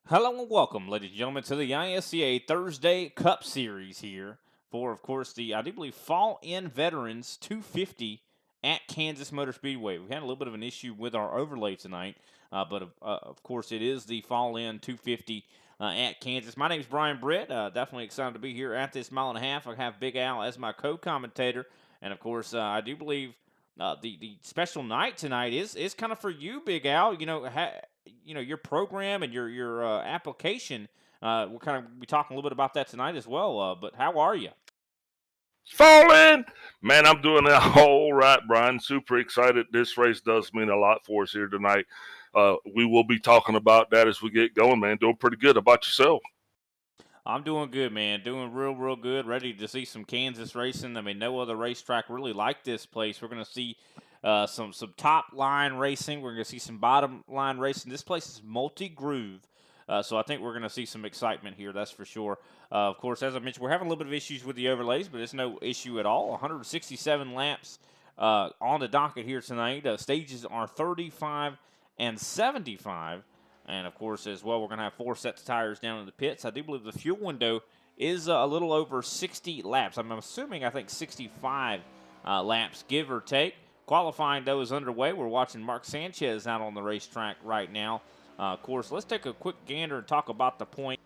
Hello and welcome, ladies and gentlemen, to the ISCA Thursday Cup Series here for, of course, the I do believe Fall In Veterans 250 at Kansas Motor Speedway. We had a little bit of an issue with our overlay tonight, but of course it is the Fall In 250 at Kansas. My name is Brian Britt. Definitely excited to be here at this mile and a half. I have Big Al as my co-commentator, and of course I do believe the special night tonight is kind of for you, Big Al. Your program and your application. We'll kind of be talking a little bit about that tonight as well. But how are you? Falling! Man, I'm doing all right, Brian. Super excited. This race does mean a lot for us here tonight. We will be talking about that as we get going, man. Doing pretty good. How about yourself? I'm doing good, man. Doing real good. Ready to see some Kansas racing. I mean, no other racetrack really like this place. We're going to see some top line racing. We're going to see some bottom line racing. This place is multi groove. So I think we're going to see some excitement here, that's for sure. Of course, as I mentioned, we're having a little bit of issues with the overlays, but it's no issue at all. 167 laps on the docket here tonight. Stages are 35 and 75. And, of course, as well, we're going to have 4 sets of tires down in the pits. I do believe the fuel window is a little over 60 laps. I'm assuming, I think, 65 laps, give or take. Qualifying, though, is underway. We're watching Mark Sanchez out on the racetrack right now. Of course, let's take a quick gander and talk about the point.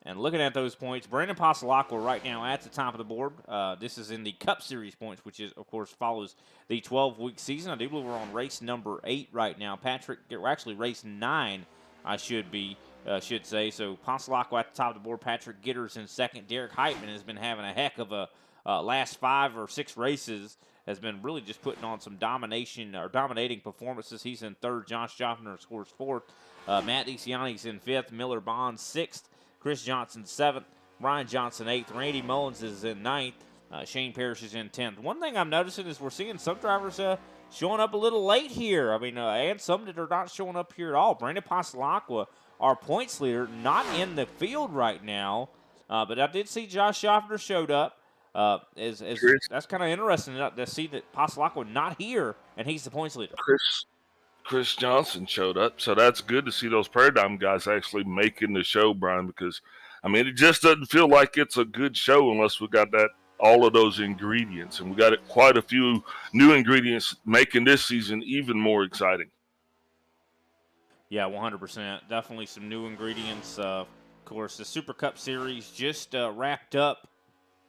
And looking at those points, Brandon Pasalacqua right now at the top of the board. This is in the Cup Series points, which is, of course, follows the 12-week season. I do believe we're on race number 8 right now. We're actually race 9, I should say. So Pasalacqua at the top of the board. Patrick Gitter's in second. Derek Heitman has been having a heck of a last 5 or 6 races. Has been really just putting on some dominating performances. He's in third. Josh Joffner scores fourth. Matt DeCiani's in fifth. Miller Bonds sixth. Chris Johnson 7th, Ryan Johnson 8th, Randy Mullins is in 9th, Shane Parrish is in 10th. One thing I'm noticing is we're seeing some drivers showing up a little late here. I mean, and some that are not showing up here at all. Brandon Pasalacqua, our points leader, not in the field right now, but I did see Josh Schaffner showed up. That's kind of interesting to see that Pasalacqua not here, and he's the points leader. Chris Johnson showed up, so that's good to see those Paradigm guys actually making the show, Brian, because, I mean, it just doesn't feel like it's a good show unless we got all of those ingredients, and we got quite a few new ingredients making this season even more exciting. Yeah, 100%. Definitely some new ingredients. Of course, the Super Cup Series just wrapped up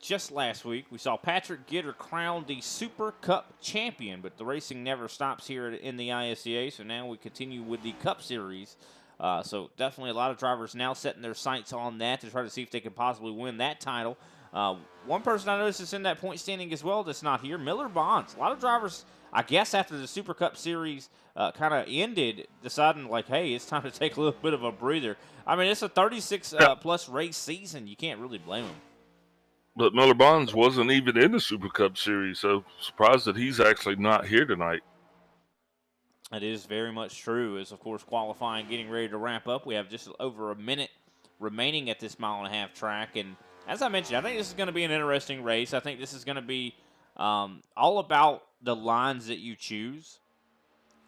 just last week. We saw Patrick Gitter crowned the Super Cup champion, but the racing never stops here in the ISCA, so now we continue with the Cup Series. So definitely a lot of drivers now setting their sights on that to try to see if they can possibly win that title. One person I noticed is in that point standing as well that's not here, Miller Bonds. A lot of drivers, I guess after the Super Cup Series kind of ended, deciding like, hey, it's time to take a little bit of a breather. I mean, it's a 36-plus race season. You can't really blame them. But Miller Bonds wasn't even in the Super Cup Series, so surprised that he's actually not here tonight. It is very much true. As, of course, qualifying getting ready to wrap up. We have just over a minute remaining at this mile and a half track. And as I mentioned, I think this is going to be an interesting race. I think this is going to be all about the lines that you choose.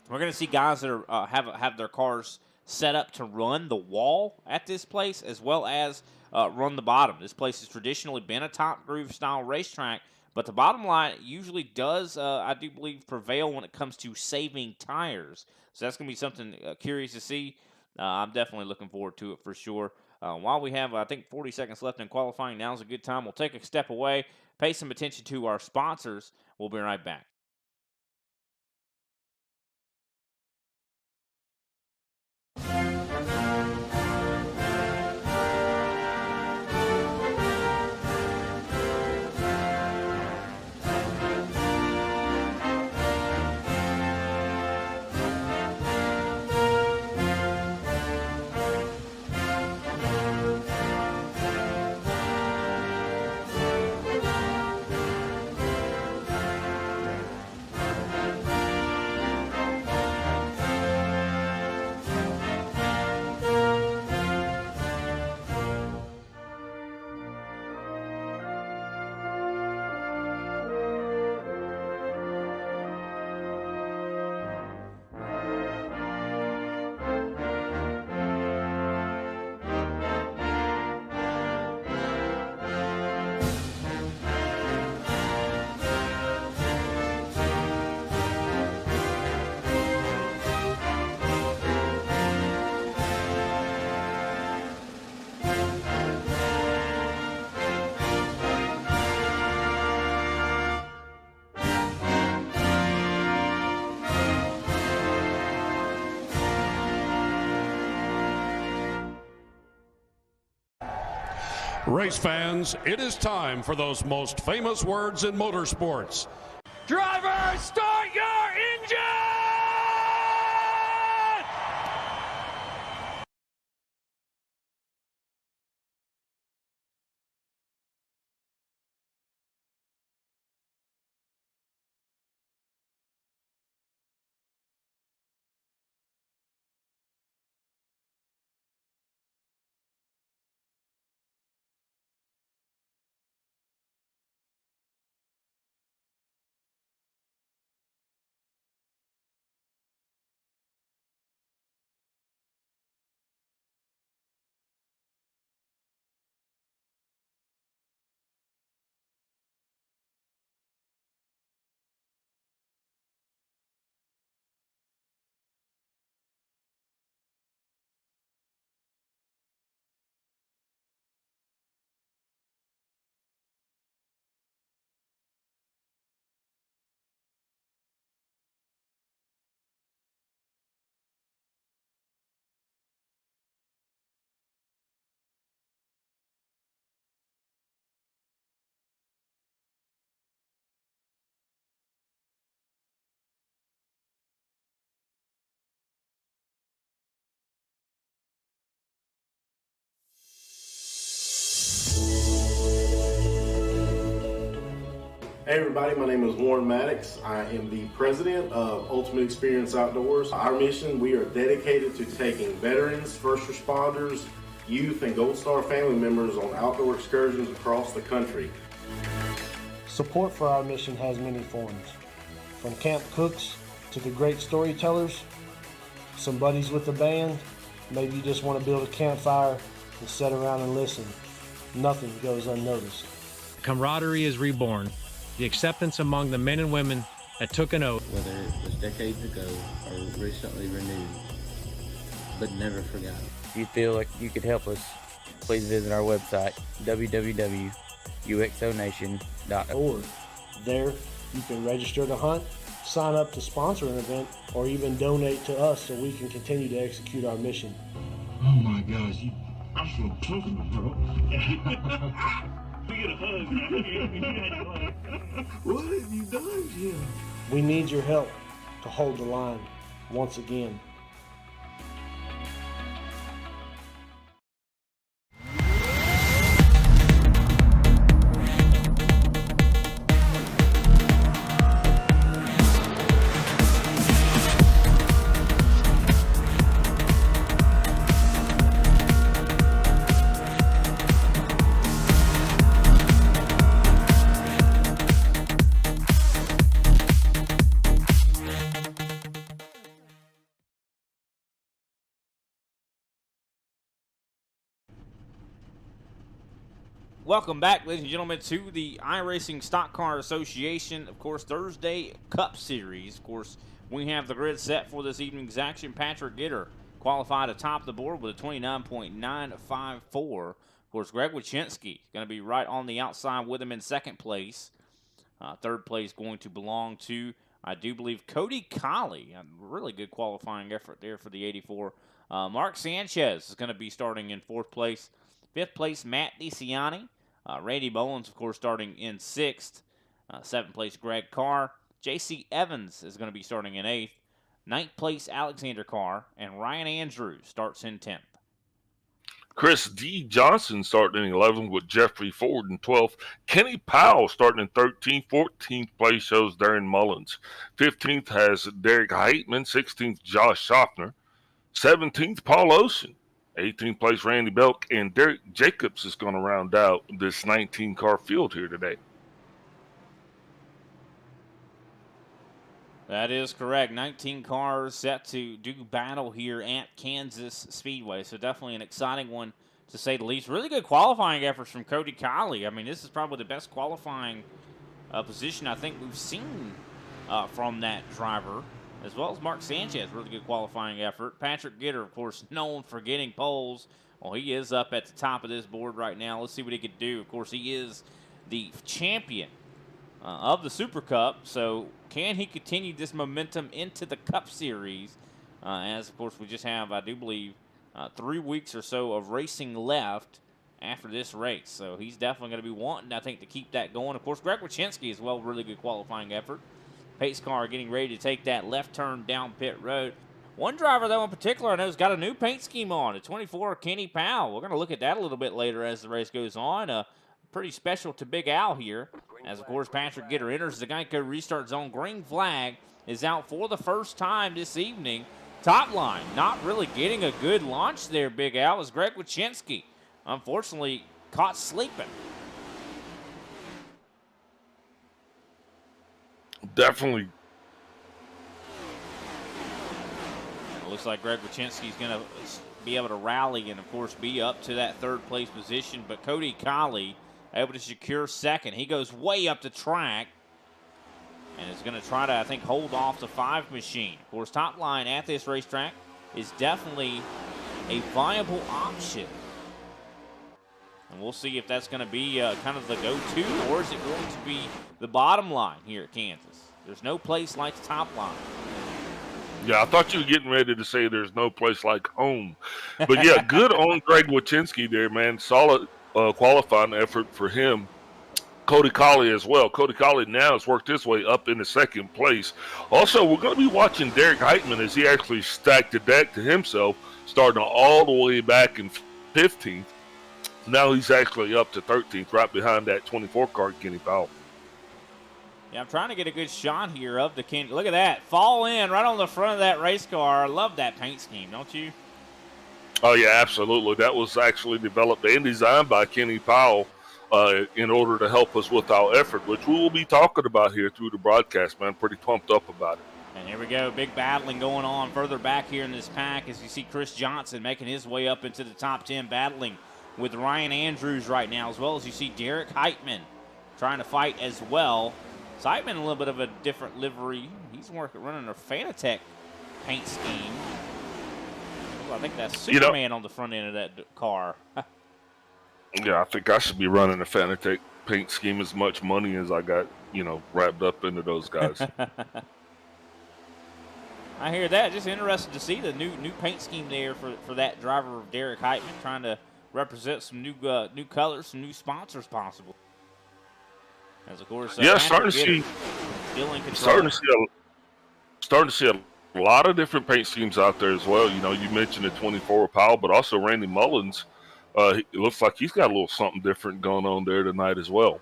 We're going to see guys that are have their cars set up to run the wall at this place as well as run the bottom. This place has traditionally been a top groove style racetrack, but the bottom line usually does, I do believe, prevail when it comes to saving tires. So that's going to be something curious to see. I'm definitely looking forward to it for sure. While we have, I think, 40 seconds left in qualifying, now's a good time. We'll take a step away, pay some attention to our sponsors. We'll be right back. Race fans, it is time for those most famous words in motorsports. Driver, start your engine! Hey everybody, my name is Warren Maddox. I am the president of Ultimate Experience Outdoors. Our mission, we are dedicated to taking veterans, first responders, youth, and Gold Star family members on outdoor excursions across the country. Support for our mission has many forms, from camp cooks to the great storytellers, some buddies with the band, maybe you just want to build a campfire and sit around and listen. Nothing goes unnoticed. Camaraderie is reborn. The acceptance among the men and women that took an oath. Whether it was decades ago or recently renewed, but never forgotten. If you feel like you could help us, please visit our website, www.uxonation.org. There, you can register to hunt, sign up to sponsor an event, or even donate to us so we can continue to execute our mission. Oh my gosh, I'm so comfortable, bro. We get a hug, man. What have you done, Jim? We need your help to hold the line once again. Welcome back, ladies and gentlemen, to the iRacing Stock Car Association, of course, Thursday Cup Series. Of course, we have the grid set for this evening's action. Patrick Gitter qualified atop the board with a 29.954. Of course, Greg Wyszynski going to be right on the outside with him in second place. Third place going to belong to, I do believe, Cody Colley. A really good qualifying effort there for the 84. Mark Sanchez is going to be starting in fourth place. Fifth place, Matt DeCiani. Randy Mullins, of course, starting in sixth. Seventh place, Greg Carr. J.C. Evans is going to be starting in eighth. Ninth place, Alexander Carr. And Ryan Andrews starts in 10th. Chris D. Johnson starting in 11th with Jeffrey Ford in 12th. Kenny Powell starting in 13th. 14th place shows Darren Mullins. 15th has Derek Heitman. 16th, Josh Schaffner. 17th, Paul Ocean. 18th place, Randy Belk, and Derek Jacobs is going to round out this 19-car field here today. That is correct. 19 cars set to do battle here at Kansas Speedway. So definitely an exciting one, to say the least. Really good qualifying efforts from Cody Colley. I mean, this is probably the best qualifying position I think we've seen from that driver, as well as Mark Sanchez. Really good qualifying effort. Patrick Gitter, of course, known for getting poles. Well, he is up at the top of this board right now. Let's see what he can do. Of course, he is the champion of the Super Cup. So can he continue this momentum into the Cup Series? As, of course, we just have, I do believe, 3 weeks or so of racing left after this race. So he's definitely going to be wanting, I think, to keep that going. Of course, Greg Wachinski as well, really good qualifying effort. Pace car getting ready to take that left turn down pit road. One driver, though, in particular, I know has got a new paint scheme on, a 24, Kenny Powell. We're going to look at that a little bit later as the race goes on. Pretty special to Big Al here. As, of course, Patrick Gitter enters the Geico restart zone. Green flag is out for the first time this evening. Top line, not really getting a good launch there, Big Al, as Greg Wachinski, unfortunately, caught sleeping. Definitely. It looks like Greg Wachinski's going to be able to rally and, of course, be up to that third place position. But Cody Colley able to secure second. He goes way up the track and is going to try to, I think, hold off the 5 machine. Of course, top line at this racetrack is definitely a viable option. And we'll see if that's going to be kind of the go-to, or is it going to be the bottom line here at Kansas? There's no place like the top line. Yeah, I thought you were getting ready to say there's no place like home. But, yeah, good on Greg Wachinski there, man. Solid qualifying effort for him. Cody Colley as well. Cody Colley now has worked his way up into second place. Also, we're going to be watching Derek Heitman as he actually stacked the deck to himself, starting all the way back in 15th. Now he's actually up to 13th, right behind that 24 car, Kenny Powell. Yeah, I'm trying to get a good shot here of the Kenny. Look at that. Fall in right on the front of that race car. I love that paint scheme, don't you? Oh, yeah, absolutely. That was actually developed and designed by Kenny Powell in order to help us with our effort, which we will be talking about here through the broadcast, man. Pretty pumped up about it. And here we go. Big battling going on further back here in this pack as you see Chris Johnson making his way up into the top 10, battling with Ryan Andrews right now, as well as you see Derek Heitman trying to fight as well. So Heitman a little bit of a different livery. He's running a Fanatec paint scheme. I think that's Superman on the front end of that car. Yeah, I think I should be running a Fanatec paint scheme as much money as I got, wrapped up into those guys. I hear that. Just interested to see the new paint scheme there for that driver of Derek Heitman, trying to represent some new colors, some new sponsors possible. As of course, starting to see a lot of different paint schemes out there as well. You mentioned the 24 Powell, but also Randy Mullins. It looks like he's got a little something different going on there tonight as well.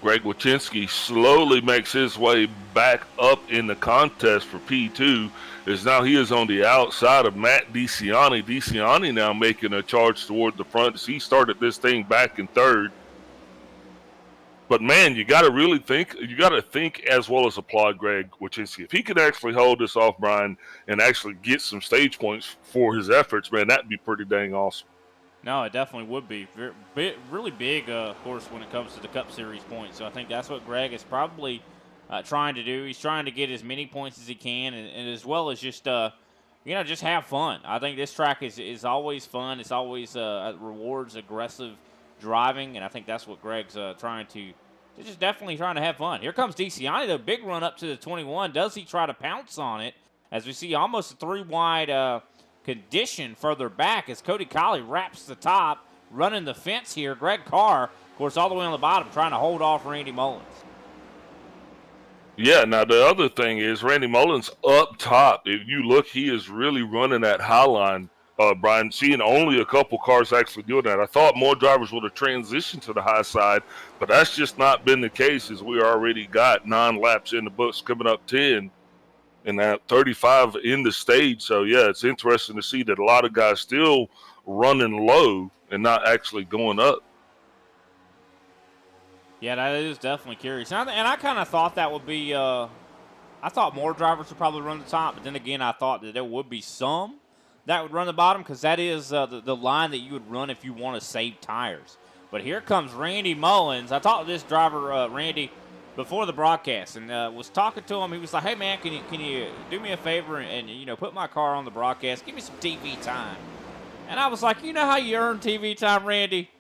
Greg Wachinski slowly makes his way back up in the contest for P2, as now he is on the outside of Matt DeCiani. DeCiani now making a charge toward the front as he started this thing back in third. But, man, you got to really think. You got to think as well as applaud Greg Wachinski. If he could actually hold this off, Brian, and actually get some stage points for his efforts, man, that'd be pretty dang awesome. No, it definitely would be. Really big, of course, when it comes to the Cup Series points. So I think that's what Greg is probably trying to do. He's trying to get as many points as he can, and as well as just just have fun. I think this track is always fun. It's always rewards aggressive driving, and I think that's what Greg's trying to just definitely trying to have fun. Here comes DeCiani, the big run up to the 21. Does he try to pounce on it? As we see almost a 3-wide condition further back as Cody Colley wraps the top, running the fence here. Greg Carr, of course, all the way on the bottom, trying to hold off Randy Mullins. Yeah, now the other thing is Randy Mullins up top. If you look, he is really running that high line. Brian, seeing only a couple cars actually doing that. I thought more drivers would have transitioned to the high side, but that's just not been the case, as we already got 9 laps in the books, coming up 10, and that 35 in the stage. So, yeah, it's interesting to see that a lot of guys still running low and not actually going up. Yeah, that is definitely curious. And I kind of thought that would be I thought more drivers would probably run the top, but then again, I thought that there would be some that would run the bottom, because that is the line that you would run if you want to save tires. But here comes Randy Mullins. I talked to this driver, Randy, before the broadcast, and was talking to him. He was like, "Hey man, can you do me a favor and put my car on the broadcast? Give me some TV time." And I was like, "You know how you earn TV time, Randy?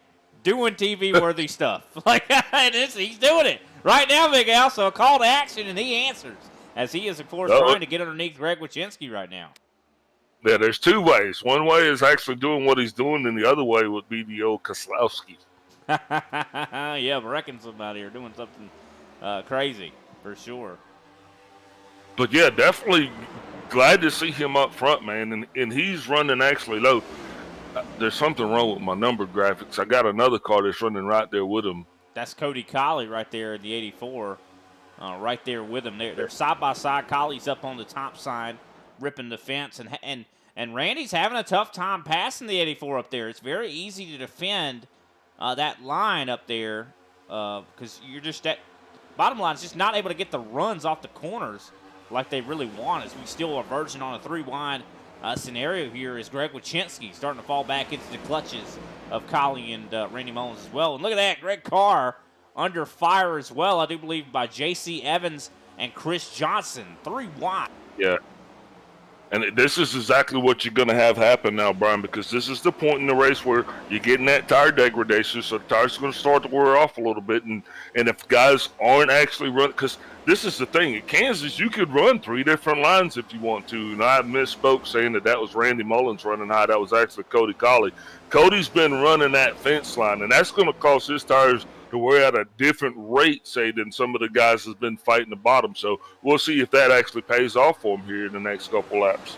Doing TV worthy stuff." He's doing it right now, Big Al. So a call to action, and he answers as he is, of course, trying to get underneath Greg Wachinski right now. Yeah, there's two ways. One way is actually doing what he's doing, and the other way would be the old Koslowski. Yeah, wrecking somebody or doing something crazy for sure. But yeah, definitely glad to see him up front, man. And he's running actually low. There's something wrong with my number graphics. I got another car that's running right there with him. That's Cody Colley right there in the 84, right there with him. They're side by side. Colley's up on the top side, ripping the fence, and Randy's having a tough time passing the 84 up there. It's very easy to defend that line up there because you're just at bottom line is just not able to get the runs off the corners like they really want. As we still are verging on a 3-wide scenario here, is Greg Wychinski starting to fall back into the clutches of Colley and Randy Mullins as well. And look at that, Greg Carr under fire as well, I do believe, by J.C. Evans and Chris Johnson, 3 wide. Yeah. And this is exactly what you're going to have happen now, Brian, because this is the point in the race where you're getting that tire degradation, so the tires are going to start to wear off a little bit. And if guys aren't actually running, because this is the thing, at Kansas, you could run 3 different lines if you want to. And I misspoke saying that was Randy Mullins running high. That was actually Cody Colley. Cody's been running that fence line, and that's going to cause his tires to wear at a different rate, say, than some of the guys that's been fighting the bottom. So we'll see if that actually pays off for him here in the next couple laps.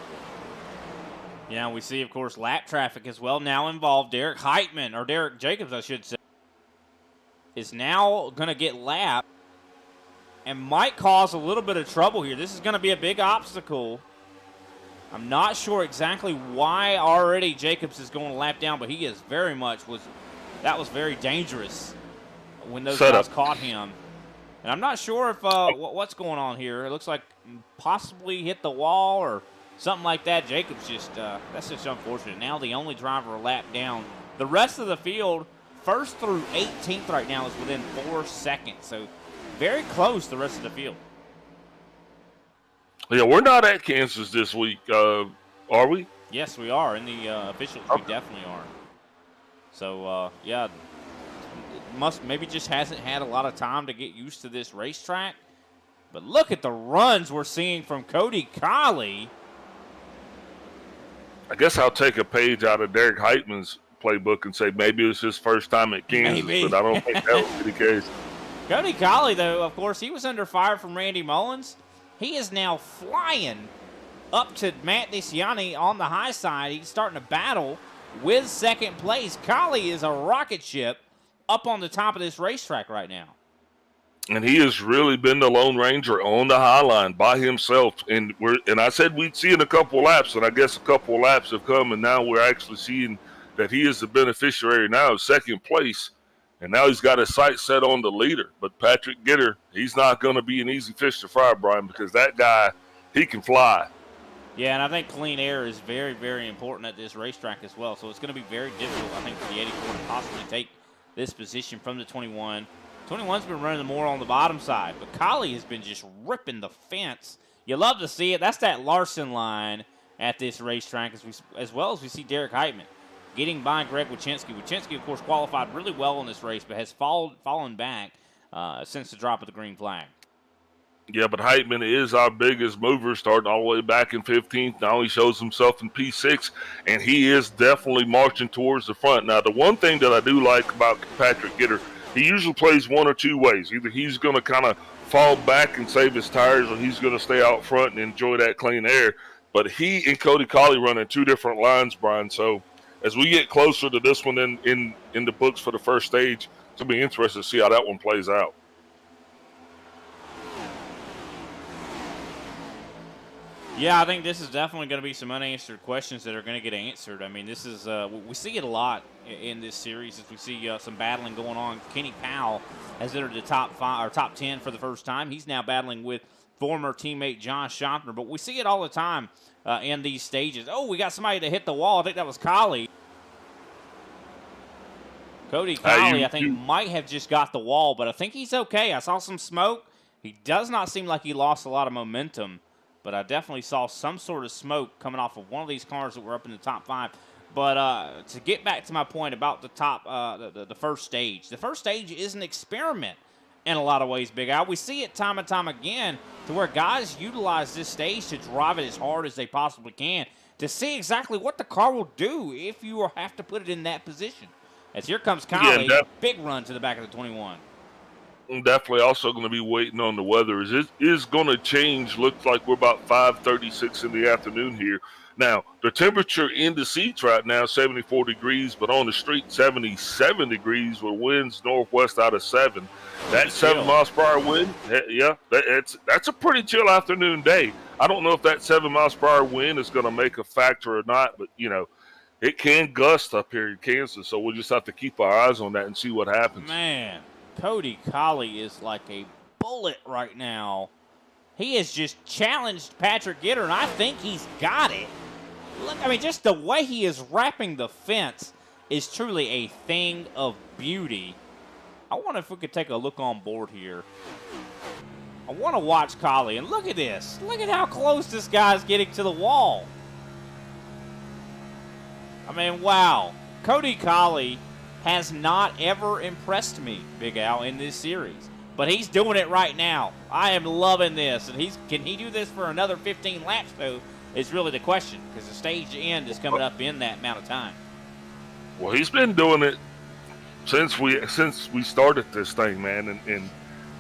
Yeah, we see, of course, lap traffic as well now involved. Derek Jacobs, I should say, is now going to get lapped and might cause a little bit of trouble here. This is going to be a big obstacle. I'm not sure exactly why already Jacobs is going to lap down, but he is very much that was very dangerous when those guys caught him. And I'm not sure if what's going on here. It looks like possibly hit the wall or something like that. Jacobs that's just unfortunate. Now the only driver a lap down. The rest of the field, 1st through 18th right now, is within 4 seconds. So very close, the rest of the field. Yeah, we're not at Kansas this week, are we? Yes, we are. In the officials, we definitely are. So, yeah, maybe just hasn't had a lot of time to get used to this racetrack. But look at the runs we're seeing from Cody Colley. I guess I'll take a page out of Derek Heitman's playbook and say maybe it was his first time at Kansas, but I don't think that would be the case. Cody Colley, though, of course, he was under fire from Randy Mullins. He is now flying up to Matt DeCiani on the high side. He's starting to battle with second place. Colley is a rocket ship up on the top of this racetrack right now. And he has really been the Lone Ranger on the high line by himself. And I said we'd see in a couple of laps, and I guess a couple of laps have come, and now we're actually seeing that he is the beneficiary now of second place. And now he's got his sights set on the leader. But Patrick Gitter, he's not going to be an easy fish to fry, Brian, because that guy, he can fly. Yeah, and I think clean air is very, very important at this racetrack as well. So it's going to be very difficult, I think, for the 84 to possibly take this position from the 21. 21's been running more on the bottom side, but Colley has been just ripping the fence. You love to see it. That's that Larson line at this racetrack, as well as we see Derek Heitman getting by Greg Wychinski. Wychinski, of course, qualified really well in this race, but has fallen back since the drop of the green flag. Yeah, but Heitman is our biggest mover, starting all the way back in 15th. Now he shows himself in P6, and he is definitely marching towards the front. Now, the one thing that I do like about Patrick Gitter, he usually plays one or two ways. Either he's going to kind of fall back and save his tires, or he's going to stay out front and enjoy that clean air. But he and Cody Colley running 2 different lines, Brian. So as we get closer to this one in the books for the first stage, it's going to be interesting to see how that one plays out. Yeah, I think this is definitely going to be some unanswered questions that are going to get answered. I mean, this is we see it a lot in this series as we see some battling going on. Kenny Powell has entered the top 5 or top 10 for the first time. He's now battling with former teammate John Schompner, but we see it all the time in these stages. Oh, we got somebody that hit the wall. I think that was Colley. Cody Colley, I think, might have just got the wall, but I think he's okay. I saw some smoke. He does not seem like he lost a lot of momentum, but I definitely saw some sort of smoke coming off of one of these cars that were up in the top 5. But to get back to my point about the top, the first stage is an experiment in a lot of ways, Big Al. We see it time and time again to where guys utilize this stage to drive it as hard as they possibly can to see exactly what the car will do if you have to put it in that position. As here comes Kyle, big run to the back of the 21. Definitely also going to be waiting on the weather. It is going to change. Looks like we're about 5:36 in the afternoon here. Now, the temperature in the seats right now, 74 degrees, but on the street, 77 degrees with winds northwest out of 7. That's 7 miles per hour wind. Yeah, that's a pretty chill afternoon day. I don't know if that 7 miles per hour wind is going to make a factor or not, but, it can gust up here in Kansas, so we'll just have to keep our eyes on that and see what happens. Man, Cody Colley is like a bullet right now. He has just challenged Patrick Gitter, and I think he's got it. Look, I mean, just the way he is wrapping the fence is truly a thing of beauty. I wonder if we could take a look on board here. I want to watch Colley, and look at this. Look at how close this guy's getting to the wall. I mean, wow. Cody Colley has not ever impressed me, Big Al, in this series. But he's doing it right now. I am loving this. And can he do this for another 15 laps, though, is really the question. Because the stage end is coming up in that amount of time. Well, he's been doing it since we started this thing, man. And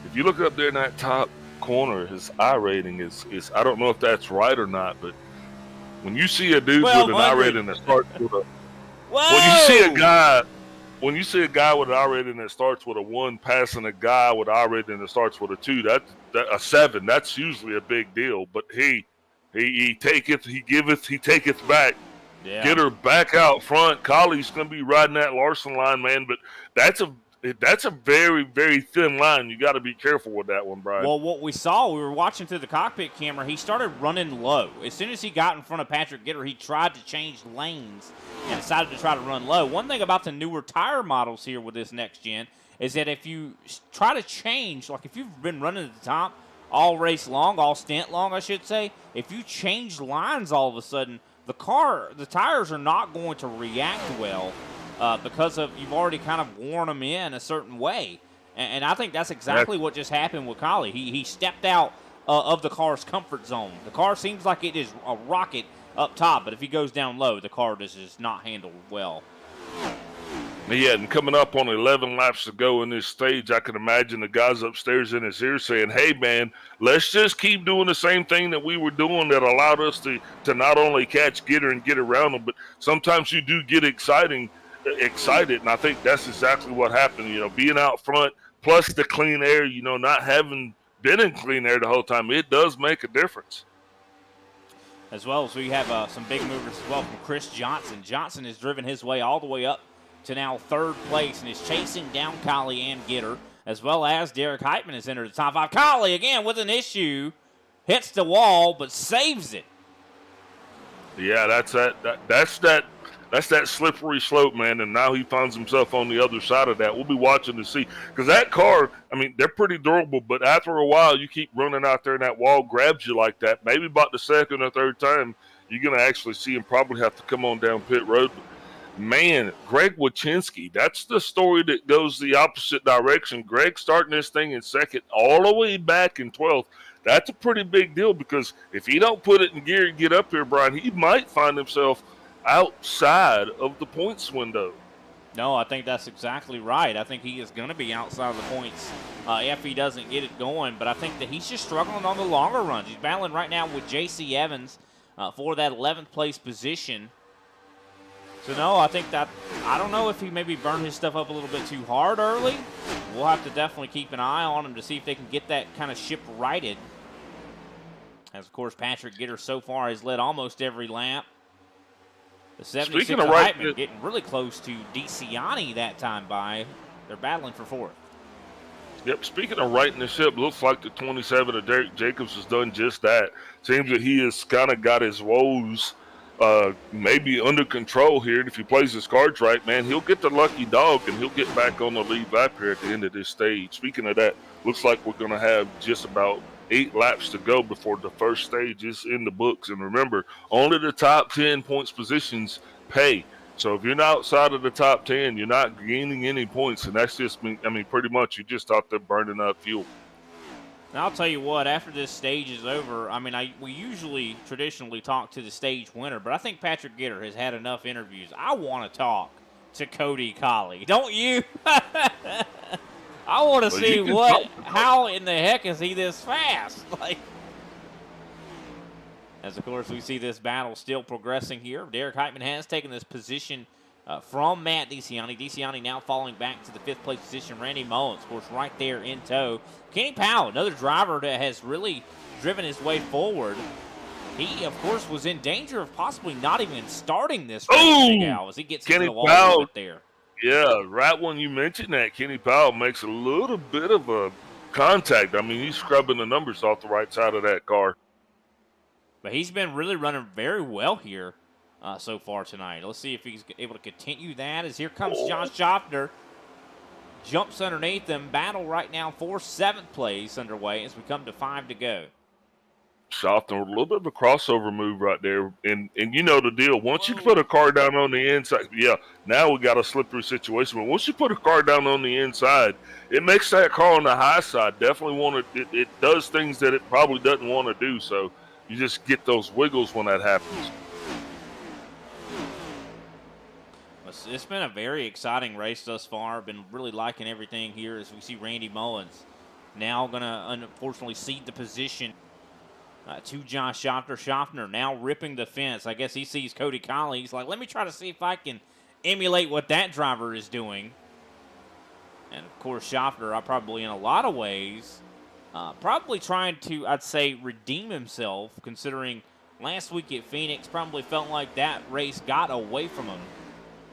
if you look up there in that top corner, his I rating is I don't know if that's right or not, but when you see a dude with an I rating that starts with a when you see a guy with an I rating that starts with a 1 passing a guy with an I rating that starts with a 2, that a 7, that's usually a big deal. But he taketh, he giveth, he taketh back. Yeah. Get her back out front. Colley's going to be riding that Larson line, man. But that's a very, very thin line. You got to be careful with that one, Brian. Well, what we saw, we were watching through the cockpit camera, he started running low. As soon as he got in front of Patrick Gitter, he tried to change lanes and decided to try to run low. One thing about the newer tire models here with this next gen is that if you try to change, like if you've been running at the top all race long, all stint long, I should say, if you change lines all of a sudden, the tires are not going to react well because of you've already kind of worn them in a certain way. And I think that's exactly what just happened with Colley. He stepped out of the car's comfort zone. The car seems like it is a rocket up top, but if he goes down low, the car just is not handled well. Yeah, and coming up on 11 laps to go in this stage, I can imagine the guys upstairs in his ear saying, hey, man, let's just keep doing the same thing that we were doing that allowed us to not only catch Gitter and get around them, but sometimes you do get excited, and I think that's exactly what happened. Being out front, plus the clean air, not having been in clean air the whole time, it does make a difference. As well as we have some big movers as well from Chris Johnson. Johnson has driven his way all the way up to now 3rd place and is chasing down Colley and Gitter, as well as Derek Heitman has entered the top 5. Colley, again, with an issue, hits the wall, but saves it. Yeah, that's that slippery slope, man, and now he finds himself on the other side of that. We'll be watching to see, because that car, I mean, they're pretty durable, but after a while, you keep running out there and that wall grabs you like that. Maybe about the 2nd or 3rd time, you're going to actually see him probably have to come on down pit road. Man, Greg Wachinski, that's the story that goes the opposite direction. Greg starting this thing in 2nd, all the way back in 12th. That's a pretty big deal, because if he don't put it in gear and get up here, Brian, he might find himself outside of the points window. No, I think that's exactly right. I think he is going to be outside of the points if he doesn't get it going. But I think that he's just struggling on the longer runs. He's battling right now with J.C. Evans for that 11th place position. So, no, I think that – I don't know if he maybe burned his stuff up a little bit too hard early. We'll have to definitely keep an eye on him to see if they can get that kind of ship righted. As, of course, Patrick Gitter so far has led almost every lap. The 76 of Heitman getting really close to DeCiani that time by. They're battling for 4th. Yep, speaking of righting the ship, looks like the 27 of Derek Jacobs has done just that. Seems that he has kind of got his woes maybe under control here. And if he plays his cards right, man, he'll get the lucky dog and he'll get back on the lead lap here at the end of this stage. Speaking of that, looks like we're going to have just about 8 laps to go before the first stage is in the books. And remember, only the top 10 points positions pay. So if you're not outside of the top 10, you're not gaining any points, and that's just pretty much you just out there burning up fuel. And I'll tell you what, after this stage is over, we usually traditionally talk to the stage winner, but I think Patrick Gitter has had enough interviews. I want to talk to Cody Colley. Don't you? I want to see how in the heck is he this fast? As of course we see this battle still progressing here. Derek Heitman has taken this position from Matt DeCiani. DeCiani now falling back to the 5th place position. Randy Mullins, of course, right there in tow. Kenny Powell, another driver that has really driven his way forward. He, of course, was in danger of possibly not even starting this race, Big Al, as he gets into the wall a little bit there. Yeah, right when you mentioned that, Kenny Powell makes a little bit of a contact. I mean, he's scrubbing the numbers off the right side of that car. But he's been really running very well here so far tonight. Let's see if he's able to continue that, as here comes Josh Schaffner. Jumps underneath them. Battle right now for 7th place underway as we come to 5 to go. Schaffner, a little bit of a crossover move right there. And you know the deal. Once you put a car down on the inside, now we got a slippery situation. But once you put a car down on the inside, it makes that car on the high side definitely it does things that it probably doesn't want to do. So you just get those wiggles when that happens. It's been a very exciting race thus far. Been really liking everything here as we see Randy Mullins now going to unfortunately cede the position to Josh Schaffner. Schaffner now ripping the fence. I guess he sees Cody Colley. He's like, let me try to see if I can emulate what that driver is doing. And, of course, Schaffner, probably in a lot of ways, probably trying to, I'd say, redeem himself, considering last week at Phoenix probably felt like that race got away from him.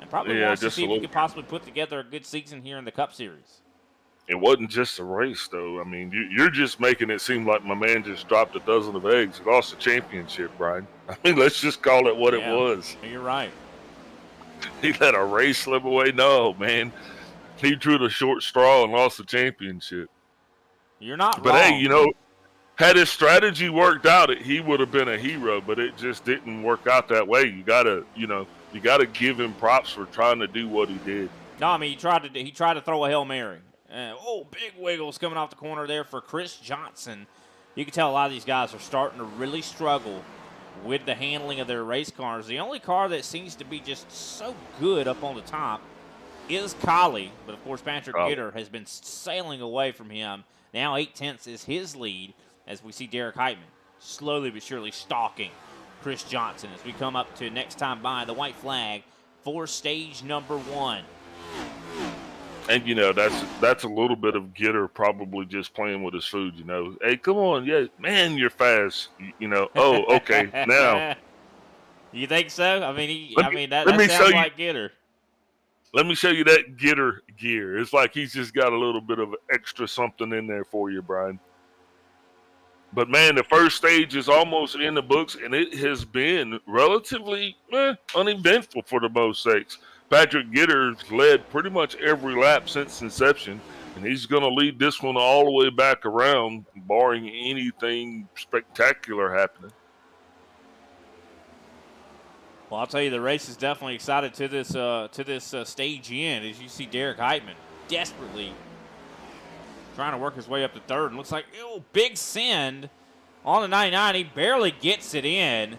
And probably wants to see if he could possibly put together a good season here in the Cup Series. It wasn't just a race, though. I mean, you're just making it seem like my man just dropped a dozen of eggs. He lost the championship, Brian. I mean, let's just call it what it was. You're right. He let a race slip away. No, man. He drew the short straw and lost the championship. You're not but wrong. Hey, had his strategy worked out, he would have been a hero, but it just didn't work out that way. You gotta give him props for trying to do what he did. No, I mean, he tried to throw a Hail Mary. Big wiggles coming off the corner there for Chris Johnson. You can tell a lot of these guys are starting to really struggle with the handling of their race cars. The only car that seems to be just so good up on the top is Colley. But, of course, Patrick Gitter has been sailing away from him. Now 8/10 is his lead as we see Derek Heitman slowly but surely stalking Chris Johnson as we come up to next time by the white flag for stage number 1. And, that's a little bit of Gitter probably just playing with his food, Hey, come on. Yeah, man, you're fast. Oh, okay, now. You think so? I mean, that sounds like Gitter. Let me show you that Gitter gear. It's like he's just got a little bit of extra something in there for you, Brian. But, man, the first stage is almost in the books, and it has been relatively uneventful for the most sakes. Patrick Gitter's led pretty much every lap since inception, and he's going to lead this one all the way back around, barring anything spectacular happening. Well, I'll tell you, the race is definitely excited to this stage end, as you see Derek Heitman desperately trying to work his way up to 3rd. And looks like, big send on the 99. He barely gets it in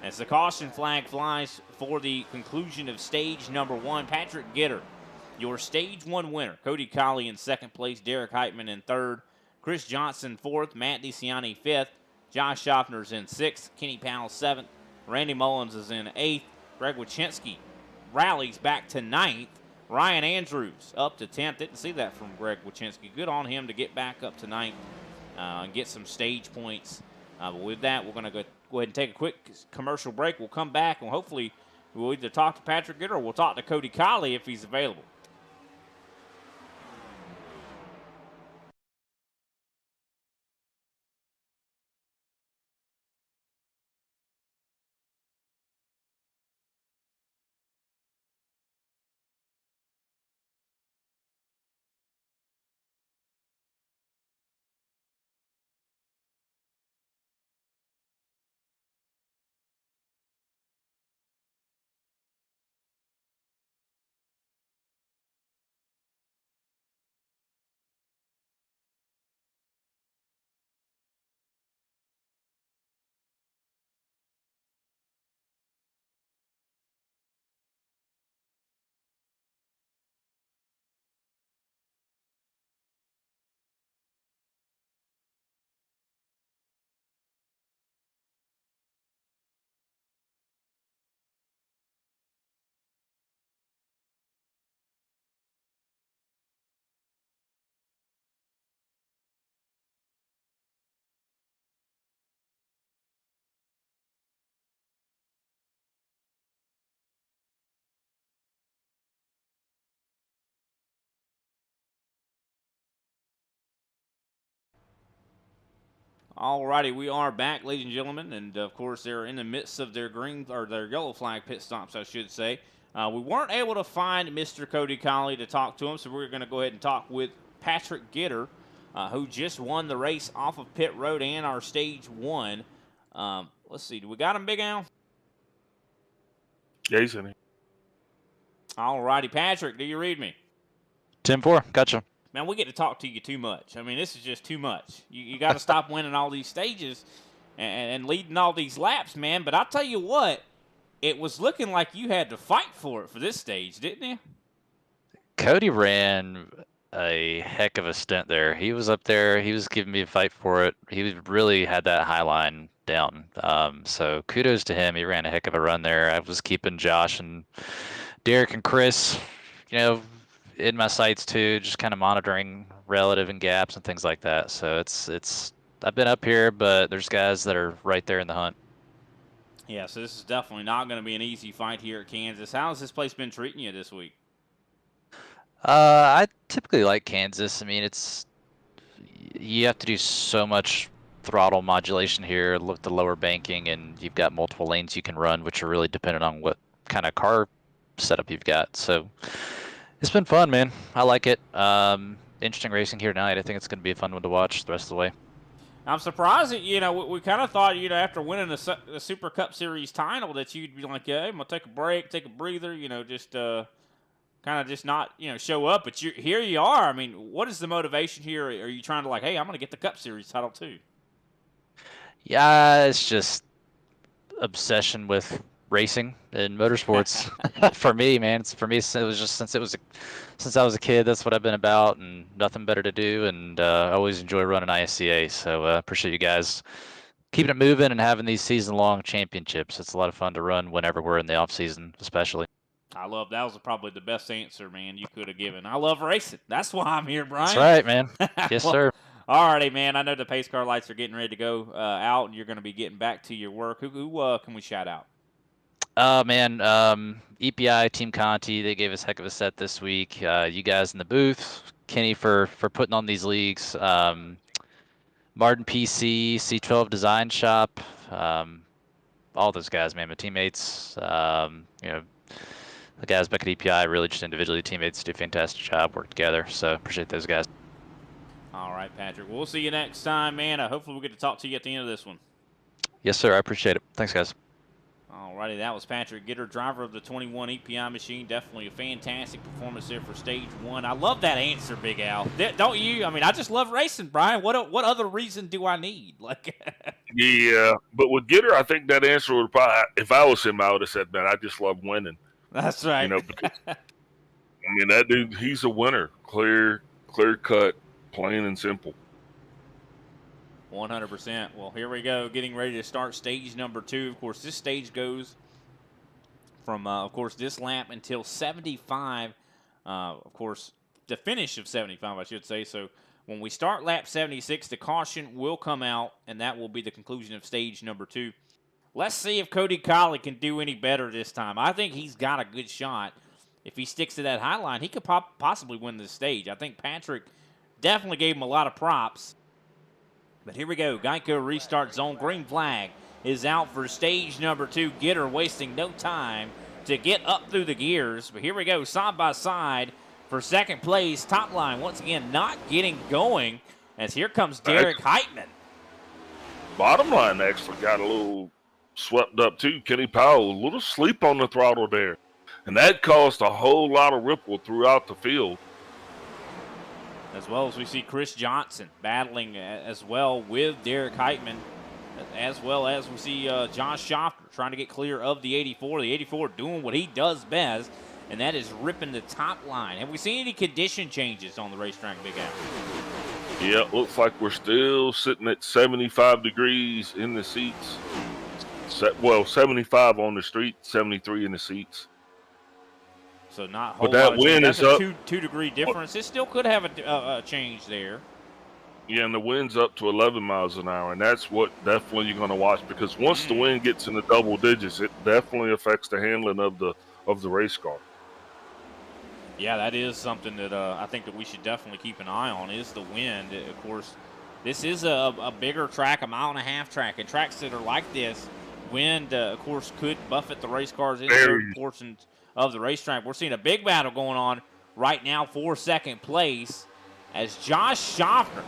as the caution flag flies for the conclusion of stage number 1. Patrick Gitter, your stage 1 winner. Cody Colley in 2nd place. Derek Heitman in 3rd. Chris Johnson 4th. Matt DeCiani 5th. Josh Schaffner's in 6th. Kenny Powell 7th. Randy Mullins is in 8th. Greg Wyszynski rallies back to 9th. Ryan Andrews up to 10th. Didn't see that from Greg Wyszynski. Good on him to get back up to 9th and get some stage points. But with that, we're going to go ahead and take a quick commercial break. We'll come back, and hopefully we'll either talk to Patrick Gitter or we'll talk to Cody Colley if he's available. All righty, we are back, ladies and gentlemen, and of course they're in the midst of their green or their yellow flag pit stops, I should say. We weren't able to find Mr. Cody Colley to talk to him, so we're going to go ahead and talk with Patrick Gitter, who just won the race off of pit road and our stage 1. Let's see, do we got him, Big Al? Yeah, he's in here. All righty, Patrick, do you read me? 10-4, gotcha. Man, we get to talk to you too much. I mean, this is just too much. You got to stop winning all these stages and leading all these laps, man. But I'll tell you what, it was looking like you had to fight for it for this stage, didn't you? Cody ran a heck of a stint there. He was up there. He was giving me a fight for it. He really had that high line down. So kudos to him. He ran a heck of a run there. I was keeping Josh and Derek and Chris, in my sights too, just kind of monitoring relative and gaps and things like that. So it's I've been up here, but there's guys that are right there in the hunt. Yeah, so this is definitely not going to be an easy fight here at Kansas. How has this place been treating you this week? I typically like Kansas. I mean, you have to do so much throttle modulation here, look the lower banking, and you've got multiple lanes you can run, which are really dependent on what kind of car setup you've got. So it's been fun, man. I like it. Interesting racing here tonight. I think it's going to be a fun one to watch the rest of the way. I'm surprised that, we kind of thought, after winning the Super Cup Series title that you'd be like, yeah, I'm going to take a break, take a breather, just kind of just not, show up. But here you are. I mean, what is the motivation here? Are you trying to hey, I'm going to get the Cup Series title too? Yeah, it's just obsession with racing and motorsports for me, man. It was just since I was a kid, that's what I've been about, and nothing better to do. And I always enjoy running ISCA. So appreciate you guys keeping it moving and having these season-long championships. It's a lot of fun to run whenever we're in the off season, especially. That was probably the best answer, man, you could have given. I love racing. That's why I'm here, Brian. That's right, man. Yes, sir. All righty, man. I know the pace car lights are getting ready to go out, and you're going to be getting back to your work. Who can we shout out? Man, EPI, Team Conti, they gave us a heck of a set this week. You guys in the booth, Kenny for putting on these leagues, Martin PC, C12 Design Shop, all those guys, man, my teammates, the guys back at EPI, really just individually teammates do a fantastic job, work together, so appreciate those guys. All right, Patrick. We'll see you next time, man. Hopefully we'll get to talk to you at the end of this one. Yes, sir. I appreciate it. Thanks, guys. All righty, that was Patrick Gitter, driver of the 21 EPI machine. Definitely a fantastic performance there for Stage 1. I love that answer, Big Al. Don't you? I mean, I just love racing, Brian. What other reason do I need? Yeah, but with Gitter, I think that answer would probably, if I was him, I would have said, man, I just love winning. That's right. Because, that dude, he's a winner. Clear cut, plain and simple. 100%. Well, here we go, getting ready to start stage number 2. Of course, this stage goes from, this lap until 75. Of course, the finish of 75, I should say. So when we start lap 76, the caution will come out, and that will be the conclusion of stage number 2. Let's see if Cody Colley can do any better this time. I think he's got a good shot. If he sticks to that high line, he could possibly win this stage. I think Patrick definitely gave him a lot of props. But here we go. Geico restart zone. Green flag is out for stage number 2. Gitter wasting no time to get up through the gears. But here we go. Side by side for second place. Top line once again not getting going as here comes Derek Heitman. Bottom line actually got a little swept up too. Kenny Powell, a little sleep on the throttle there. And that caused a whole lot of ripple throughout the field. As well as we see Chris Johnson battling as well with Derek Heitman, as well as we see Josh Schofter trying to get clear of the 84. The 84 doing what he does best, and that is ripping the top line. Have we seen any condition changes on the racetrack, Big Al? Yeah, it looks like we're still sitting at 75 degrees in the seats. 75 on the street, 73 in the seats. So not a whole but that lot of wind change. is up. 2-degree difference. It still could have a change there. Yeah, and the wind's up to 11 miles an hour, and that's what definitely you're going to watch, because once the wind gets in the double digits, it definitely affects the handling of the race car. Yeah, that is something that I think that we should definitely keep an eye on is the wind. Of course, This is a bigger track, a 1.5-mile track, and tracks that are like this, wind, of course, could buffet the race cars in certain portions of the racetrack. We're seeing a big battle going on right now for second place as Josh Schaffner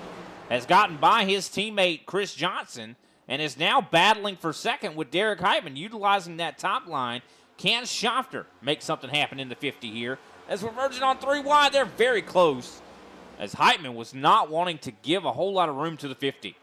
has gotten by his teammate Chris Johnson and is now battling for second with Derek Heitman, utilizing that top line. Can Schaffner make something happen in the 50 here? As we're merging on 3 wide, they're very close, as Heitman was not wanting to give a whole lot of room to the 50.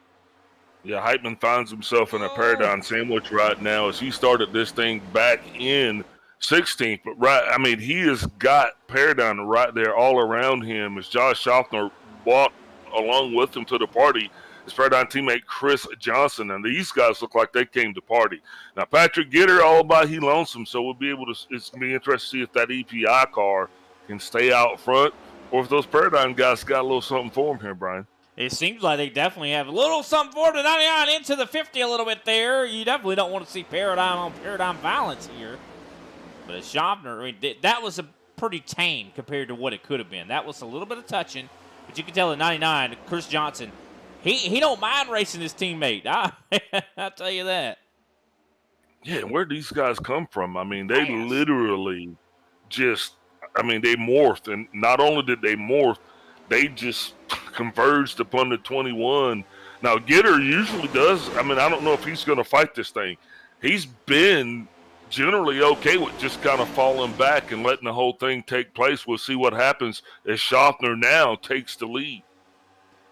Yeah, Heitman finds himself in a paradigm sandwich right now as he started this thing back in 16th. But he has got paradigm right there all around him as Josh Schaffner walked along with him to the party. His paradigm teammate Chris Johnson, and these guys look like they came to party. Now Patrick Gitter all by he lonesome, so we'll be able to. It's gonna be interesting to see if that EPI car can stay out front, or if those paradigm guys got a little something for him here, Brian. It seems like they definitely have a little something for the 99 into the 50 a little bit there. You definitely don't want to see paradigm on paradigm violence here. But as Schaffner, that was a pretty tame compared to what it could have been. That was a little bit of touching, but you can tell at 99, Chris Johnson, he don't mind racing his teammate. I'll tell you that. Yeah, and where these guys come from? They literally just, they morphed. And not only did they morph, they just converged upon the 21. Now, Gitter usually does. I don't know if he's going to fight this thing. He's been generally okay with just kind of falling back and letting the whole thing take place. We'll see what happens as Schaffner now takes the lead.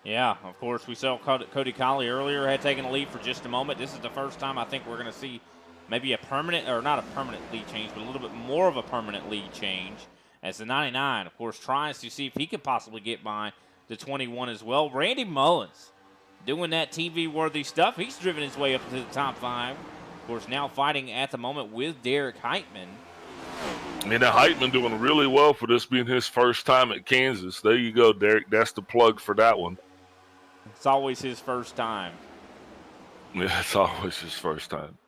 Yeah, of course, we saw Cody Colley earlier had taken a lead for just a moment. This is the first time I think we're going to see maybe a permanent, or not a permanent lead change, but a little bit more of a permanent lead change as the 99, of course, tries to see if he can possibly get by the 21 as well. Randy Mullins doing that TV-worthy stuff. He's driven his way up into the top 5. Of course, now fighting at the moment with Derek Heitman. And Heitman doing really well for this being his first time at Kansas. There you go, Derek. That's the plug for that one. It's always his first time. Yeah, it's always his first time.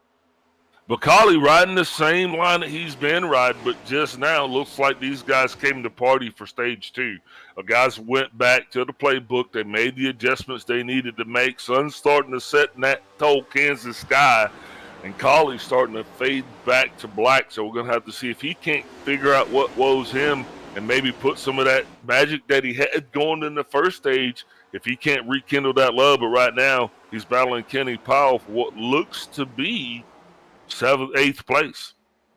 But Colley riding the same line that he's been riding, but just now looks like these guys came to party for stage 2. The guys went back to the playbook. They made the adjustments they needed to make. Sun's starting to set in that cold Kansas sky, and Colley's starting to fade back to black. So we're going to have to see if he can't figure out what woes him and maybe put some of that magic that he had going in the first stage, if he can't rekindle that love. But right now, he's battling Kenny Powell for what looks to be 8th place.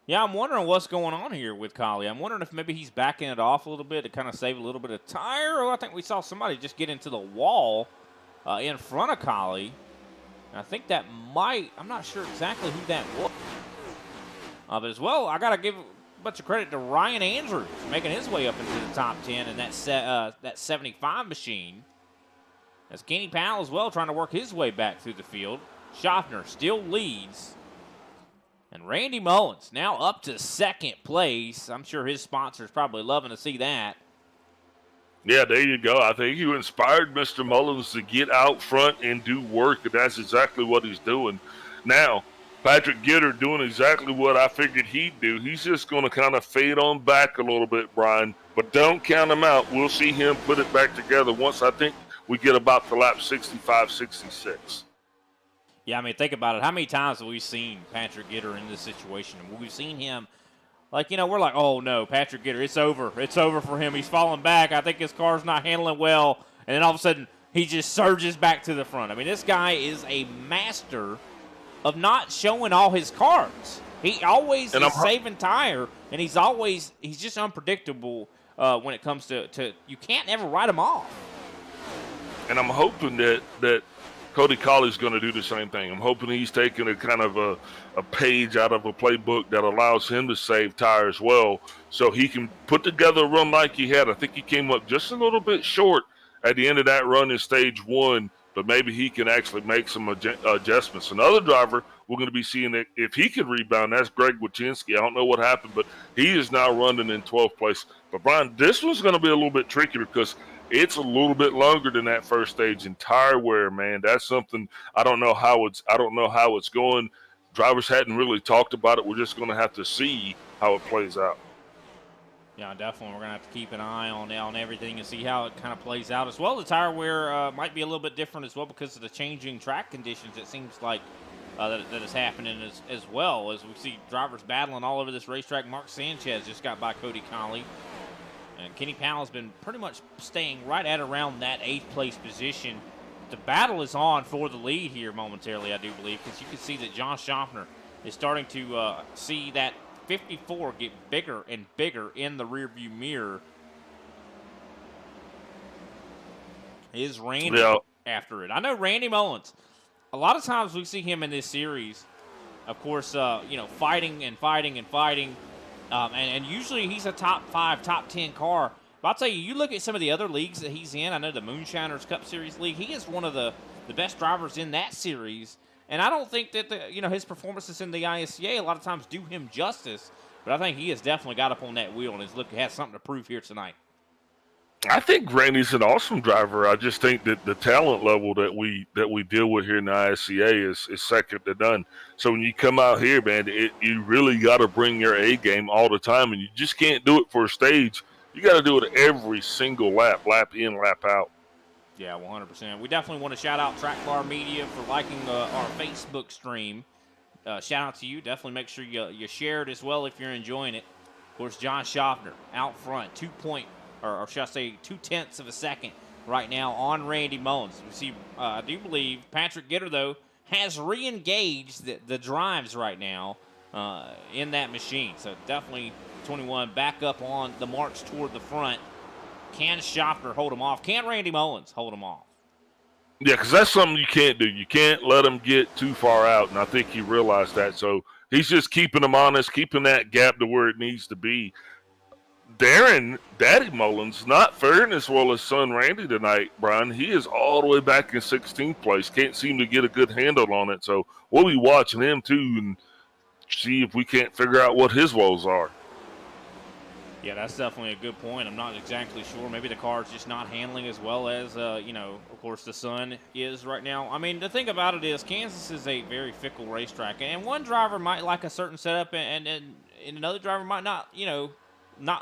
Yeah, I'm wondering what's going on here with Colley. I'm wondering if maybe he's backing it off a little bit to kind of save a little bit of tire. Or I think we saw somebody just get into the wall in front of Colley. And I think that might, I'm not sure exactly who that was. But as well, I got to give a bunch of credit to Ryan Andrews making his way up into the top 10 in that 75 machine. As Kenny Powell as well trying to work his way back through the field. Schaffner still leads. And Randy Mullins now up to 2nd place. I'm sure his sponsor's probably loving to see that. Yeah, there you go. I think you inspired Mr. Mullins to get out front and do work, and that's exactly what he's doing. Now, Patrick Gitter doing exactly what I figured he'd do. He's just going to kind of fade on back a little bit, Brian, but don't count him out. We'll see him put it back together once I think we get about to lap 65, 66. Yeah, think about it. How many times have we seen Patrick Gitter in this situation? We've seen him, we're like, oh, no, Patrick Gitter, it's over. It's over for him. He's falling back. I think his car's not handling well. And then all of a sudden, he just surges back to the front. This guy is a master of not showing all his cards. He always is saving tire, and he's just unpredictable when it comes to you can't ever write him off. And I'm hoping that Cody Colley's going to do the same thing. I'm hoping he's taking a kind of a page out of a playbook that allows him to save tire as well, so he can put together a run like he had. I think he came up just a little bit short at the end of that run in stage 1, but maybe he can actually make some adjustments. Another driver we're going to be seeing that if he can rebound, that's Greg Wachinski. I don't know what happened, but he is now running in 12th place. But Brian, this one's going to be a little bit trickier because it's a little bit longer than that first stage in tire wear, man. That's something I don't know how it's going. Drivers hadn't really talked about it. We're just going to have to see how it plays out. Yeah, definitely. We're going to have to keep an eye on everything and see how it kind of plays out. As well, the tire wear might be a little bit different as well because of the changing track conditions. It seems like that is happening as well, as we see drivers battling all over this racetrack. Mark Sanchez just got by Cody Conley. And Kenny Powell has been pretty much staying right at around that 8th place position. The battle is on for the lead here momentarily, I do believe, because you can see that John Schaffner is starting to see that 54 get bigger and bigger in the rearview mirror. Is Randy after it? I know Randy Mullins. A lot of times we see him in this series, of course, fighting and fighting and fighting. And usually he's a top 5, top 10 car. But I'll tell you, you look at some of the other leagues that he's in. I know the Moonshiners Cup Series League. He is one of the best drivers in that series. And I don't think that his performances in the ISCA a lot of times do him justice. But I think he has definitely got up on that wheel and has something to prove here tonight. I think Randy's an awesome driver. I just think that the talent level that we deal with here in the ISCA is second to none. So when you come out here, man, you really got to bring your A game all the time, and you just can't do it for a stage. You got to do it every single lap in, lap out. Yeah, 100%. We definitely want to shout out Track Bar Media for liking our Facebook stream. Shout out to you. Definitely make sure you share it as well if you're enjoying it. Of course, John Schaffner out front, 2.0 of a second right now on Randy Mullins. We see, I do believe Patrick Gitter, though, has re-engaged the drives right now in that machine. So definitely 21 back up on the march toward the front. Can Schaffner hold him off? Can Randy Mullins hold him off? Yeah, because that's something you can't do. You can't let him get too far out, and I think he realized that. So he's just keeping them honest, keeping that gap to where it needs to be. Darren, Daddy Mullins, not faring as well as son Randy tonight, Brian. He is all the way back in 16th place. Can't seem to get a good handle on it. So we'll be watching him, too, and see if we can't figure out what his woes are. Yeah, that's definitely a good point. I'm not exactly sure. Maybe the car's just not handling as well as, of course, the sun is right now. I mean, the thing about it is Kansas is a very fickle racetrack, and one driver might like a certain setup, and another driver might not,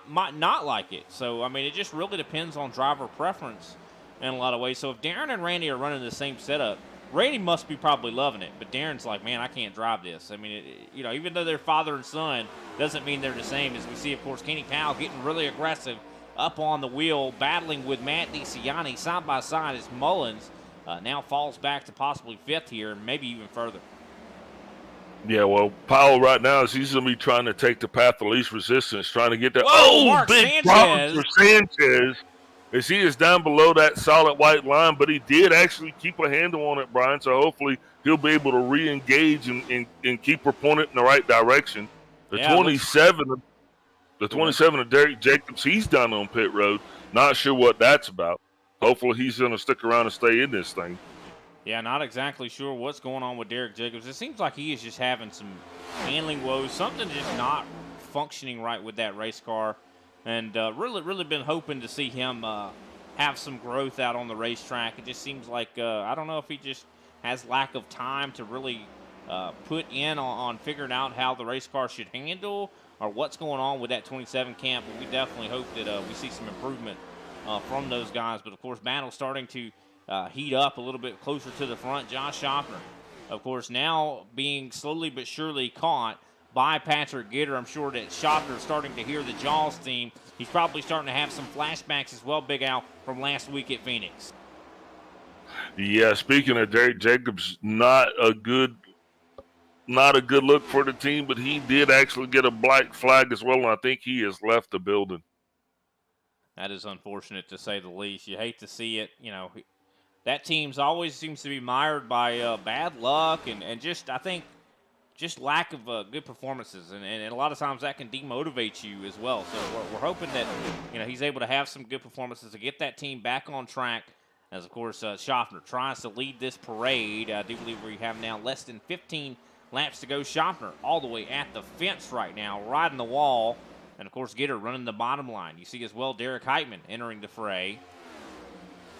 might not like it. So, I mean, it just really depends on driver preference in a lot of ways. So if Darren and Randy are running the same setup, Randy must be probably loving it, but Darren's like, man, I can't drive this. I mean, even though they're father and son, doesn't mean they're the same. As we see, of course, Kenny Powell getting really aggressive up on the wheel, battling with Matt DiCiani side by side as Mullins now falls back to possibly 5th here, and maybe even further. Yeah, well, Powell right now he's going to be trying to take the path of least resistance, trying to get that. Mark big Sanchez. problem for Sanchez. As he is down below that solid white line, but he did actually keep a handle on it, Brian. So hopefully he'll be able to re-engage and keep her pointed in the right direction. The 27 of Derek Jacobs, he's down on pit road. Not sure what that's about. Hopefully he's going to stick around and stay in this thing. Yeah, not exactly sure what's going on with Derek Jacobs. It seems like he is just having some handling woes, something just not functioning right with that race car. And really been hoping to see him have some growth out on the racetrack. It just seems like, I don't know if he just has lack of time to really put in on figuring out how the race car should handle or what's going on with that 27 camp. But we definitely hope that we see some improvement from those guys. But, of course, battle starting to heat up a little bit closer to the front. Josh Schaffner, of course, now being slowly but surely caught by Patrick Gitter. I'm sure that Schaffner's starting to hear the Jaws theme. He's probably starting to have some flashbacks as well, Big Al, from last week at Phoenix. Yeah, speaking of Derek Jacobs, not a good look for the team, but he did actually get a black flag as well, and I think he has left the building. That is unfortunate to say the least. You hate to see it. That team's always seems to be mired by bad luck and just, I think, just lack of good performances, and a lot of times that can demotivate you as well. So we're hoping that he's able to have some good performances to get that team back on track. As of course Schaffner tries to lead this parade. I do believe we have now less than 15 laps to go. Schaffner all the way at the fence right now, riding the wall, and of course Gitter running the bottom line. You see as well Derek Heitman entering the fray.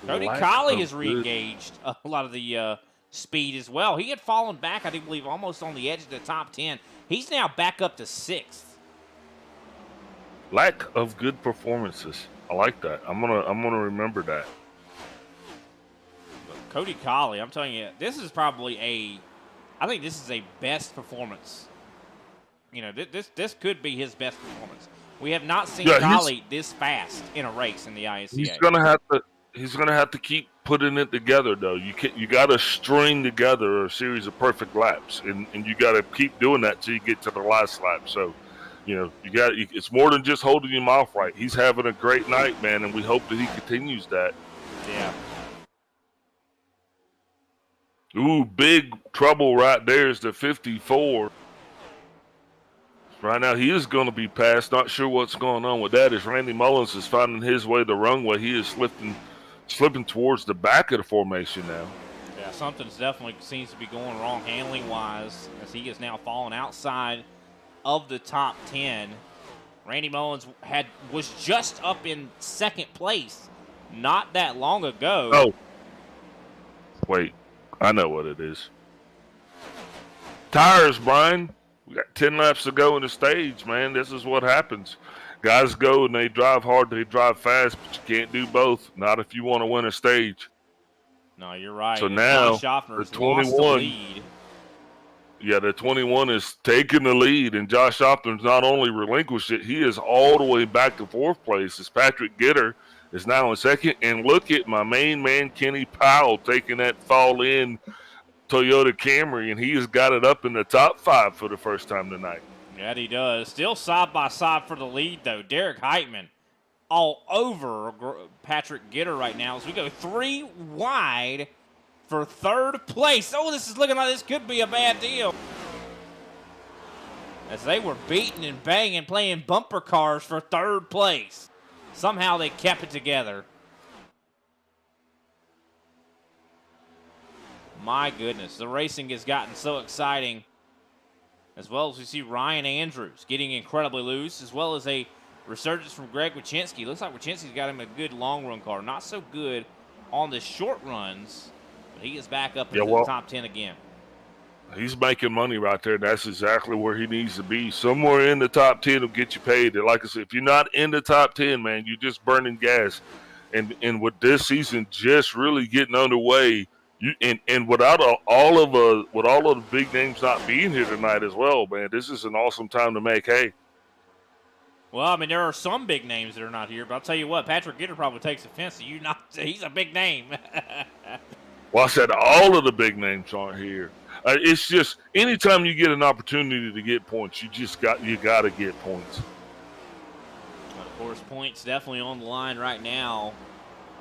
Cody Colley has re-engaged a lot of the speed as well. He had fallen back, I do believe, almost on the edge of the top 10. He's now back up to 6th. lack of good performances. I like that. I'm gonna remember that. Cody Colley, I'm telling you, this is probably I think this is a best performance. You know, this could be his best performance. We have not seen Colley this fast in a race in the ISCA. He's gonna have to keep putting it together, though. You got to string together a series of perfect laps, and you got to keep doing that till you get to the last lap. So, you know, it's more than just holding your mouth right. He's having a great night, man, and we hope that he continues that. Yeah. Ooh, big trouble right there is the 54. Right now, he is going to be passed. Not sure what's going on with that. As Randy Mullins is finding his way the wrong way, he is slipping towards the back of the formation now. Yeah, something's definitely seems to be going wrong handling-wise as he is now falling outside of the top 10. Randy Mullins was just up in second place not that long ago. Oh, wait. I know what it is. Tires, Brian. We got 10 laps to go in the stage, man. This is what happens. Guys go and they drive hard, they drive fast, but you can't do both. Not if you want to win a stage. No, you're right. So now, the 21. Yeah, the 21 is taking the lead, and Josh Opton's not only relinquished it, he is all the way back to fourth place as Patrick Gitter is now in second. And look at my main man, Kenny Powell, taking that fall-in Toyota Camry, and he has got it up in the top 5 for the first time tonight. Yeah, he does. Still side by side for the lead, though. Derek Heitman all over Patrick Gitter right now as we go 3 wide for third place. Oh, this is looking like this could be a bad deal. As they were beating and banging, playing bumper cars for third place. Somehow they kept it together. My goodness, the racing has gotten so exciting. As well as we see Ryan Andrews getting incredibly loose, as well as a resurgence from Greg Wychinski. Looks like Wychinski's got him a good long run car. Not so good on the short runs, but he is back up into the top 10 again. He's making money right there. That's exactly where he needs to be. Somewhere in the top 10 will get you paid. And like I said, if you're not in the top 10, man, you're just burning gas. And with this season just really getting underway, and without all of the big names not being here tonight as well, man, this is an awesome time to make hay. Well, I mean, there are some big names that are not here, but I'll tell you what, Patrick Gitter probably takes offense to you not. He's a big name. Well, I said all of the big names aren't here. It's just anytime you get an opportunity to get points, you got to get points. But of course, points definitely on the line right now.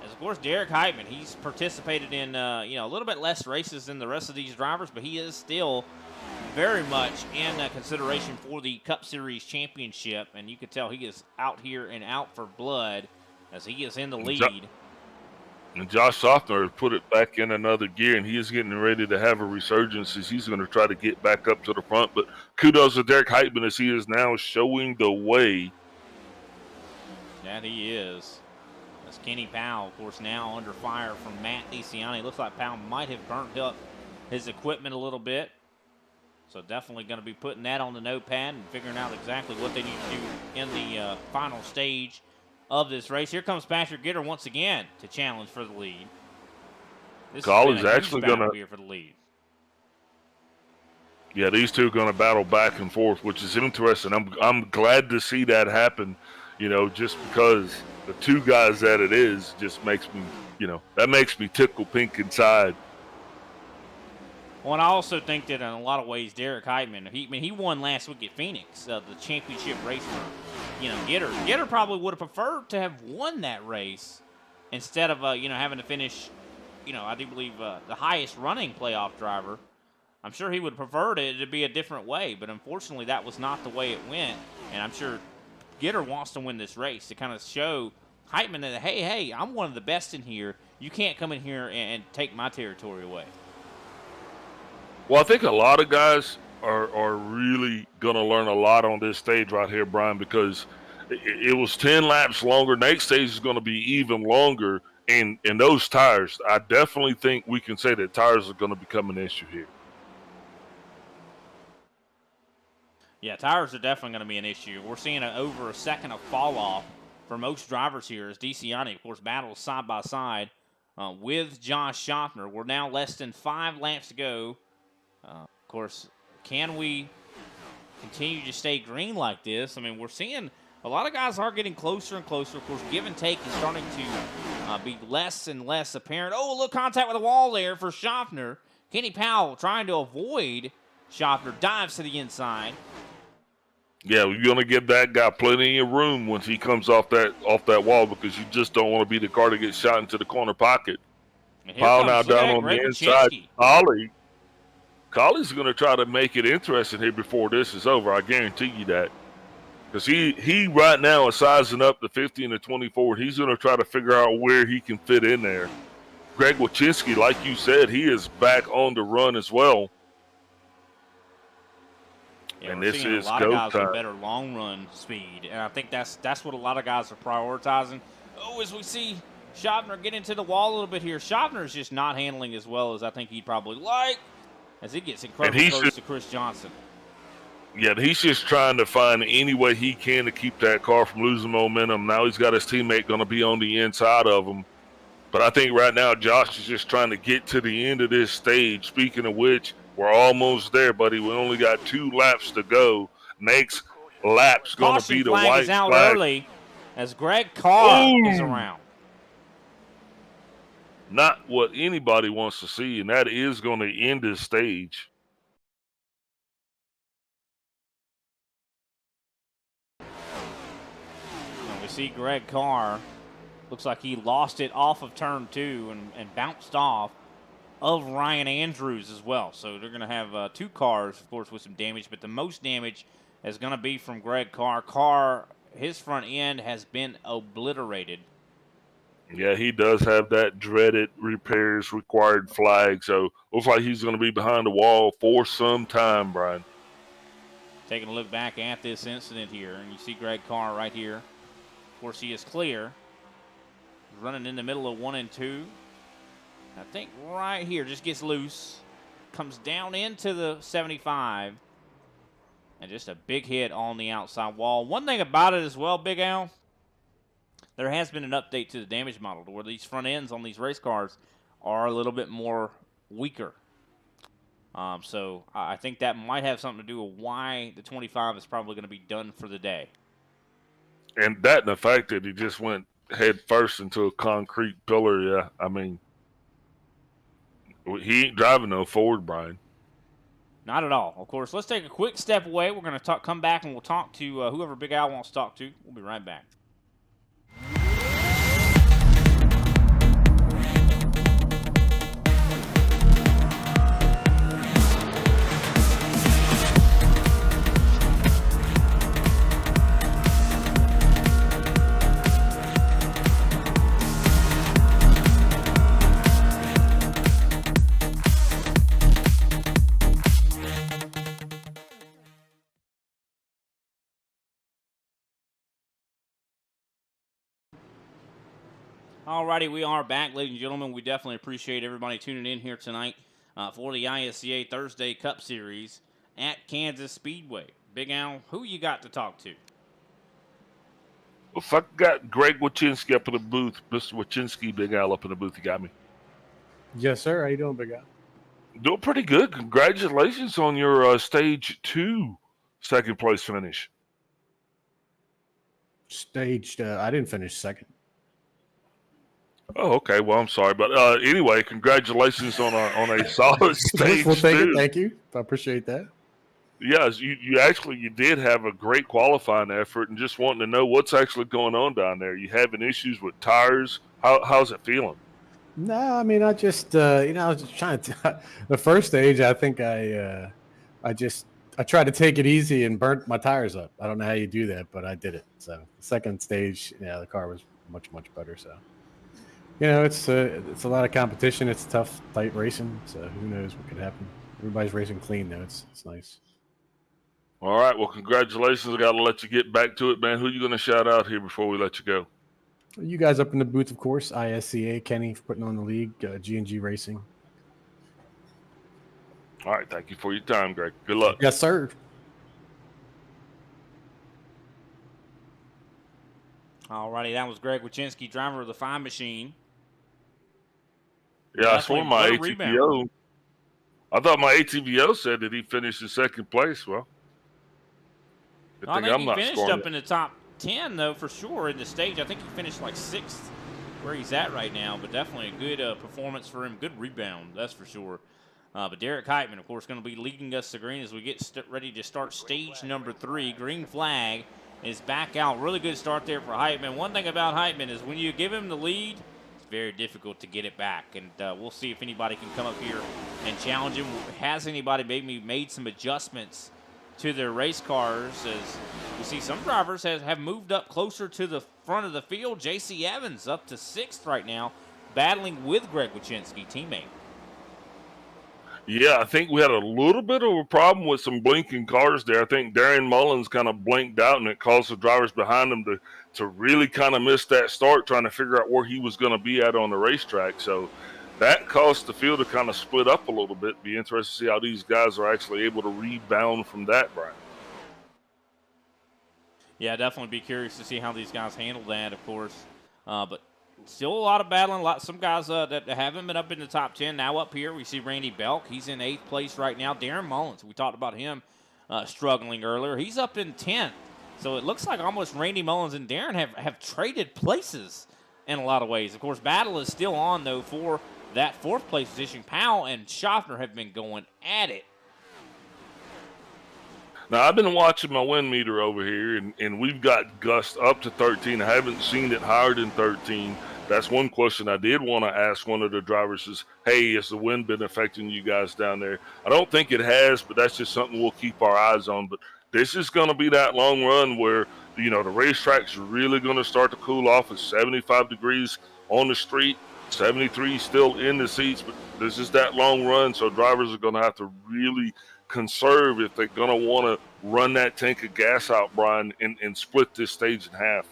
As of course, Derek Heitman, he's participated in a little bit less races than the rest of these drivers, but he is still very much in consideration for the Cup Series championship, and you can tell he is out here and out for blood as he is in the lead. And Josh Softner has put it back in another gear, and he is getting ready to have a resurgence as he's going to try to get back up to the front. But kudos to Derek Heitman as he is now showing the way. That he is. As Kenny Powell, of course, now under fire from Matt DeCiani. Looks like Powell might have burnt up his equipment a little bit. So definitely going to be putting that on the notepad and figuring out exactly what they need to do in the final stage of this race. Here comes Patrick Gitter once again to challenge for the lead. This Colley's actually going to here for the lead. Yeah, these two are going to battle back and forth, which is interesting. I'm glad to see that happen. Just because the two guys that it is just makes me, that makes me tickle pink inside. Well, and I also think that in a lot of ways, Derek Heitman, he won last week at Phoenix, the championship race for, Gitter. Gitter probably would have preferred to have won that race instead of, having to finish, I do believe the highest running playoff driver. I'm sure he would have preferred it to be a different way, but unfortunately that was not the way it went. And I'm sure Gitter wants to win this race to kind of show Heitman that, hey, I'm one of the best in here. You can't come in here and take my territory away. Well, I think a lot of guys are really going to learn a lot on this stage right here, Brian, because it was 10 laps longer. Next stage is going to be even longer. And those tires, I definitely think we can say that tires are going to become an issue here. Yeah, tires are definitely going to be an issue. We're seeing over a second of fall off for most drivers here as DeCiani, of course, battles side by side with Josh Schaffner. We're now less than 5 laps to go. Of course, can we continue to stay green like this? I mean, we're seeing a lot of guys are getting closer and closer. Of course, give and take is starting to be less and less apparent. Oh, a little contact with the wall there for Schaffner. Kenny Powell trying to avoid Schaffner, dives to the inside. Yeah, you're gonna give that guy plenty of room once he comes off that wall, because you just don't want to be the car that gets shot into the corner pocket. Powell now down on the inside. Colley's gonna try to make it interesting here before this is over. I guarantee you that, because he right now is sizing up the 50 and the 24. He's gonna try to figure out where he can fit in there. Greg Wachinski, like you said, he is back on the run as well. Yeah, and we're this seeing is a lot of guys time. with better long run speed, and I think that's what a lot of guys are prioritizing. Oh, as we see Schaffner get into the wall a little bit here, Schaffner is just not handling as well as I think he'd probably like, as he gets incredibly close to Chris Johnson. Yeah, he's just trying to find any way he can to keep that car from losing momentum. Now he's got his teammate going to be on the inside of him. But I think right now Josh is just trying to get to the end of this stage. Speaking of which, we're almost there, buddy. We only got 2 laps to go. Next lap's going to be the white is out flag. early as Greg Carr is around. Not what anybody wants to see, and that is going to end this stage. And we see Greg Carr. Looks like he lost it off of turn 2 and bounced off of Ryan Andrews as well. So they're going to have 2 cars, of course, with some damage, but the most damage is going to be from Greg Carr. Carr, his front end has been obliterated. Yeah, he does have that dreaded repairs required flag, so looks like he's going to be behind the wall for some time, Brian. Taking a look back at this incident here, and you see Greg Carr right here. Of course, he is clear. Running in the middle of 1 and 2. I think right here just gets loose. Comes down into the 75. And just a big hit on the outside wall. One thing about it as well, Big Al, there has been an update to the damage model to where these front ends on these race cars are a little bit more weaker. So I think that might have something to do with why the 25 is probably going to be done for the day. And that and the fact that he just went head first into a concrete pillar, yeah. I mean, he ain't driving no Ford, Brian. Not at all. Of course, let's take a quick step away. We're going to come back and we'll talk to whoever Big Al wants to talk to. We'll be right back. Alrighty, we are back, ladies and gentlemen. We definitely appreciate everybody tuning in here tonight for the ISCA Thursday Cup Series at Kansas Speedway. Big Al, who you got to talk to? Well, if I got Greg Wachinski up in the booth, Mr. Wachinski, Big Al up in the booth, you got me. Yes, sir. How you doing, Big Al? Doing pretty good. Congratulations on your Stage 2 second place finish. I didn't finish second. Oh, okay. Well, I'm sorry, but anyway, congratulations on a solid stage. Well, thank you. I appreciate that. Yes, you did have a great qualifying effort, and just wanting to know what's actually going on down there. You having issues with tires? How's it feeling? No, I mean, I just I was just trying to. The first stage, I think I tried to take it easy and burnt my tires up. I don't know how you do that, but I did it. So the second stage, the car was much better. So. It's a lot of competition. It's tough, tight racing. So who knows what could happen? Everybody's racing clean though. It's nice. All right. Well, congratulations. I got to let you get back to it, man. Who are you going to shout out here before we let you go? You guys up in the booth, of course. ISCA, Kenny for putting on the league. G&G Racing. All right. Thank you for your time, Greg. Good luck. Yes, sir. Alrighty, that was Greg Wachinski, driver of the Fine Machine. Yeah, I saw my rebound. ATVO. I thought my ATVO said that he finished in second place. Well, I think he finished up in the top 10, though, for sure, in the stage. I think he finished like 6th where he's at right now, but definitely a good performance for him. Good rebound, that's for sure. But Derek Heitman, of course, going to be leading us to green as we get ready to start stage number 3. Green flag is back out. Really good start there for Heitman. One thing about Heitman is when you give him the lead, it's very difficult to get it back. And we'll see if anybody can come up here and challenge him. Has anybody maybe made some adjustments to their race cars? As we see some drivers have moved up closer to the front of the field. J.C. Evans up to 6th right now, battling with Greg Wachinski, teammate. Yeah, I think we had a little bit of a problem with some blinking cars there. I think Darian Mullins kind of blinked out, and it caused the drivers behind him to really kind of miss that start, trying to figure out where he was going to be at on the racetrack. So that caused the field to kind of split up a little bit. Be interested to see how these guys are actually able to rebound from that, Brian. Yeah, definitely be curious to see how these guys handle that, of course. But still a lot of battling. Some guys that haven't been up in the top 10 now up here. We see Randy Belk. He's in 8th place right now. Darren Mullins, we talked about him struggling earlier. He's up in 10th. So it looks like almost Randy Mullins and Darren have traded places in a lot of ways. Of course, battle is still on, though, for that 4th place position. Powell and Schaffner have been going at it. Now, I've been watching my wind meter over here, and we've got gusts up to 13. I haven't seen it higher than 13. That's one question I did want to ask one of the drivers is, hey, has the wind been affecting you guys down there? I don't think it has, but that's just something we'll keep our eyes on. But this is going to be that long run where, the racetrack's really going to start to cool off. It's 75 degrees on the street, 73 still in the seats, but this is that long run, so drivers are going to have to really conserve if they're going to want to run that tank of gas out, Brian, and split this stage in half.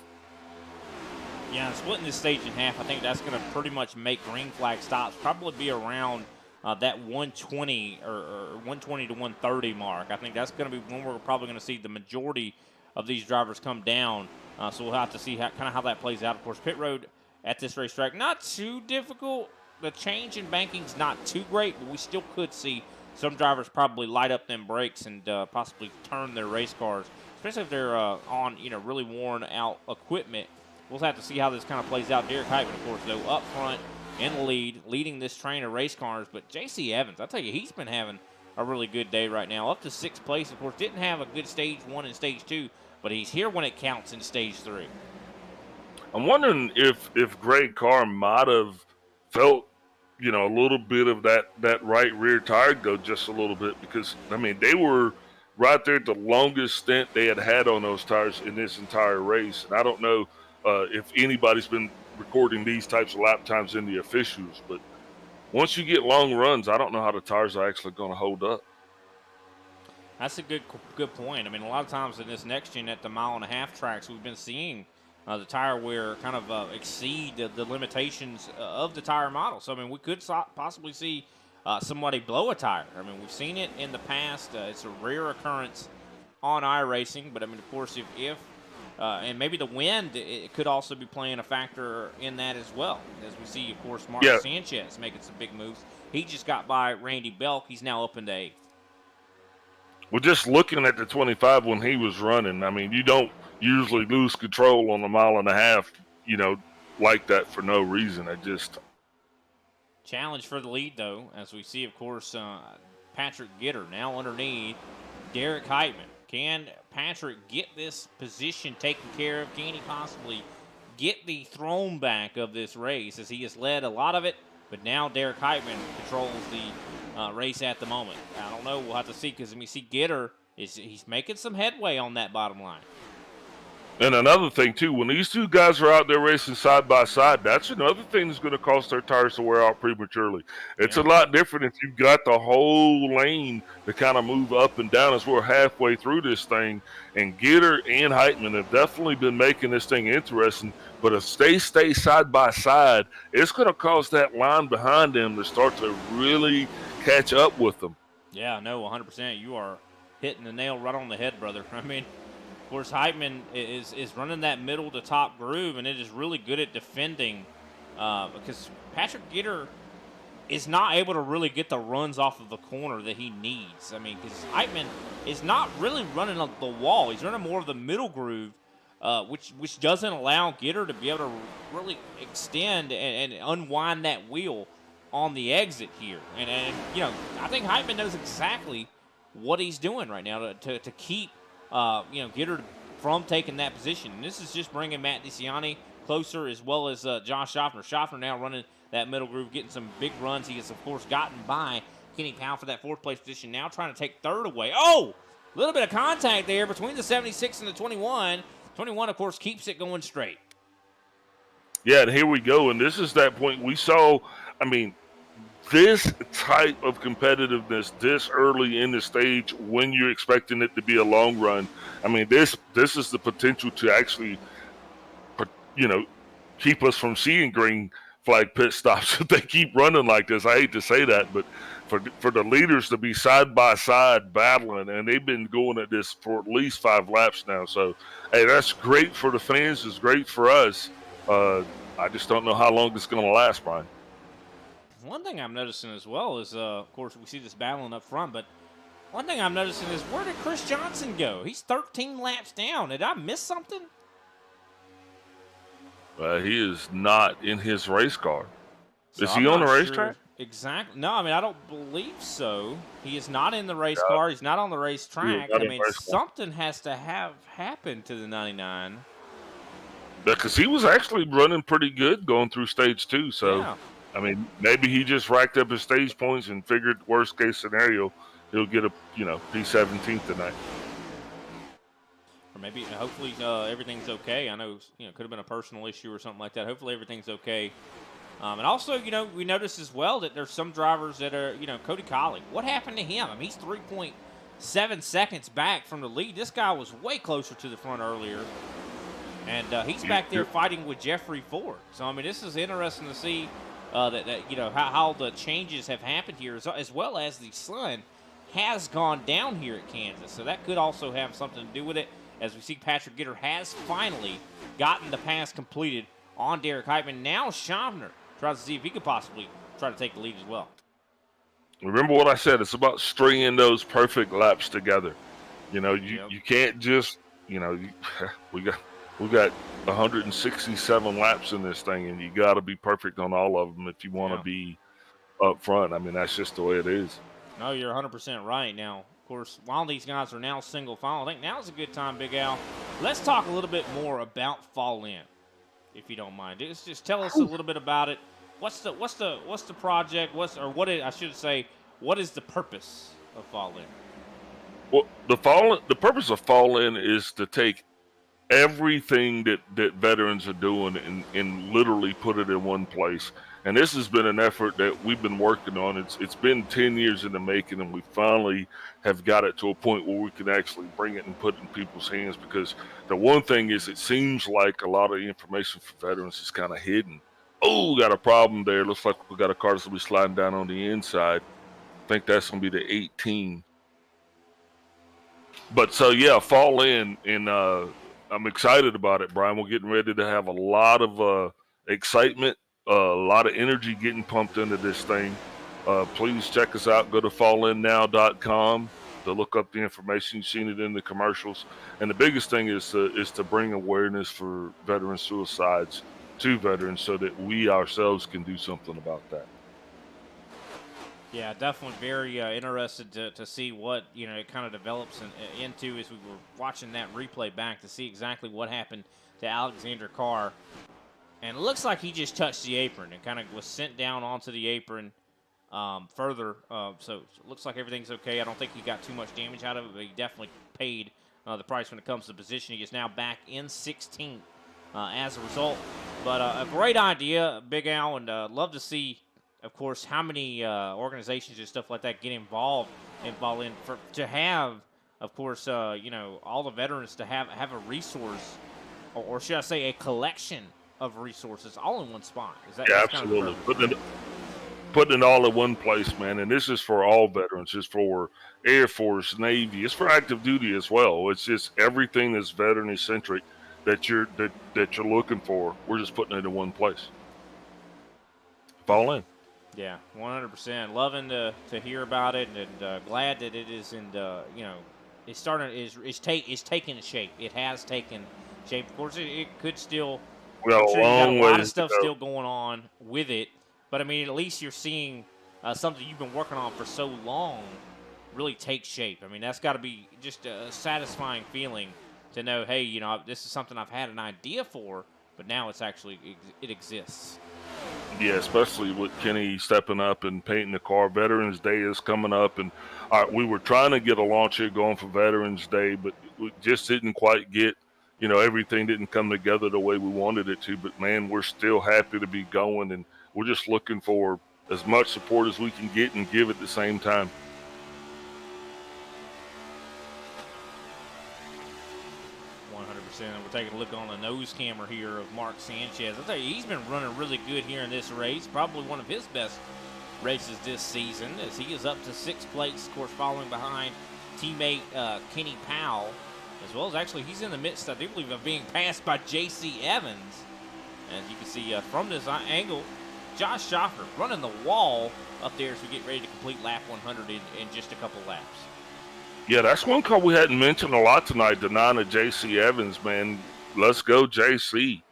Yeah, splitting this stage in half, I think that's going to pretty much make green flag stops probably be around that 120 or 120 to 130 mark. I think that's going to be when we're probably going to see the majority of these drivers come down. So we'll have to see how that plays out. Of course, pit road at this racetrack, not too difficult. The change in banking's not too great, but we still could see some drivers probably light up them brakes and possibly turn their race cars, especially if they're on really worn out equipment. We'll have to see how this kind of plays out. Derek Heitman, of course, though, up front in the lead, leading this train of race cars. But J.C. Evans, I tell you, he's been having a really good day right now. Up to 6th place, of course, didn't have a good stage 1 and stage 2, but he's here when it counts in stage 3. I'm wondering if Greg Carr might have felt, a little bit of that right rear tire go just a little bit because, they were right there at the longest stint they had on those tires in this entire race. And I don't know if anybody's been recording these types of lap times in the officials, but once you get long runs, I don't know how the tires are actually going to hold up. That's a good point. A lot of times in this next gen at the 1.5 mile tracks, we've been seeing the tire wear kind of exceed the limitations of the tire model. So, we could possibly see somebody blow a tire. We've seen it in the past. It's a rare occurrence on iRacing, but, of course, if and maybe the wind, it could also be playing a factor in that as well. As we see, of course, Mark Sanchez making some big moves. He just got by Randy Belk. He's now up into 8th. Well, just looking at the 25 when he was running, you don't usually lose control on a 1.5 miles, like that for no reason. Challenge for the lead, though, as we see, of course, Patrick Gitter now underneath Derek Heitman. Can Patrick get this position taken care of? Can he possibly get the throne back of this race as he has led a lot of it? But now Derek Heitman controls the race at the moment. I don't know. We'll have to see because we see Gitter he's making some headway on that bottom line. And another thing, too, when these two guys are out there racing side by side, that's another thing that's going to cause their tires to wear out prematurely. It's a lot different if you've got the whole lane to kind of move up and down as we're halfway through this thing. And Gitter and Heitman have definitely been making this thing interesting. But if they stay side by side, it's going to cause that line behind them to start to really catch up with them. Yeah, no, 100%. You are hitting the nail right on the head, brother. Of course, Heitman is running that middle to top groove, and it is really good at defending because Patrick Gitter is not able to really get the runs off of the corner that he needs. I mean, because Heitman is not really running up the wall. He's running more of the middle groove, which doesn't allow Gitter to be able to really extend and unwind that wheel on the exit here. And you know, I think Heitman knows exactly what he's doing right now to keep you know, Gitter from taking that position. And this is just bringing Matt DeCiani closer, as well as Josh Schaffner. Schaffner now running that middle groove, getting some big runs. He has, of course, gotten by Kenny Powell for that fourth place position. Now trying to take third away. Oh, a little bit of contact there between the 76 and the 21. 21, of course, keeps it going straight. Yeah, and here we go. And this is that point we saw. I mean, this type of competitiveness this early in the stage when you're expecting it to be a long run. I mean, this is the potential to actually, you know, keep us from seeing green flag pit stops if they keep running like this. I hate to say that, but for the leaders to be side by side battling, and they've been going at this for at least 5 laps now. So, hey, that's great for the fans. It's great for us. I just don't know how long it's going to last, Brian. One thing I'm noticing as well is, of course, we see this battling up front, but one thing I'm noticing is, where did Chris Johnson go? He's 13 laps down. Did I miss something? He is not in his race car. So is he on the racetrack? Sure exactly. No, I mean, I don't believe so. He is not in the race car. He's not on the racetrack. I mean, something has to have happened to the 99. Because he was actually running pretty good going through stage 2. So, yeah. I mean, maybe he just racked up his stage points and figured worst case scenario, he'll get a, you know, P17 tonight. Or maybe, hopefully, everything's okay. I know, you know, it could have been a personal issue or something like that. Hopefully, everything's okay. And also, you know, we noticed as well that there's some drivers that are, you know, Cody Colley. What happened to him? I mean, he's 3.7 seconds back from the lead. This guy was way closer to the front earlier. And he's back there fighting with Jeffrey Ford. So, I mean, this is interesting to see that you know, how the changes have happened here, as well as the sun has gone down here at Kansas. So that could also have something to do with it, as we see Patrick Gitter has finally gotten the pass completed on Derek Heitman. Now Schaffner tries to see if he could possibly try to take the lead as well. Remember what I said. It's about stringing those perfect laps together. You know, you can't just, you know, we got 167 laps in this thing, and you got to be perfect on all of them if you want to be up front. I mean, that's just the way it is. No, you're 100% right. Now, of course, while these guys are now single file, I think now's a good time, Big Al. Let's talk a little bit more about Fall In, if you don't mind. Just tell us a little bit about it. What's the project? What is the purpose of Fall In? Well, the purpose of Fall In is to take everything that veterans are doing and literally put it in one place. And this has been an effort that we've been working on. It's been 10 years in the making, and we finally have got it to a point where we can actually bring it and put it in people's hands. Because the one thing is, it seems like a lot of the information for veterans is kind of hidden. Oh, we got a problem there. Looks like we got a car that's going to be sliding down on the inside. I think that's going to be the 18. But so, yeah, Fall In, and I'm excited about it, Brian. We're getting ready to have a lot of excitement, a lot of energy getting pumped into this thing. Please check us out. Go to fallinnow.com to look up the information. You've seen it in the commercials. And the biggest thing is to bring awareness for veteran suicides to veterans so that we ourselves can do something about that. Yeah, definitely very interested to see what, you know, it kind of develops into as we were watching that replay back to see exactly what happened to Alexander Carr. And it looks like he just touched the apron and kind of was sent down onto the apron further. So it looks like everything's okay. I don't think he got too much damage out of it, but he definitely paid the price when it comes to position. He is now back in 16th as a result. But a great idea, Big Al, and love to see, of course, how many organizations and stuff like that get involved in to have, of course, you know, all the veterans to have a resource, or should I say a collection of resources all in one spot. Is that absolutely. putting it all in one place, man. And this is for all veterans. It's for Air Force, Navy. It's for active duty as well. It's just everything that's veteran centric that you're looking for. We're just putting it in one place. Fall in. Yeah, 100%. Loving to hear about it, and glad that it is in the, it's starting is taking shape. It has taken shape. Of course, it could still. We got I'm sure you got a long lot of ways to stuff go. still going on with it, but I mean, at least you're seeing something you've been working on for so long really take shape. I mean, that's got to be just a satisfying feeling to know, hey, this is something I've had an idea for, but now it's actually it exists. Yeah, especially with Kenny stepping up and painting the car. Veterans Day is coming up, and we were trying to get a launch here going for Veterans Day, but we just didn't quite get, everything didn't come together the way we wanted it to. But man, we're still happy to be going, and we're just looking for as much support as we can get and give at the same time. And we're taking a look on the nose camera here of Mark Sanchez. I'll tell you, he's been running really good here in this race. Probably one of his best races this season, as he is up to 6th place, of course, following behind teammate Kenny Powell, as well as actually he's in the midst, I do believe, of being passed by J.C. Evans. And you can see from this angle, Josh Schoffer running the wall up there as we get ready to complete lap 100 in just a couple laps. Yeah, that's one car we hadn't mentioned a lot tonight, the 9 of J.C. Evans, man. Let's go, J.C.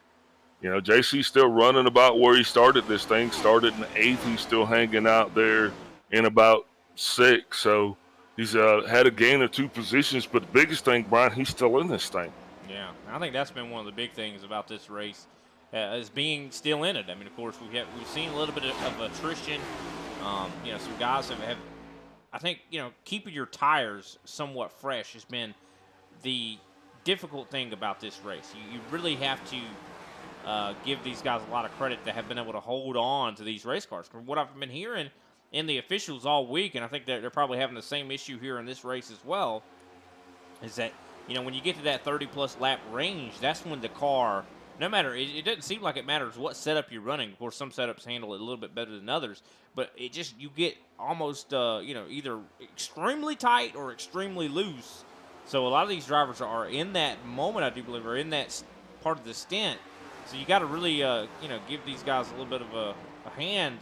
J.C.'s still running about where he started this thing. Started in 8th. He's still hanging out there in about 6th. So he's had a gain of 2 positions. But the biggest thing, Brian, he's still in this thing. Yeah, I think that's been one of the big things about this race, is being still in it. I mean, of course, we've seen a little bit of attrition. Some guys have I think, keeping your tires somewhat fresh has been the difficult thing about this race. You really have to give these guys a lot of credit that have been able to hold on to these race cars. From what I've been hearing in the officials all week, and I think they're probably having the same issue here in this race as well, is that, when you get to that 30-plus lap range, that's when the car, no matter, it doesn't seem like it matters what setup you're running. Of course, some setups handle it a little bit better than others, but you get almost, either extremely tight or extremely loose. So a lot of these drivers are in that moment, I do believe, or in that part of the stint. So you got to really, give these guys a little bit of a hand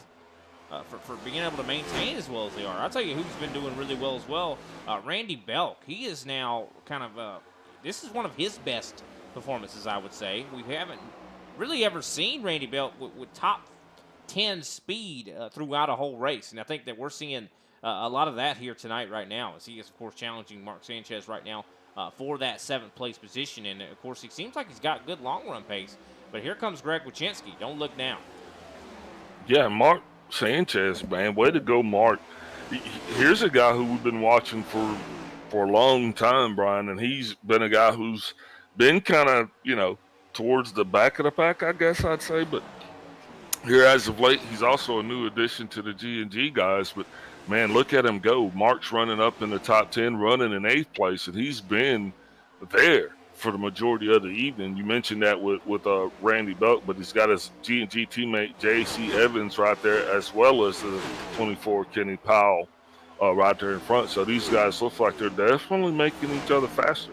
for being able to maintain as well as they are. I'll tell you who's been doing really well as well. Randy Belk. He is now kind of, this is one of his best performances, I would say. We haven't really ever seen Randy Belk with top 10 speed throughout a whole race. And I think that we're seeing a lot of that here tonight right now, as he is, of course, challenging Mark Sanchez right now for that 7th place position. And, of course, he seems like he's got good long-run pace. But here comes Greg Wachinski. Don't look down. Yeah, Mark Sanchez, man. Way to go, Mark. Here's a guy who we've been watching for a long time, Brian, and he's been a guy who's been kind of, towards the back of the pack, I guess I'd say. But here as of late, he's also a new addition to the G&G guys. But, man, look at him go. Mark's running up in the top 10, running in 8th place, and he's been there for the majority of the evening. You mentioned that with Randy Belk, but he's got his G&G teammate J.C. Evans right there, as well as the 24 Kenny Powell right there in front. So these guys look like they're definitely making each other faster.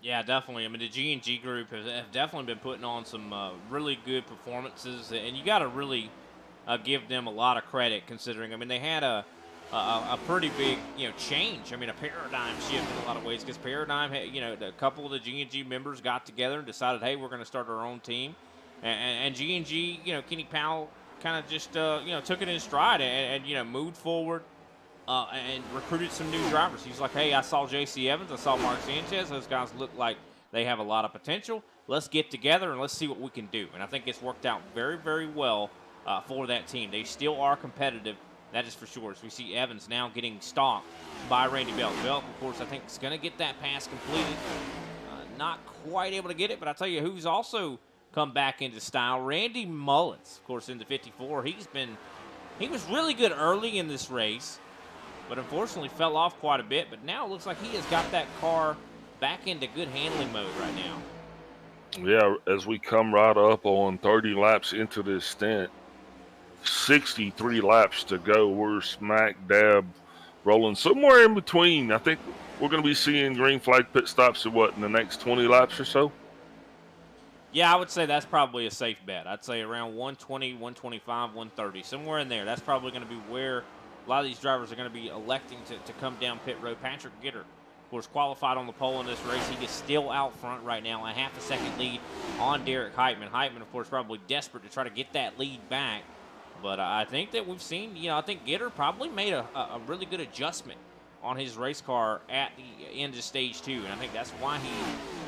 Yeah, definitely. I mean, the G&G group have definitely been putting on some really good performances, and you got to really give them a lot of credit, considering, I mean, they had a pretty big, change. I mean, a paradigm shift in a lot of ways, because Paradigm had, a couple of the G&G members got together and decided, hey, we're going to start our own team. And G&G, Kenny Powell kind of just, took it in stride and moved forward and recruited some new drivers. He's like, hey, I saw J.C. Evans, I saw Mark Sanchez. Those guys look like they have a lot of potential. Let's get together and let's see what we can do. And I think it's worked out very, very well for that team. They still are competitive. That is for sure. As we see Evans now getting stalked by Randy Belk. Belk, of course, I think is going to get that pass completed. Not quite able to get it, but I'll tell you who's also come back into style. Randy Mullins, of course, in the 54. He was really good early in this race, but unfortunately fell off quite a bit. But now it looks like he has got that car back into good handling mode right now. Yeah, as we come right up on 30 laps into this stint, 63 laps to go. We're smack dab rolling somewhere in between. I think we're going to be seeing green flag pit stops in the next 20 laps or so? Yeah, I would say that's probably a safe bet. I'd say around 120, 125, 130, somewhere in there. That's probably going to be where a lot of these drivers are going to be electing to come down pit road. Patrick Gitter, of course, qualified on the pole in this race. He is still out front right now, a half a second lead on Derek Heitman. Heitman, of course, probably desperate to try to get that lead back. But I think that we've seen, I think Gitter probably made a really good adjustment on his race car at the end of stage 2, and I think that's why he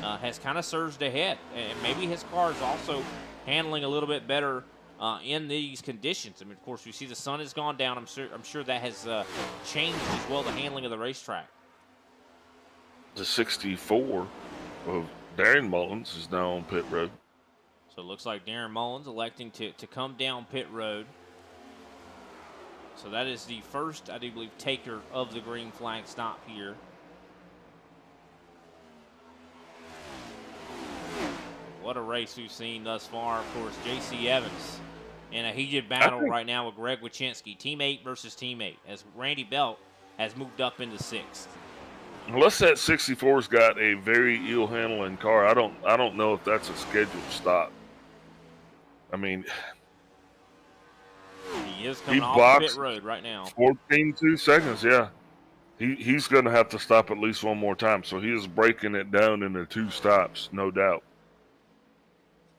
has kind of surged ahead. And maybe his car is also handling a little bit better in these conditions. I mean, of course, we see the sun has gone down. I'm sure that has changed as well the handling of the racetrack. The 64 of Darren Mullins is now on pit road. So it looks like Darren Mullins electing to come down pit road. So that is the first, I do believe, taker of the green flag stop here. What a race we've seen thus far. Of course, J.C. Evans in a heated battle right now with Greg Wyszynski. Teammate versus teammate as Randy Belt has moved up into 6th. Unless that 64's got a very ill handling car, I don't know if that's a scheduled stop. I mean, he is coming off the pit road right now. 14.2 seconds, yeah. He's going to have to stop at least one more time. So he is breaking it down into 2 stops, no doubt.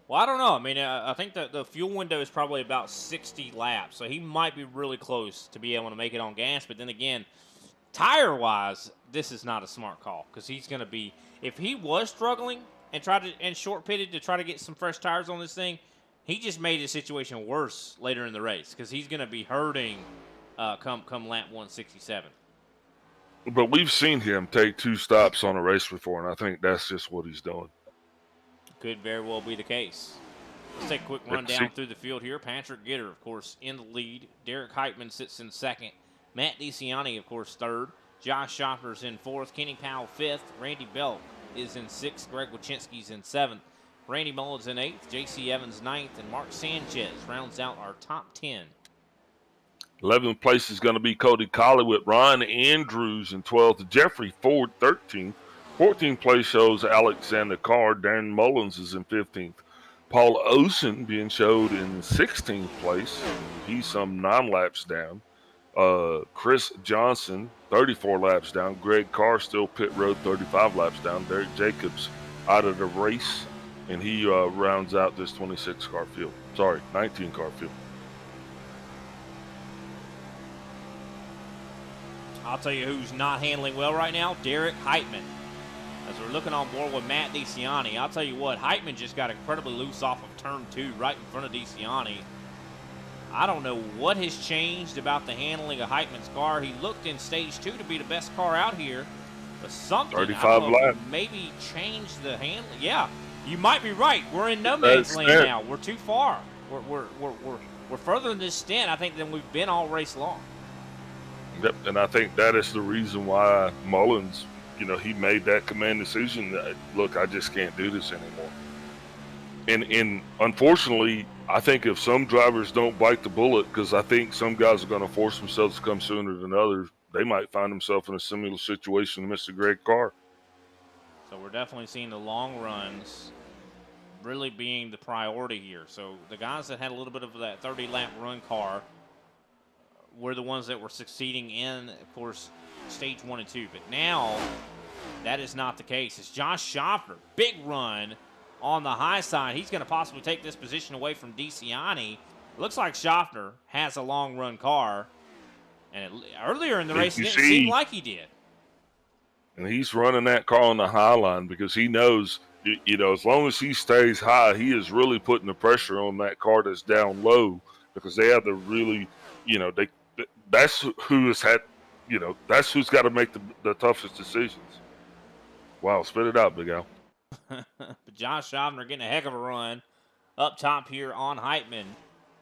Well, I don't know. I mean, I think that the fuel window is probably about 60 laps. So he might be really close to be able to make it on gas. But then again, tire-wise, this is not a smart call. Because he's going to be, if he was struggling and short pitted to try to get some fresh tires on this thing, he just made the situation worse later in the race because he's going to be hurting come lap 167. But we've seen him take 2 stops on a race before, and I think that's just what he's doing. Could very well be the case. Let's take a quick run down through the field here. Patrick Gitter, of course, in the lead. Derek Heitman sits in 2nd. Matt DeCiani, of course, 3rd. Josh Schopper's in 4th. Kenny Powell 5th. Randy Belt is in 6th. Greg Wyszynski's in 7th. Randy Mullins in 8th, J.C. Evans 9th, and Mark Sanchez rounds out our top 10. 11th place is going to be Cody Colley with Ron Andrews in 12th, Jeffrey Ford 13th. 14th place shows Alexander Carr. Darren Mullins is in 15th. Paul Osen being showed in 16th place. He's some 9 laps down. Chris Johnson, 34 laps down. Greg Carr still pit road, 35 laps down. Derek Jacobs out of the race. And he rounds out this 19-car field. I'll tell you who's not handling well right now, Derek Heitman. As we're looking on board with Matt DeCiani, I'll tell you what, Heitman just got incredibly loose off of turn 2 right in front of DeCiani. I don't know what has changed about the handling of Heitman's car. He looked in stage 2 to be the best car out here, but something 35 laps. Maybe changed the handling. Yeah. You might be right. We're in no man's land now. We're too far. We're further in this stint, I think, than we've been all race long. Yep, and I think that is the reason why Mullins, he made that command decision that, look, I just can't do this anymore. And unfortunately, I think if some drivers don't bite the bullet, because I think some guys are going to force themselves to come sooner than others, they might find themselves in a similar situation to Mr. Greg Carr. So we're definitely seeing the long runs really being the priority here. So the guys that had a little bit of that 30-lap run car were the ones that were succeeding in, of course, stage 1 and 2. But now that is not the case. It's Josh Schopper, big run on the high side. He's going to possibly take this position away from DeCiani. Looks like Schopper has a long run car. And earlier in the race, it didn't seem like he did. And he's running that car on the high line because he knows, as long as he stays high, he is really putting the pressure on that car that's down low because they have to really, that's who has had, that's who's got to make the toughest decisions. Wow, spit it out, Big Al. But Josh Schopper getting a heck of a run up top here on Heitman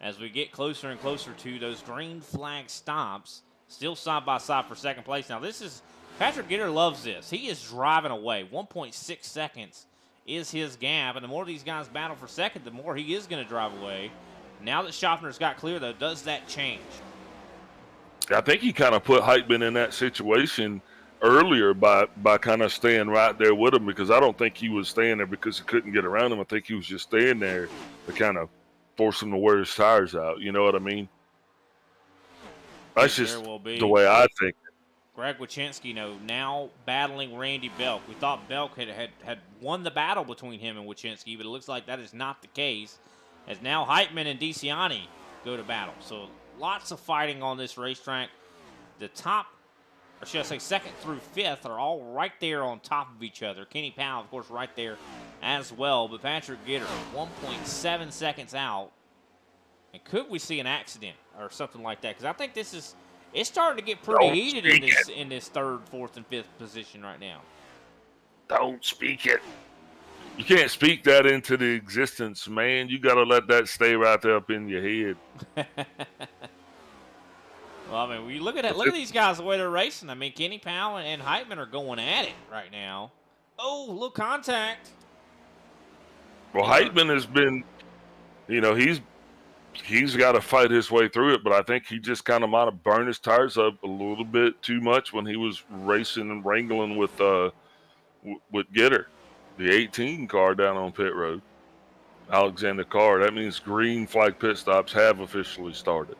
as we get closer and closer to those green flag stops. Still side by side for second place. Now this is, Patrick Gitter loves this. He is driving away. 1.6 seconds is his gap. And the more these guys battle for second, the more he is going to drive away. Now that Schaffner's got clear, though, does that change? I think he kind of put Heitman in that situation earlier by kind of staying right there with him, because I don't think he was staying there because he couldn't get around him. I think he was just staying there to kind of force him to wear his tires out. You know what I mean? That's just the way I think. Greg Wyszynski, now battling Randy Belk. We thought Belk had won the battle between him and Wyszynski, but it looks like that is not the case, as now Heitman and DeCiani go to battle. So lots of fighting on this racetrack. The top, or should I say second through fifth, are all right there on top of each other. Kenny Powell, of course, right there as well. But Patrick Gitter, 1.7 seconds out. And could we see an accident or something like that? Because I think it's starting to get pretty heated in this third, fourth, and fifth position right now. Don't speak it. You can't speak that into the existence, man. You got to let that stay right there up in your head. Well, I mean, we look at these guys the way they're racing. I mean, Kenny Powell and Heitman are going at it right now. Oh, little contact. Well, Heitman has been, he's got to fight his way through it, but I think he just kind of might have burned his tires up a little bit too much when he was racing and wrangling with Gitter, the 18 car down on pit road. Alexander Carr. That means green flag pit stops have officially started.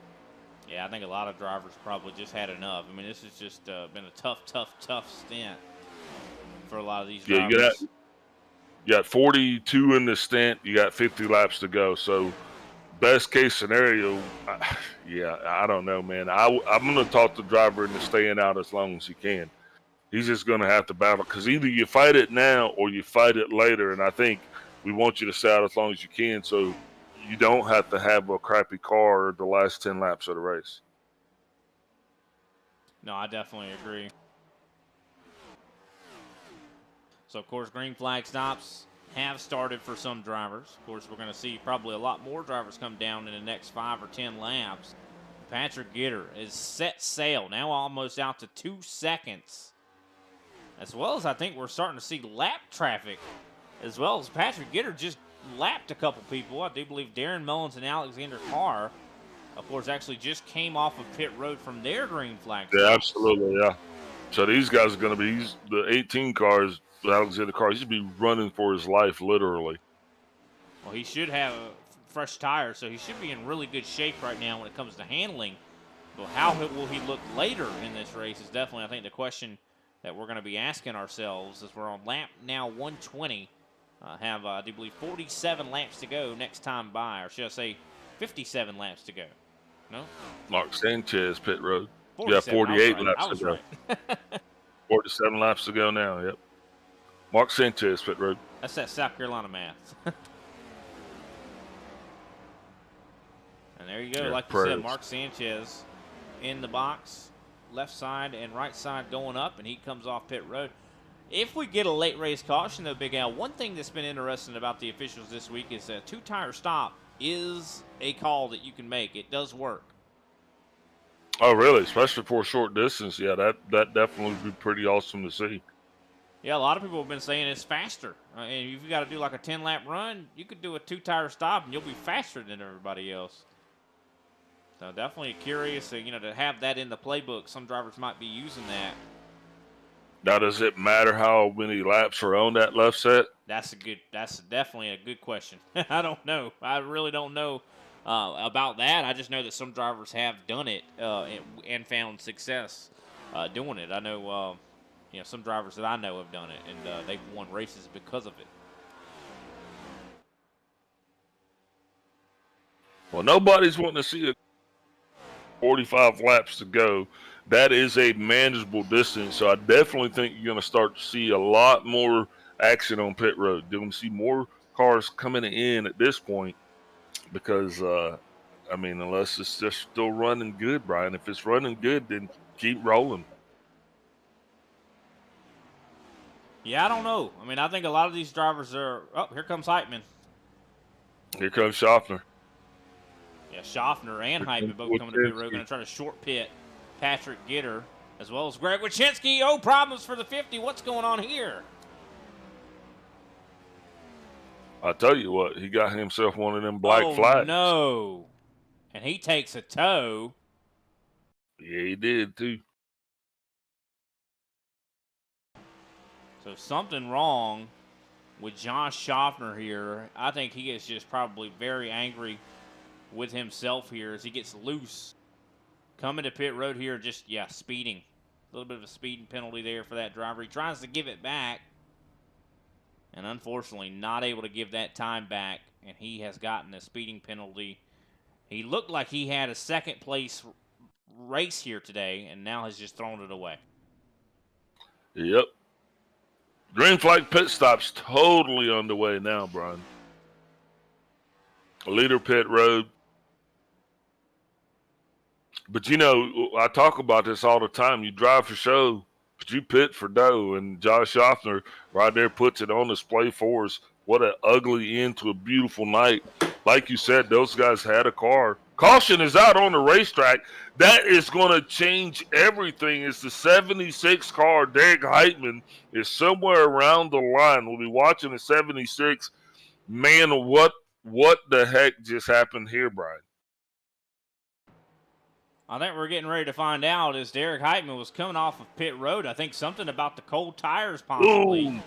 Yeah, I think a lot of drivers probably just had enough. I mean, this has just been a tough stint for a lot of these drivers. You got 42 in the stint. You got 50 laps to go. So, best case scenario, I don't know, man. I'm going to talk the driver into staying out as long as he can. He's just going to have to battle, because either you fight it now or you fight it later. And I think we want you to stay out as long as you can, so you don't have to have a crappy car the last 10 laps of the race. No, I definitely agree. So, of course, green flag stops have started for some drivers. Of course, we're going to see probably a lot more drivers come down in the next 5 or 10 laps. Patrick Gitter is set sail, now almost out to 2 seconds. As well as I think we're starting to see lap traffic, as well as Patrick Gitter just lapped a couple people. I do believe Darren Mullins and Alexander Carr, of course, actually just came off of pit road from their green flag. Yeah, absolutely, yeah. So these guys are going to be, the 18 cars, Alexander Carr, he should be running for his life, literally. Well, he should have a fresh tire, so he should be in really good shape right now when it comes to handling. But how will he look later in this race is definitely, I think, the question that we're going to be asking ourselves, as we're on lap now 120. Have, I do believe, 47 laps to go next time by, or should I say 57 laps to go? No? Mark Sanchez, pit road. Yeah, 48 laps to go. Right. 47 laps to go now, yep. Mark Sanchez, pit road. That's that South Carolina math. And there you go. Like you said, Mark Sanchez in the box, left side and right side going up, and he comes off pit road. If we get a late race caution, though, Big Al, one thing that's been interesting about the officials this week is that 2-tire stop is a call that you can make. It does work. Oh, really? Especially for a short distance. Yeah, that definitely would be pretty awesome to see. Yeah, a lot of people have been saying it's faster. And if you've got to do like a 10-lap run, you could do a 2-tire stop, and you'll be faster than everybody else. So definitely curious, to have that in the playbook. Some drivers might be using that. Now, does it matter how many laps are on that left set? That's definitely a good question. I don't know. I really don't know about that. I just know that some drivers have done it and found success doing it. I know, some drivers that I know have done it, and they've won races because of it. Well, nobody's wanting to see 45 laps to go. That is a manageable distance, so I definitely think you're going to start to see a lot more action on pit road. You're going to see more cars coming in at this point because, unless it's just still running good, Brian. If it's running good, then keep rolling. Yeah, I don't know. I think a lot of these drivers are... Oh, here comes Heitman. Here comes Schaffner. Yeah, Schaffner and Heitman both coming to pit road. Going to try to short pit Patrick Gitter, as well as Greg Wyszynski. Oh, problems for the 50. What's going on here? I tell you what, he got himself one of them black Oh, flags. no. And he takes a toe. Yeah, he did too. So something wrong with Josh Schaffner here. I think he is just probably very angry with himself here as he gets loose. Coming to pit road here, just, speeding. A little bit of a speeding penalty there for that driver. He tries to give it back. And unfortunately, not able to give that time back. And he has gotten a speeding penalty. He looked like he had a second place race here today, and now has just thrown it away. Yep. Green flag pit stop's totally underway now, Brian. Leader pit road. But I talk about this all the time. You drive for show, but you pit for dough. And Josh Schaffner right there puts it on display for us. What an ugly end to a beautiful night. Like you said, those guys had a car. Caution is out on the racetrack. That is going to change everything. It's the 76 car. Derek Heitman is somewhere around the line. We'll be watching the 76. Man, what the heck just happened here, Brian? I think we're getting ready to find out as Derek Heitman was coming off of pit road. I think something about the cold tires possibly. Ooh.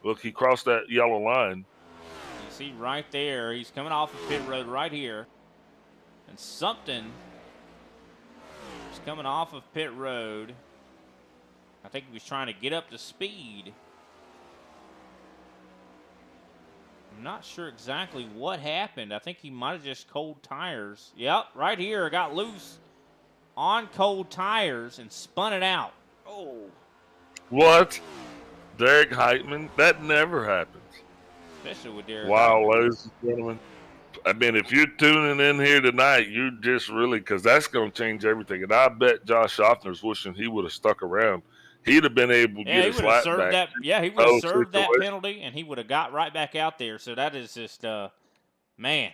Look, he crossed that yellow line. You see right there, he's coming off of pit road right here. And something is coming off of pit road. I think he was trying to get up to speed. I'm not sure exactly what happened. I think he might have just cold tires. Yep, right here, got loose on cold tires and spun it out. Oh. What? Derek Heitman? That never happens. Especially with Derek Wow, Heitman. ladies and gentlemen. I mean, if you're tuning in here tonight, you just really, because that's going to change everything. And I bet Josh Schaffner's wishing he would have stuck around. He'd have been able to get his lap back. He would have served that penalty, and he would have got right back out there. So that is just, man.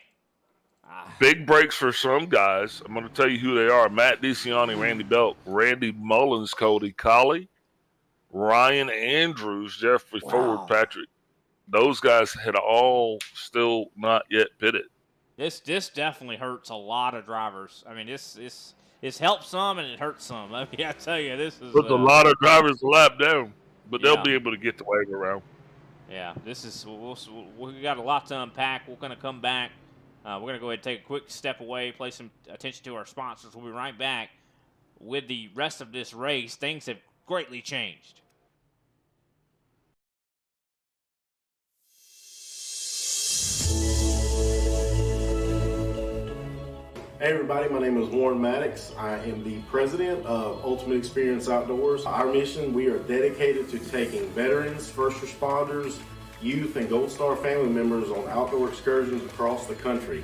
Big breaks for some guys. I'm going to tell you who they are. Matt DeCiani, Randy Belk, Randy Mullins, Cody Colley, Ryan Andrews, Jeffrey Ford, Patrick. Those guys had all still not yet pitted. This definitely hurts a lot of drivers. I mean, it's helped some and it hurts some. I mean, I tell you, this is puts a lot of drivers a lap down, but they'll be able to get the wagon around. Yeah, this is we got a lot to unpack. We're going to come back. We're going to go ahead and take a quick step away, play some attention to our sponsors. We'll be right back with the rest of this race. Things have greatly changed. Hey everybody, my name is Warren Maddox. I am the president of Ultimate Experience Outdoors. Our mission, we are dedicated to taking veterans, first responders, youth, and Gold Star family members on outdoor excursions across the country.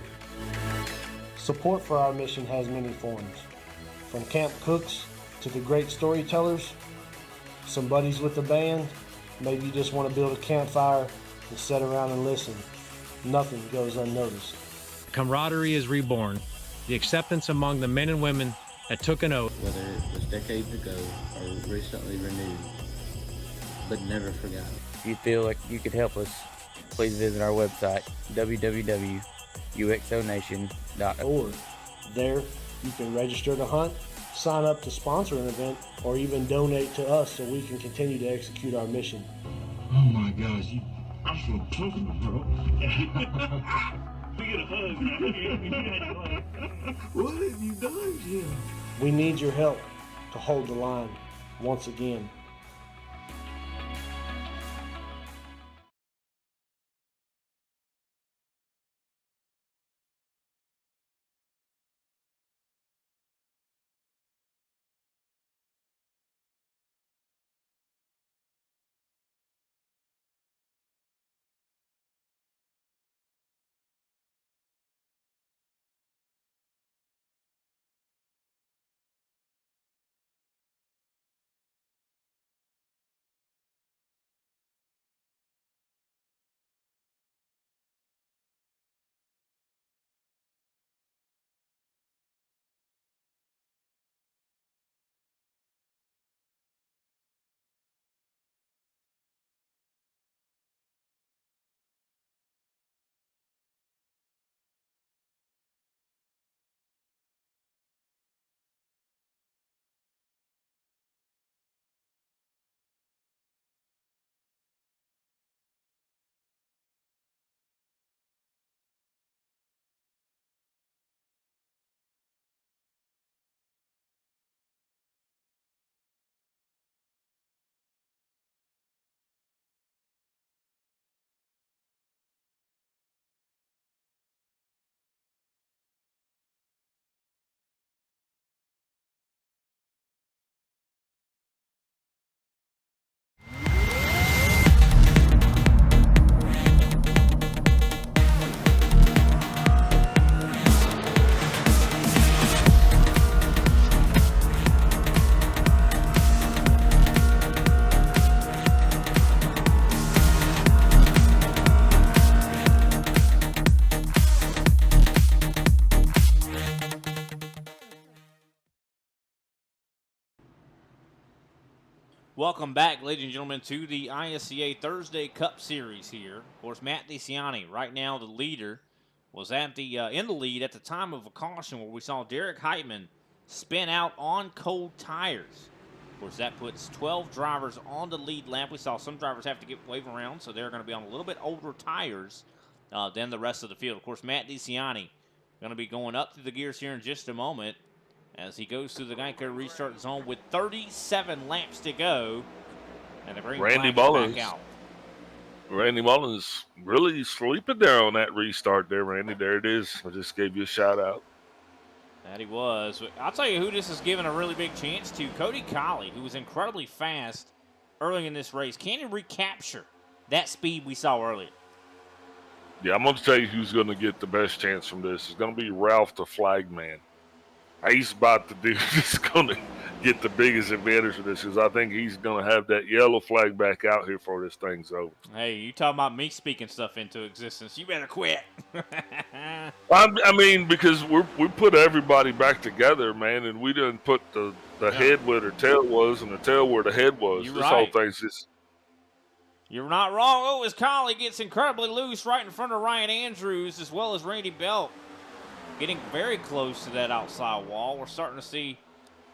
Support for our mission has many forms. From camp cooks to the great storytellers, some buddies with the band, maybe you just want to build a campfire and sit around and listen. Nothing goes unnoticed. Camaraderie is reborn. The acceptance among the men and women that took an oath. Whether it was decades ago or recently renewed, but never forgotten. If you feel like you could help us, please visit our website, www.uxonation.org. There, you can register to hunt, sign up to sponsor an event, or even donate to us so we can continue to execute our mission. Oh my gosh, I'm so comfortable, bro. We get a hug. What have you done, Jim? We need your help to hold the line once again. Welcome back, ladies and gentlemen, to the ISCA Thursday Cup Series here. Of course, Matt DeCiani, right now the leader, was at the in the lead at the time of a caution where we saw Derek Heitman spin out on cold tires. Of course, that puts 12 drivers on the lead lap. We saw some drivers have to wave around, so they're going to be on a little bit older tires than the rest of the field. Of course, Matt DeCiani going to be going up through the gears here in just a moment as he goes through the Geico restart zone with 37 laps to go. And the green Randy flag is Mullins. back out. Randy Mullins really sleeping there on that restart there, Randy. There it is. I just gave you a shout out. That he was. I'll tell you who this is giving a really big chance to. Cody Colley, who was incredibly fast early in this race. Can he recapture that speed we saw earlier? Yeah, I'm going to tell you who's going to get the best chance from this. It's going to be Ralph the Flagman. He's about to do this, going to get the biggest advantage of this because I think he's going to have that yellow flag back out here before this thing's over. Hey, you talking about me speaking stuff into existence. You better quit. I mean, because we put everybody back together, man, and we didn't put the head where the tail was and the tail where the head was. You're this right. whole thing's just... You're not wrong. Oh, as Colley gets incredibly loose right in front of Ryan Andrews as well as Randy Belk. Getting very close to that outside wall. We're starting to see,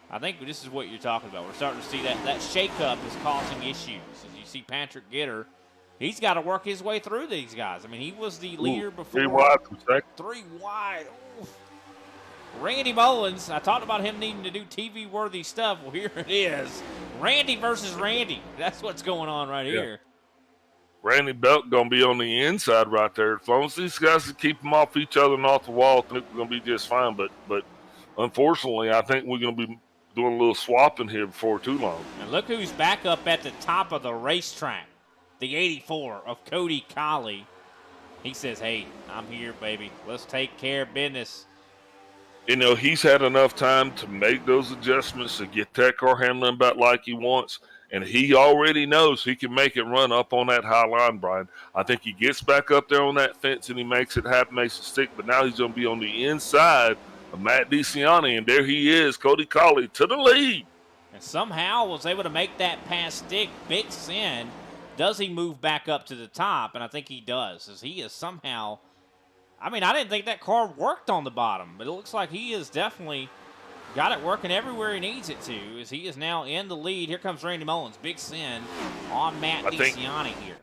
I think this is what you're talking about. We're starting to see that shakeup is causing issues. As you see Patrick Gitter, he's got to work his way through these guys. I mean, he was the leader before. 3 wide for second. 3 wide. Oof. Randy Mullins, I talked about him needing to do TV-worthy stuff. Well, here it is. Randy versus Randy. That's what's going on right here. Randy Belk going to be on the inside right there. As long as these guys can keep them off each other and off the wall, I think we're going to be just fine. But unfortunately, I think we're going to be doing a little swapping here before too long. And look who's back up at the top of the racetrack. The 84 of Cody Colley. He says, hey, I'm here, baby. Let's take care of business. You know, he's had enough time to make those adjustments to get that car handling back like he wants. And he already knows he can make it run up on that high line, Brian. I think he gets back up there on that fence and he makes it happen, makes it stick. But now he's going to be on the inside of Matt DeCiani. And there he is, Cody Colley, to the lead. And somehow was able to make that pass stick. Big sin. Does he move back up to the top? And I think he does. As he is somehow, I mean, I didn't think that car worked on the bottom. But it looks like he is definitely got it working everywhere he needs it to, as he is now in the lead. Here comes Randy Mullins. Big sin on Matt DeCiani here.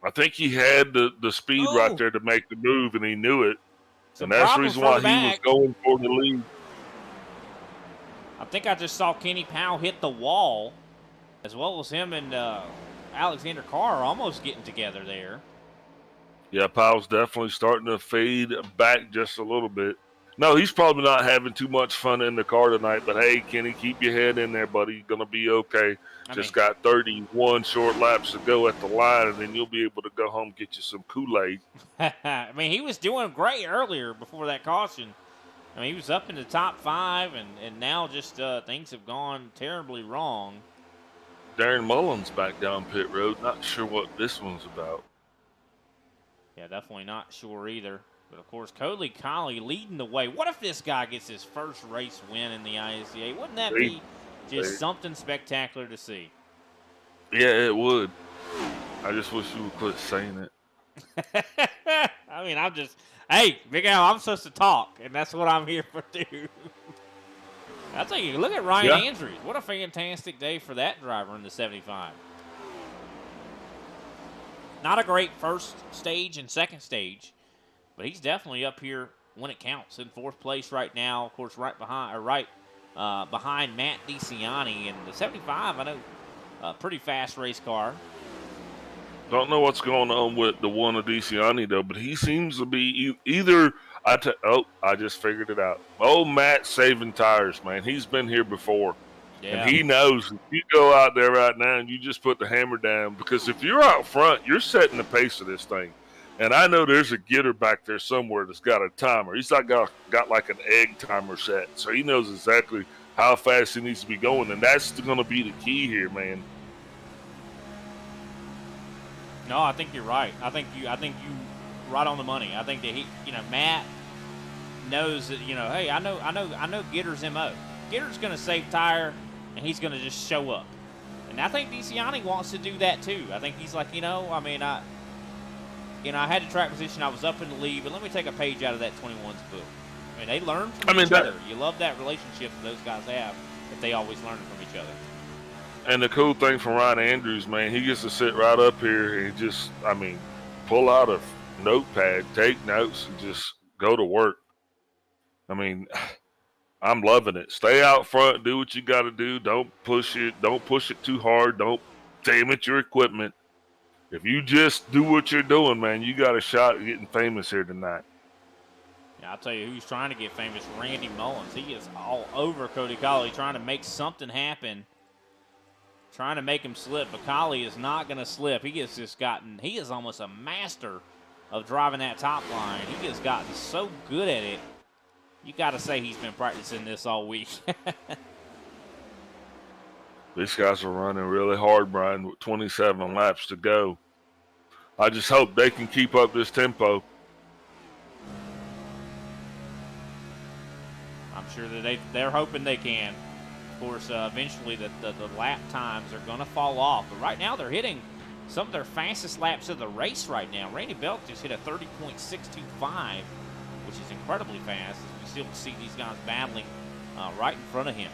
I think he had the speed right there to make the move, and he knew it. And that's the reason why he was going for the lead. I think I just saw Kenny Powell hit the wall, as well as him and Alexander Carr almost getting together there. Yeah, Powell's definitely starting to fade back just a little bit. No, he's probably not having too much fun in the car tonight, but hey, Kenny, keep your head in there, buddy. You're going to be okay. Just got 31 short laps to go at the line, and then you'll be able to go home and get you some Kool-Aid. I mean, he was doing great earlier before that caution. I mean, he was up in the top 5, and now just things have gone terribly wrong. Darren Mullins back down pit road. Not sure what this one's about. Yeah, definitely not sure either. But, of course, Cody Colley leading the way. What if this guy gets his first race win in the ISCA? Wouldn't that be just something spectacular to see? Yeah, it would. I just wish you would quit saying it. I mean, hey, Big Al, I'm supposed to talk, and that's what I'm here for, too. I'll tell you, look at Ryan Andrews. What a fantastic day for that driver in the 75. Not a great first stage and second stage, but he's definitely up here when it counts. In 4th place right now, of course, right behind Matt DeCiani. And the 75, I know, a pretty fast race car. Don't know what's going on with the one of DeCiani, though, but he seems to be either – I just figured it out. Oh, Matt saving tires, man. He's been here before. Yeah. And he knows if you go out there right now and you just put the hammer down, because if you're out front, you're setting the pace of this thing. And I know there's a getter back there somewhere that's got a timer. He's not got like an egg timer set. So he knows exactly how fast he needs to be going. And that's going to be the key here, man. No, I think you're right. I think you right on the money. I think that Matt knows that, hey, I know Gitter's MO. Gitter's going to save tire, and he's going to just show up. And I think DeCiani wants to do that too. I think he's like, I mean, I had the track position. I was up in the lead, but let me take a page out of that 21's book. I mean, they learn from each other. You love that relationship that those guys have if they always learn from each other. And the cool thing from Ryan Andrews, man, he gets to sit right up here and just, I mean, pull out a notepad, take notes, and just go to work. I mean, I'm loving it. Stay out front, do what you got to do. Don't push it. Don't push it too hard. Don't damage your equipment. If you just do what you're doing, man, you got a shot at getting famous here tonight. Yeah, I'll tell you who's trying to get famous, Randy Mullins. He is all over Cody Colley, trying to make something happen, trying to make him slip, but Colley is not going to slip. He is almost a master of driving that top line. He has gotten so good at it. You got to say he's been practicing this all week. These guys are running really hard, Brian, with 27 laps to go. I just hope they can keep up this tempo. I'm sure that they're hoping they can. Of course, eventually the lap times are going to fall off. But right now they're hitting some of their fastest laps of the race right now. Randy Belk just hit a 30.625, which is incredibly fast. We still see these guys battling right in front of him.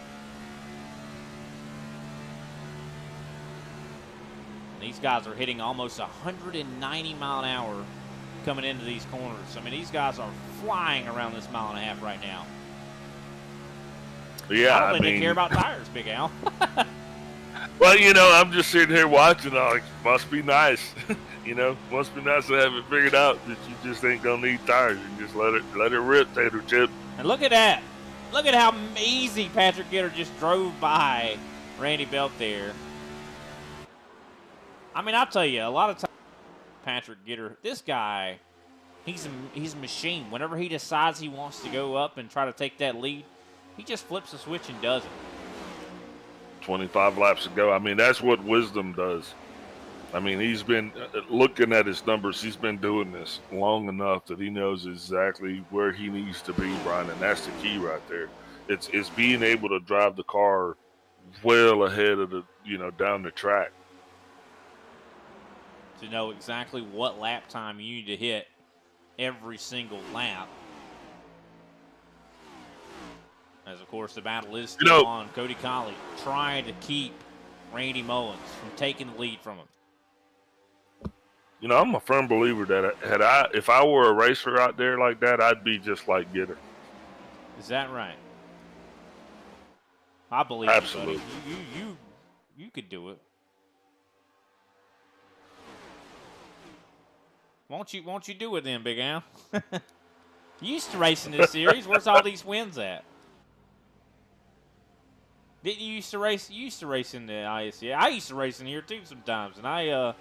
These guys are hitting almost 190 mile an hour coming into these corners. I mean, these guys are flying around this 1.5 miles right now. Yeah, I don't think they care about tires, Big Al. Well, I'm just sitting here watching. Like, must be nice. Must be nice to have it figured out that you just ain't gonna need tires. You just let it rip, Tater Chip. And look at that. Look at how easy Patrick Gitter just drove by Randy Belk there. I mean, I'll tell you, a lot of times, Patrick Gitter, this guy, he's a machine. Whenever he decides he wants to go up and try to take that lead, he just flips the switch and does it. 25 laps to go. I mean, that's what wisdom does. I mean, he's been looking at his numbers. He's been doing this long enough that he knows exactly where he needs to be, Brian, and that's the key right there. It's being able to drive the car well ahead of down the track. To know exactly what lap time you need to hit every single lap. As, of course, the battle is still on. Cody Colley trying to keep Randy Mullins from taking the lead from him. I'm a firm believer that if I were a racer out there like that, I'd be just like Gitter. Is that right? I believe absolutely. You, buddy. You could do it. Won't you do it then, Big Al? You used to race in this series. Where's all these wins at? Didn't you used to race? You used to race in the ISCA. I used to race in here too sometimes, and I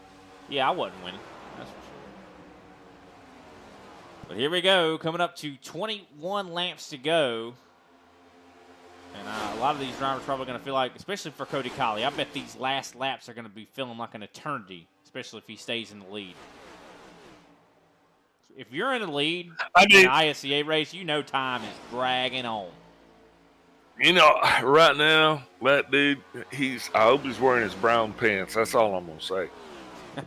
wasn't winning. That's for sure. But here we go, coming up to 21 laps to go. And a lot of these drivers are probably going to feel like, especially for Cody Colley, I bet these last laps are going to be feeling like an eternity, especially if he stays in the lead. If you're in the lead in an ISCA race, time is dragging on. Right now, that dude, I hope he's wearing his brown pants. That's all I'm going to say. I'm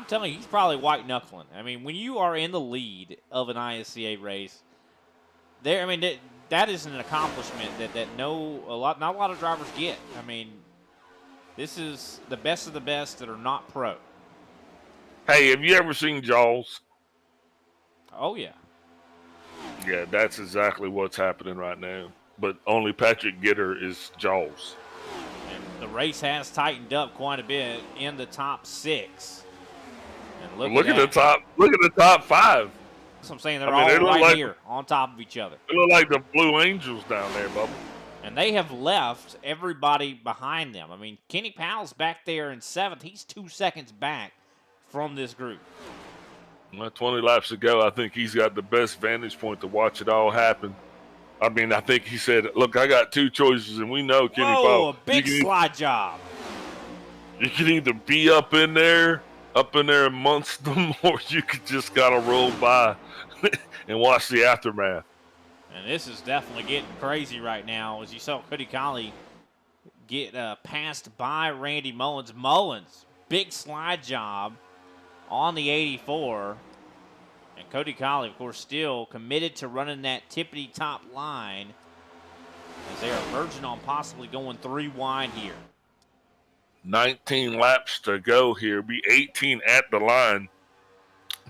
telling you, he's probably white knuckling. I mean, when you are in the lead of an ISCA race, that is an accomplishment that not a lot of drivers get. I mean, this is the best of the best that are not pro. Hey, have you ever seen Jaws? Oh, yeah. Yeah, that's exactly what's happening right now. But only Patrick Gitter is Jaws. And the race has tightened up quite a bit in the top 6. And look at the top. Look at the top 5. That's what I'm saying. They're all right here on top of each other. They look like the Blue Angels down there, Bubba. And they have left everybody behind them. I mean, Kenny Powell's back there in 7th. He's 2 seconds back from this group. 20 laps to go. I think he's got the best vantage point to watch it all happen. I mean, I think he said, look, I got 2 choices, and we know Kenny Powell. A big slide job. You can either be up in there amongst them, or you could just kind of roll by and watch the aftermath. And this is definitely getting crazy right now. As you saw Cody Colley get passed by Randy Mullins. Mullins, big slide job on the 84. And Cody Colley, of course, still committed to running that tippity top line as they are verging on possibly going 3 wide here. 19 laps to go here. Be 18 at the line.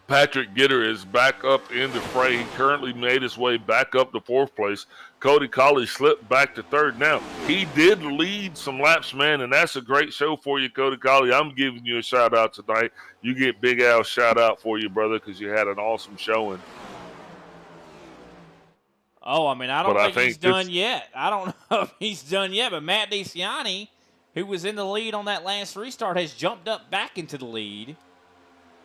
Patrick Gitter is back up in the fray. He currently made his way back up to 4th place. Cody Colley slipped back to 3rd. Now, he did lead some laps, man, and that's a great show for you, Cody Colley. I'm giving you a shout-out tonight. You get Big Al's shout-out for you, brother, because you had an awesome showing. Oh, I mean, I don't think he's done yet. I don't know if he's done yet, but Matt DeCiani, who was in the lead on that last restart, has jumped up back into the lead.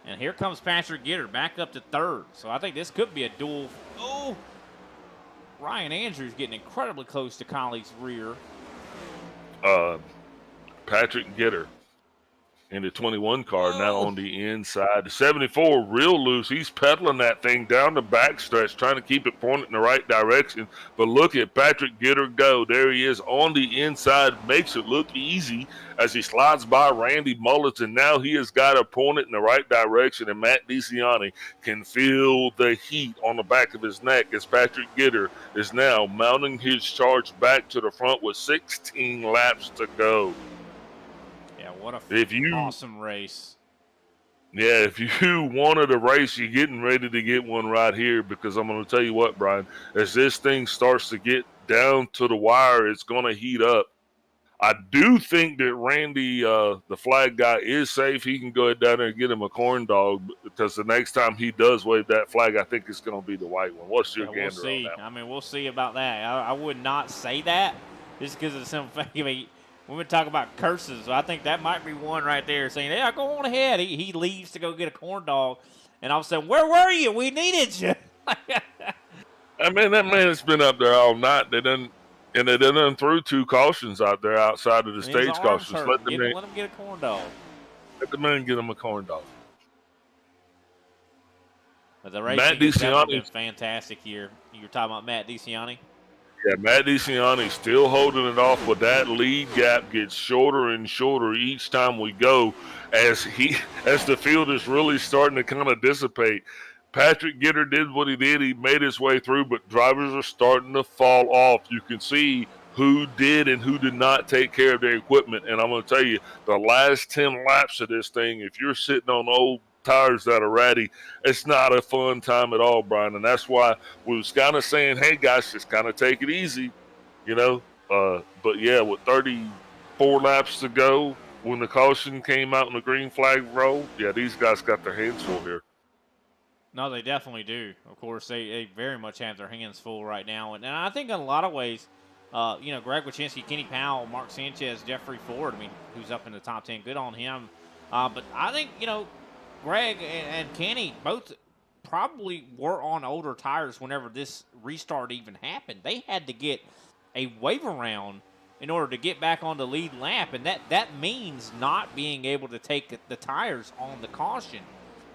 And here comes Patrick Gitter back up to 3rd. So I think this could be a duel. Oh, Ryan Andrews getting incredibly close to Colley's rear. Patrick Gitter in the 21 car now on the inside. The 74 real loose. He's pedaling that thing down the backstretch, trying to keep it pointed in the right direction. But look at Patrick Gitter go. There he is on the inside. Makes it look easy as he slides by Randy Mullins, and now he has got to point it in the right direction. And Matt DeCiani can feel the heat on the back of his neck as Patrick Gitter is now mounting his charge back to the front with 16 laps to go. What a awesome race. Yeah, if you wanted a race, you're getting ready to get one right here, because I'm going to tell you what, Brian, as this thing starts to get down to the wire, it's going to heat up. I do think that Randy, the flag guy, is safe. He can go ahead down there and get him a corn dog, because the next time he does wave that flag, I think it's going to be the white one. What's your gander we'll see. on that? I mean, we'll see about that. I would not say that just because of some fact. I mean, when we talk about curses, I think that might be one right there saying, yeah, go on ahead. He leaves to go get a corn dog, and all of a sudden, where were you? We needed you. I mean, that man's been up there all night. They done threw 2 cautions out there outside of the stage cautions. Let him get a corn dog. Let the man get him a corn dog. But the racing has definitely been fantastic here. You're talking about Matt DeCiani? Yeah, Matt DeCiani still holding it off, but that lead gap gets shorter and shorter each time we go as the field is really starting to kind of dissipate. Patrick Gitter did what he did. He made his way through, but drivers are starting to fall off. You can see who did and who did not take care of their equipment. And I'm going to tell you, the last 10 laps of this thing, if you're sitting on old tires that are ratty, it's not a fun time at all, Brian. And that's why we was kind of saying, hey, guys, just kind of take it easy, you know. But, yeah, with 34 laps to go, when the caution came out and the green flag rolled, yeah, these guys got their hands full here. No, they definitely do. Of course, they very much have their hands full right now. And I think in a lot of ways, Greg Wyszynski, Kenny Powell, Mark Sanchez, Jeffrey Ford, I mean, who's up in the top 10, good on him. But I think, Greg and Kenny both probably were on older tires whenever this restart even happened. They had to get a wave around in order to get back on the lead lap, and that means not being able to take the tires on the caution.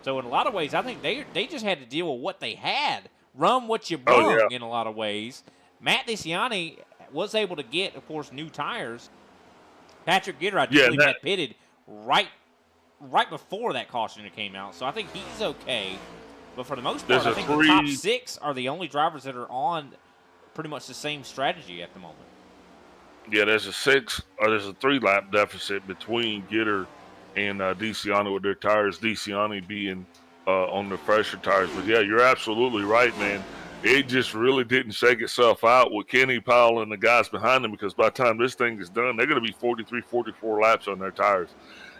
So in a lot of ways, I think they just had to deal with what they had, run what you brung in a lot of ways. Matt DeCiani was able to get, of course, new tires. Patrick Gitter, I believe, had pitted right before that caution came out. So I think he's okay. But for the most part, I think the top 6 are the only drivers that are on pretty much the same strategy at the moment. Yeah, there's a 3-lap deficit between Gitter and DeCiani with their tires, DeCiani being on the fresher tires. But, yeah, you're absolutely right, man. It just really didn't shake itself out with Kenny Powell and the guys behind them, because by the time this thing is done, they're going to be 43, 44 laps on their tires.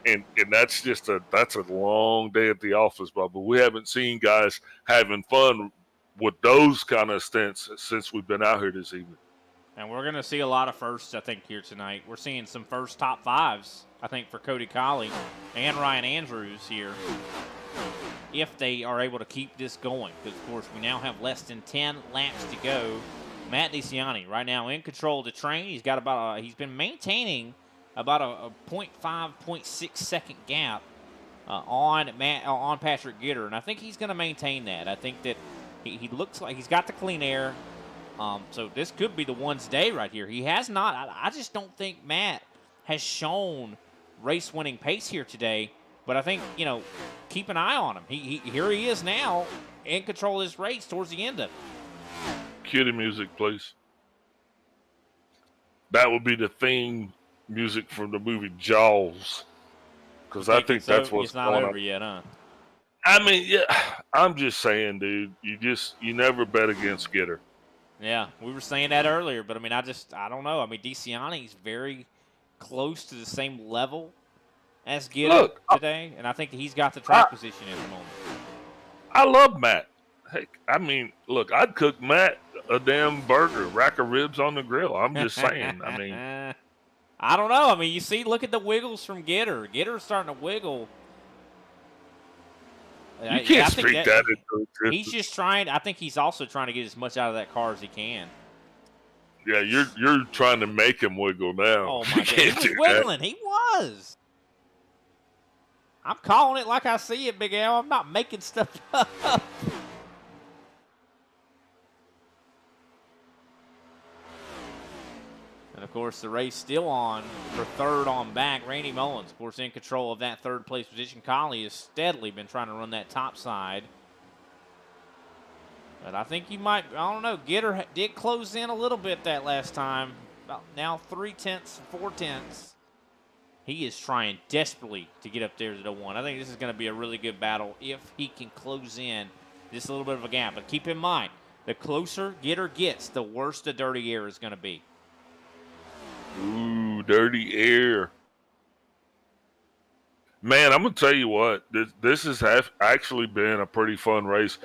And that's just a long day at the office, Bubba. We haven't seen guys having fun with those kind of stints since we've been out here this evening. And we're going to see a lot of firsts, I think, here tonight. We're seeing some first top 5s, I think, for Cody Colley and Ryan Andrews here, if they are able to keep this going. Because, of course, we now have less than 10 laps to go. Matt DeCiani right now in control of the train. He's got he's been maintaining about a 0.5, 0.6 second gap on Patrick Gitter, and I think he's going to maintain that. I think that he looks like he's got the clean air. So this could be the one's day right here. He has not. I just don't think Matt has shown race-winning pace here today. But I think, keep an eye on him. Here he is now in control of this race towards the end of it. Cue the music, please. That would be the theme music from the movie Jaws. Because I think that's what's it's not going over on. yet, huh? I mean, yeah, I'm just saying, dude, you never bet against Gitter. Yeah, we were saying that earlier, but I don't know. I mean, DeCiani's very close to the same level as Gitter today, and I think that he's got the track position at the moment. I love Matt. Hey, I mean, look, I'd cook Matt a damn burger, rack of ribs on the grill. I'm just saying. I mean, I don't know. I mean, look at the wiggles from Gitter. Gitter's starting to wiggle. You can't speak that into existence. He's just trying. I think he's also trying to get as much out of that car as he can. Yeah, you're trying to make him wiggle now. Oh my God, he was wiggling. He was. I'm calling it like I see it, Big Al. I'm not making stuff up. And, of course, the race still on for third on back. Randy Mullins, of course, in control of that third-place position. Collie has steadily been trying to run that top side. But I think you might, I don't know, Gitter did close in a little bit that last time. About now 3/10, 4/10. He is trying desperately to get up there to the 1. I think this is going to be a really good battle if he can close in just a little bit of a gap. But keep in mind, the closer Gitter gets, the worse the dirty air is going to be. Ooh, dirty air. Man, I'm going to tell you what, this has actually been a pretty fun race.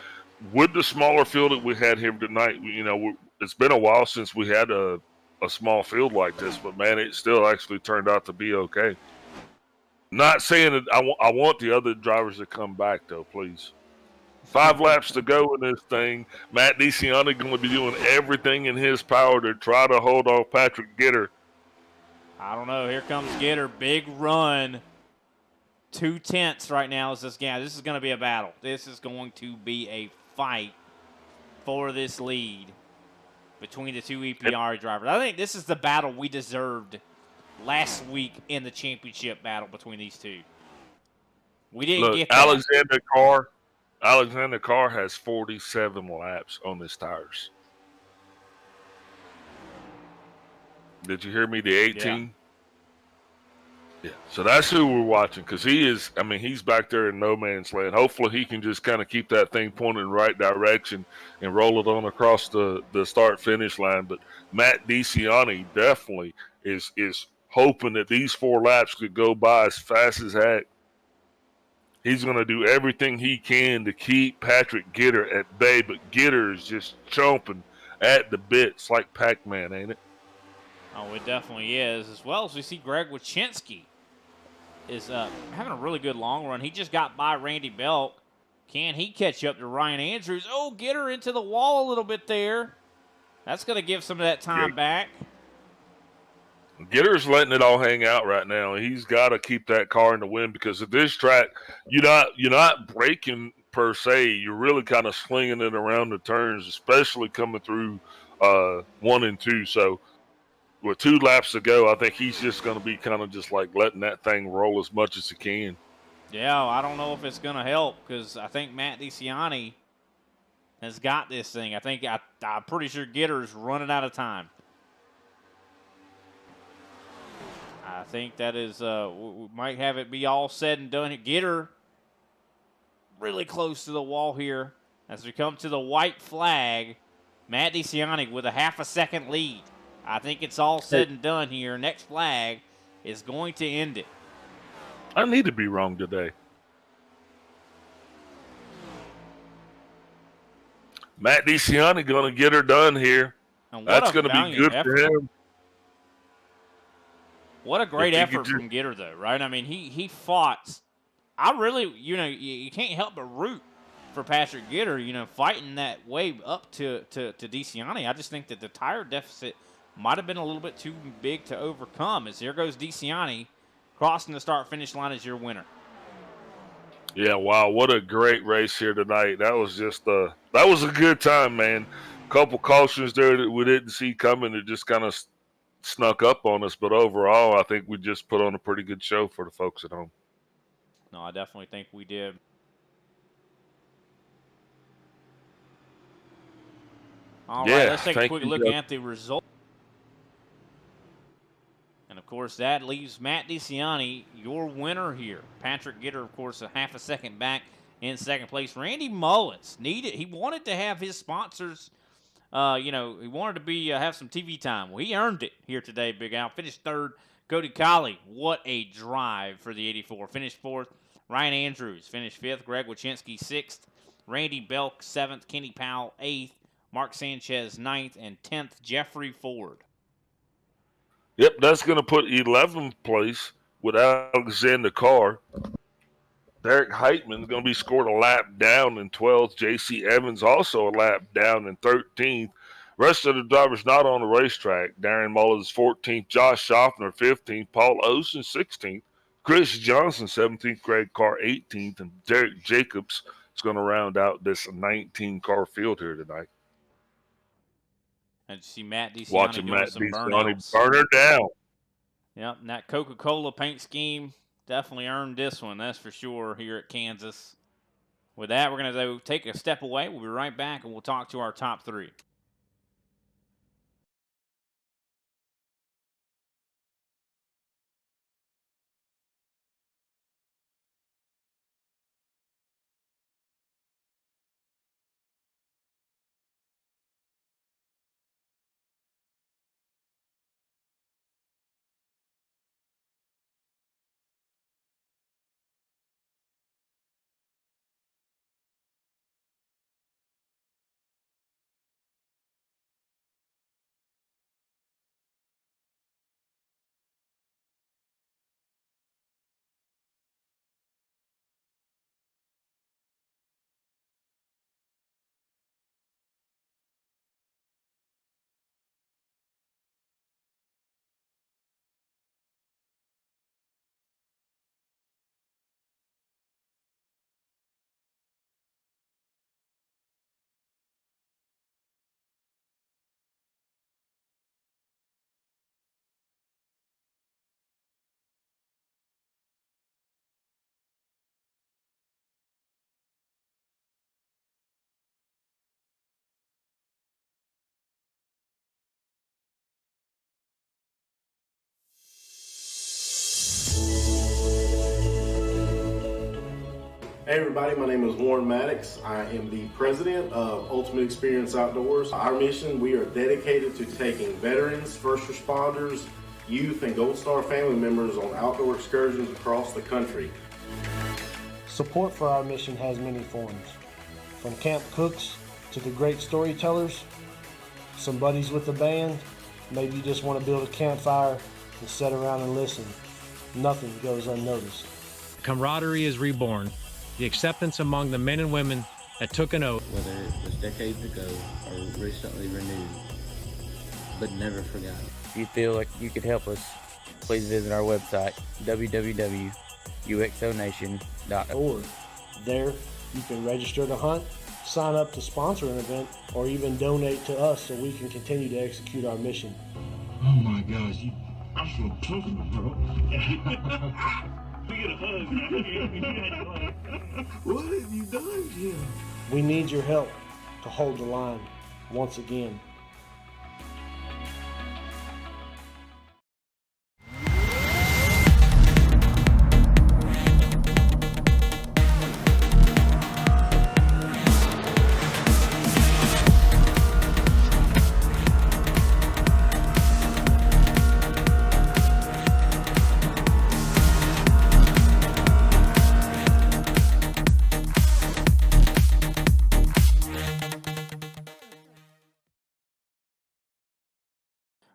With the smaller field that we had here tonight, it's been a while since we had a small field like this, but man, it still actually turned out to be okay. Not saying that I want the other drivers to come back, though, please. 5 laps to go in this thing. Matt DeCiani going to be doing everything in his power to try to hold off Patrick Gitter. I don't know. Here comes Gitter. Big run. 2/10 right now is this guy. This is going to be a battle. This is going to be a fight for this lead between the two EPR drivers. I think this is the battle we deserved last week in the championship battle between these two. We didn't get that. Alexander Carr has 47 laps on his tires. Did you hear me? The 18? Yeah. So that's who we're watching because he's back there in no man's land. Hopefully he can just kind of keep that thing pointed in the right direction and roll it on across the start-finish line. But Matt DeCiani definitely is hoping that these 4 laps could go by as fast as heck. He's going to do everything he can to keep Patrick Gitter at bay, but Gitter is just chomping at the bits like Pac-Man, ain't it? Oh, it definitely is. As well as we see Greg Wyszynski is having a really good long run. He just got by Randy Belk. Can he catch up to Ryan Andrews? Oh, Gitter into the wall a little bit there. That's going to give some of that time back. Gitter's letting it all hang out right now. He's got to keep that car in the wind because at this track, you're not braking per se. You're really kind of slinging it around the turns, especially coming through 1 and 2. So with 2 laps to go, I think he's just going to be kind of just like letting that thing roll as much as he can. Yeah, I don't know if it's going to help because I think Matt DeCiani has got this thing. I'm pretty sure Gitter's running out of time. I think that is, we might have it be all said and done. Gitter really close to the wall here as we come to the white flag. Matt DeCiani with a half a second lead. I think it's all said and done here. Next flag is going to end it. I need to be wrong today. Matt DeCiani going to get her done here. That's going to be good for him. What a great effort from Gitter, though, right? I mean, he fought. I really, you can't help but root for Patrick Gitter, fighting that way up to DeCiani. I just think that the tire deficit might have been a little bit too big to overcome. As here goes DeCiani crossing the start-finish line as your winner. Yeah, wow, what a great race here tonight. That was just that was a good time, man. couple cautions there that we didn't see coming that just kind of snuck up on us. But overall, I think we just put on a pretty good show for the folks at home. No, I definitely think we did. All right, let's take a quick look at the result. And, of course, that leaves Matt DeCiani, your winner here. Patrick Gitter, of course, a half a second back in second place. Randy Mullins he wanted to have his sponsors, he wanted to be have some TV time. Well, he earned it here today, Big Al. Finished third. Cody Colley, what a drive for the 84. Finished fourth. Ryan Andrews finished fifth. Greg Wachinski sixth. Randy Belk seventh. Kenny Powell eighth. Mark Sanchez ninth. And 10th, Jeffrey Ford. Yep, that's going to put 11th place with Alexander Carr. Derek Heitman is going to be scored a lap down in 12th. J.C. Evans also a lap down in 13th. Rest of the drivers not on the racetrack. Darren Mullins 14th. Josh Schaffner 15th. Paul Osen 16th. Chris Johnson 17th. Greg Carr 18th. And Derek Jacobs is going to round out this 19-car field here tonight. And you see Matt DeCiani watching doing Matt some DeCiani burn her down. Yep, and that Coca-Cola paint scheme definitely earned this one, that's for sure, here at Kansas. With that, we're going to take a step away. We'll be right back, and we'll talk to our top three. Hey everybody, my name is Warren Maddox. I am the president of Ultimate Experience Outdoors. Our mission, we are dedicated to taking veterans, first responders, youth, and Gold Star family members on outdoor excursions across the country. Support for our mission has many forms, from camp cooks to the great storytellers, some buddies with the band, maybe you just want to build a campfire and sit around and listen. Nothing goes unnoticed. Camaraderie is reborn. The acceptance among the men and women that took an oath. Whether it was decades ago or recently renewed, but never forgotten. If you feel like you could help us, please visit our website, www.uxonation.org. There, you can register to hunt, sign up to sponsor an event, or even donate to us so we can continue to execute our mission. Oh my gosh, I'm so tough, bro. We get a hug. What have you done, Jim? We need your help to hold the line once again.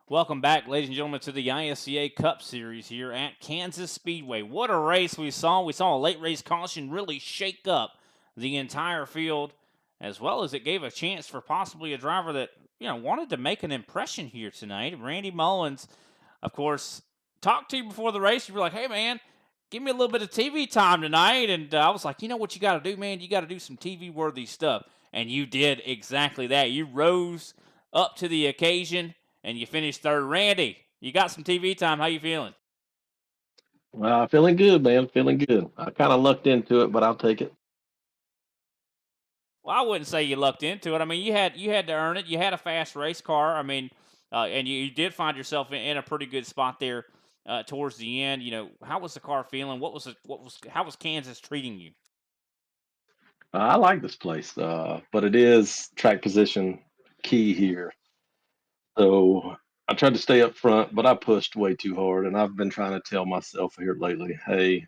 Welcome back, ladies and gentlemen, to the ISCA Cup Series here at Kansas Speedway. What a race we saw. We saw a late race caution really shake up the entire field, as well as it gave a chance for possibly a driver that, wanted to make an impression here tonight. Randy Mullins, of course, talked to you before the race. You were like, hey, man, give me a little bit of TV time tonight. And I was like, you know what you got to do, man? You got to do some TV-worthy stuff. and you did exactly that. You rose up to the occasion, and you finished third. Randy, you got some TV time. How you feeling? Feeling good, man. Feeling good. I kind of lucked into it, but I'll take it. Well, I wouldn't say you lucked into it. I mean, you had to earn it. You had a fast race car. I mean, and you did find yourself in a pretty good spot there towards the end. You know, how was the car feeling? How was Kansas treating you? I like this place, but it is track position key here. So I tried to stay up front, but I pushed way too hard. And I've been trying to tell myself here lately, hey,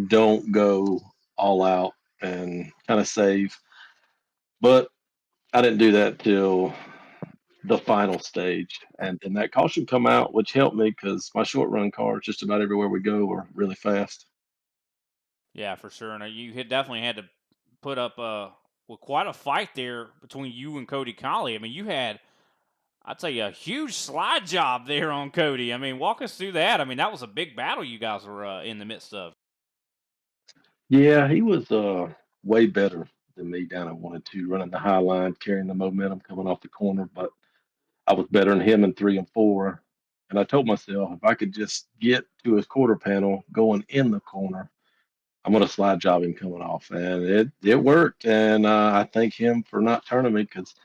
don't go all out and kind of save. But I didn't do that till the final stage. And then that caution come out, which helped me because my short run cars, just about everywhere we go, are really fast. Yeah, for sure. And you had definitely had to put up well, quite a fight there between you and Cody Colley. I mean, you had, I'd say, a huge slide job there on Cody. I mean, walk us through that. I mean, that was a big battle you guys were in the midst of. Yeah, he was way better than me down at 1 and 2, running the high line, carrying the momentum coming off the corner. But I was better than him in 3 and 4. And I told myself if I could just get to his quarter panel going in the corner, I'm going to slide job him coming off. And it worked. And I thank him for not turning me because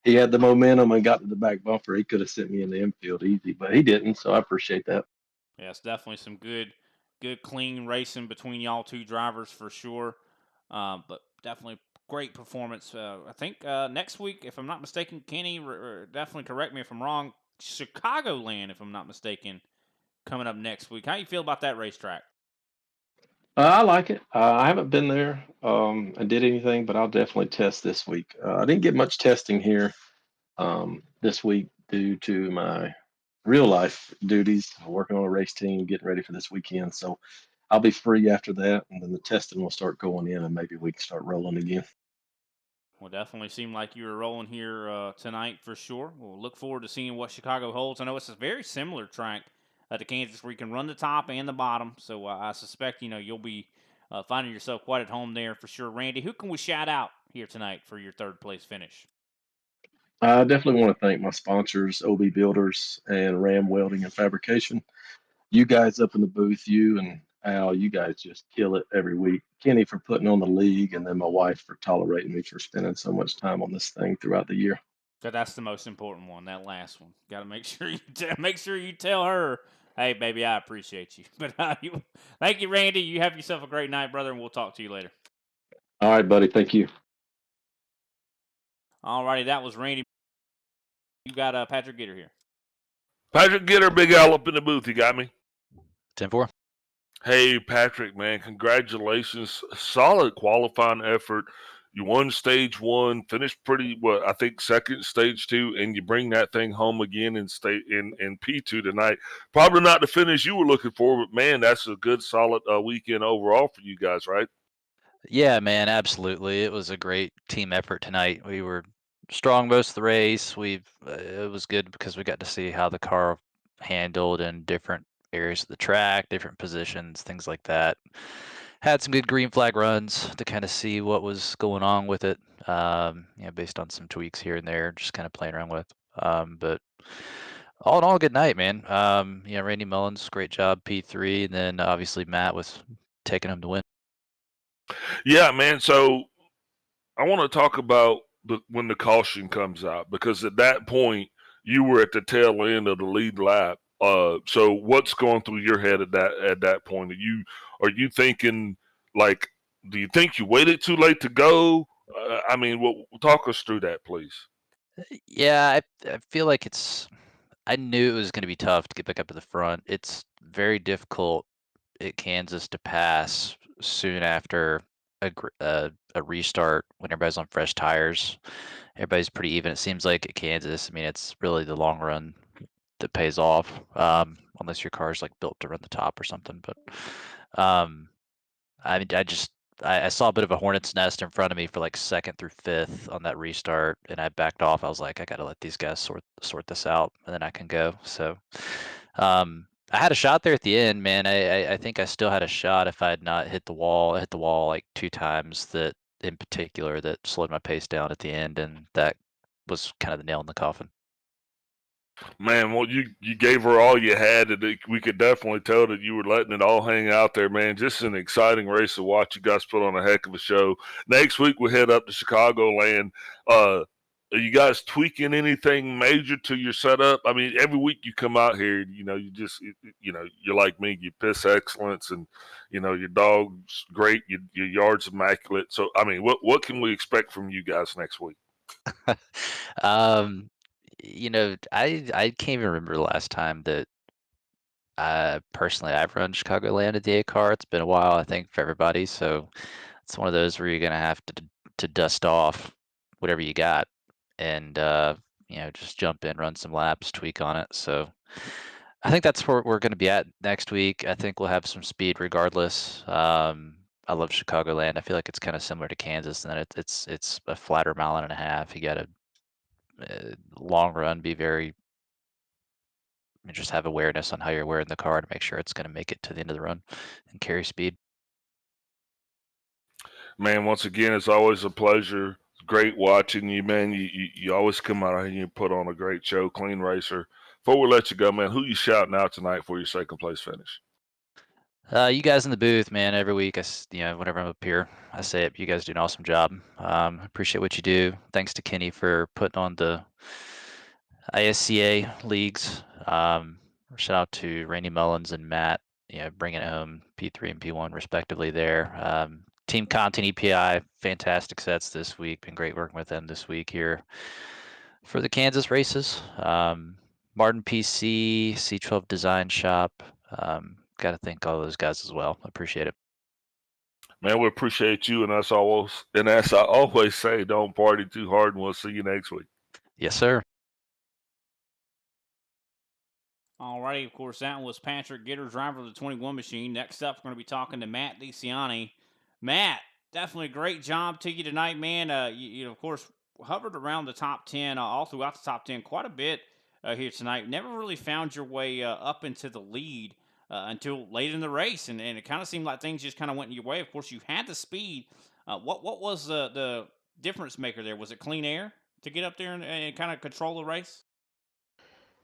he had the momentum and got to the back bumper. He could have sent me in the infield easy, but he didn't. So I appreciate that. Yeah, it's definitely some good, clean racing between y'all two drivers for sure. But definitely great performance. I think next week, if I'm not mistaken, Kenny, definitely correct me if I'm wrong. Chicagoland, if I'm not mistaken, coming up next week. How you feel about that racetrack? I like it. I haven't been there and did anything, but I'll definitely test this week. I didn't get much testing here this week due to my real life duties, working on a race team, getting ready for this weekend. So I'll be free after that, and then the testing will start going in, and maybe we can start rolling again. Well, definitely seemed like you were rolling here tonight for sure. We'll look forward to seeing what Chicago holds. I know it's a very similar track to Kansas where you can run the top and the bottom. So I suspect, you'll be finding yourself quite at home there for sure. Randy, who can we shout out here tonight for your third place finish? I definitely want to thank my sponsors, OB Builders and Ram Welding and Fabrication. You guys up in the booth, you and Al, you guys just kill it every week. Kenny for putting on the league, and then my wife for tolerating me for spending so much time on this thing throughout the year. So that's the most important one, that last one. Got to make sure you tell her, hey, baby, I appreciate you. But thank you, Randy. You have yourself a great night, brother, and we'll talk to you later. All right, buddy. Thank you. All righty, that was Randy. You got Patrick Gitter here. Patrick Gitter, Big Al up in the booth. You got me? 10-4. Hey, Patrick, man, congratulations. Solid qualifying effort. You won stage 1, finished I think second stage 2, and you bring that thing home again in P2 tonight. Probably not the finish you were looking for, but man, that's a good, solid weekend overall for you guys, right? Yeah, man, absolutely. It was a great team effort tonight. We were strong most of the race. It was good because we got to see how the car handled in different areas of the track, different positions, things like that. Had some good green flag runs to kind of see what was going on with it. Based on some tweaks here and there, just kind of playing around with. But all in all, good night, man. Randy Mullins, great job, P3, and then obviously Matt was taking him to win. Yeah, man. So I want to talk about when the caution comes out, because at that point you were at the tail end of the lead lap. So what's going through your head at that point? Are you thinking, like, do you think you waited too late to go? Talk us through that, please. Yeah, I feel like I knew it was going to be tough to get back up to the front. It's very difficult at Kansas to pass soon after a restart when everybody's on fresh tires. Everybody's pretty even. It seems like at Kansas. I mean, it's really the long run that pays off, unless your car's like built to run the top or something. But I mean, I saw a bit of a hornet's nest in front of me for like second through fifth on that restart, and I backed off. I was like, I got to let these guys sort this out, and then I can go. So I had a shot there at the end, man. I think I still had a shot if I had not hit the wall. I hit the wall like 2 times that in particular that slowed my pace down at the end, and that was kind of the nail in the coffin. Man, well, you gave her all you had, and we could definitely tell that you were letting it all hang out there, man. Just an exciting race to watch. You guys put on a heck of a show. Next week we head up to Chicagoland. Are you guys tweaking anything major to your setup? I mean, every week you come out here, you're like me. You piss excellence, and your dog's great. Your yard's immaculate. So, I mean, what can we expect from you guys next week? um, I can't even remember the last time that personally I've run Chicagoland at the A car. It's been a while, I think, for everybody. So it's one of those where you're gonna have to dust off whatever you got and just jump in, run some laps, tweak on it. So I think that's where we're gonna be at next week. I think we'll have some speed regardless. I love Chicagoland. I feel like it's kind of similar to Kansas, and that it's a flatter mile and a half. You got to long run, be very just have awareness on how you're wearing the car to make sure it's going to make it to the end of the run and carry speed. Man, once again, it's always a pleasure. Great watching you, man. You always come out here and you put on a great show, clean racer. Before we let you go, man, who you shouting out tonight for your second place finish? You guys in the booth, man. Every week, whenever I'm up here, I say it. You guys do an awesome job. Appreciate what you do. Thanks to Kenny for putting on the ISCA leagues. Shout out to Randy Mullins and Matt, bringing it home P3 and P1 respectively there. Team Content EPI, fantastic sets this week. Been great working with them this week here for the Kansas races. Martin PC, C12 Design Shop. Got to thank all those guys as well. Appreciate it. Man, we appreciate you, and as I always say, don't party too hard, and we'll see you next week. Yes, sir. Alrighty, of course, that was Patrick Gitter, driver of the 21 machine. Next up, we're going to be talking to Matt DeCiani. Matt, definitely a great job to you tonight, man. You of course, hovered around the top 10, all throughout the top 10 quite a bit here tonight. Never really found your way up into the lead until late in the race, and it kind of seemed like things just kind of went your way. Of course, you had the speed. What was the difference maker there? Was it clean air to get up there and kind of control the race?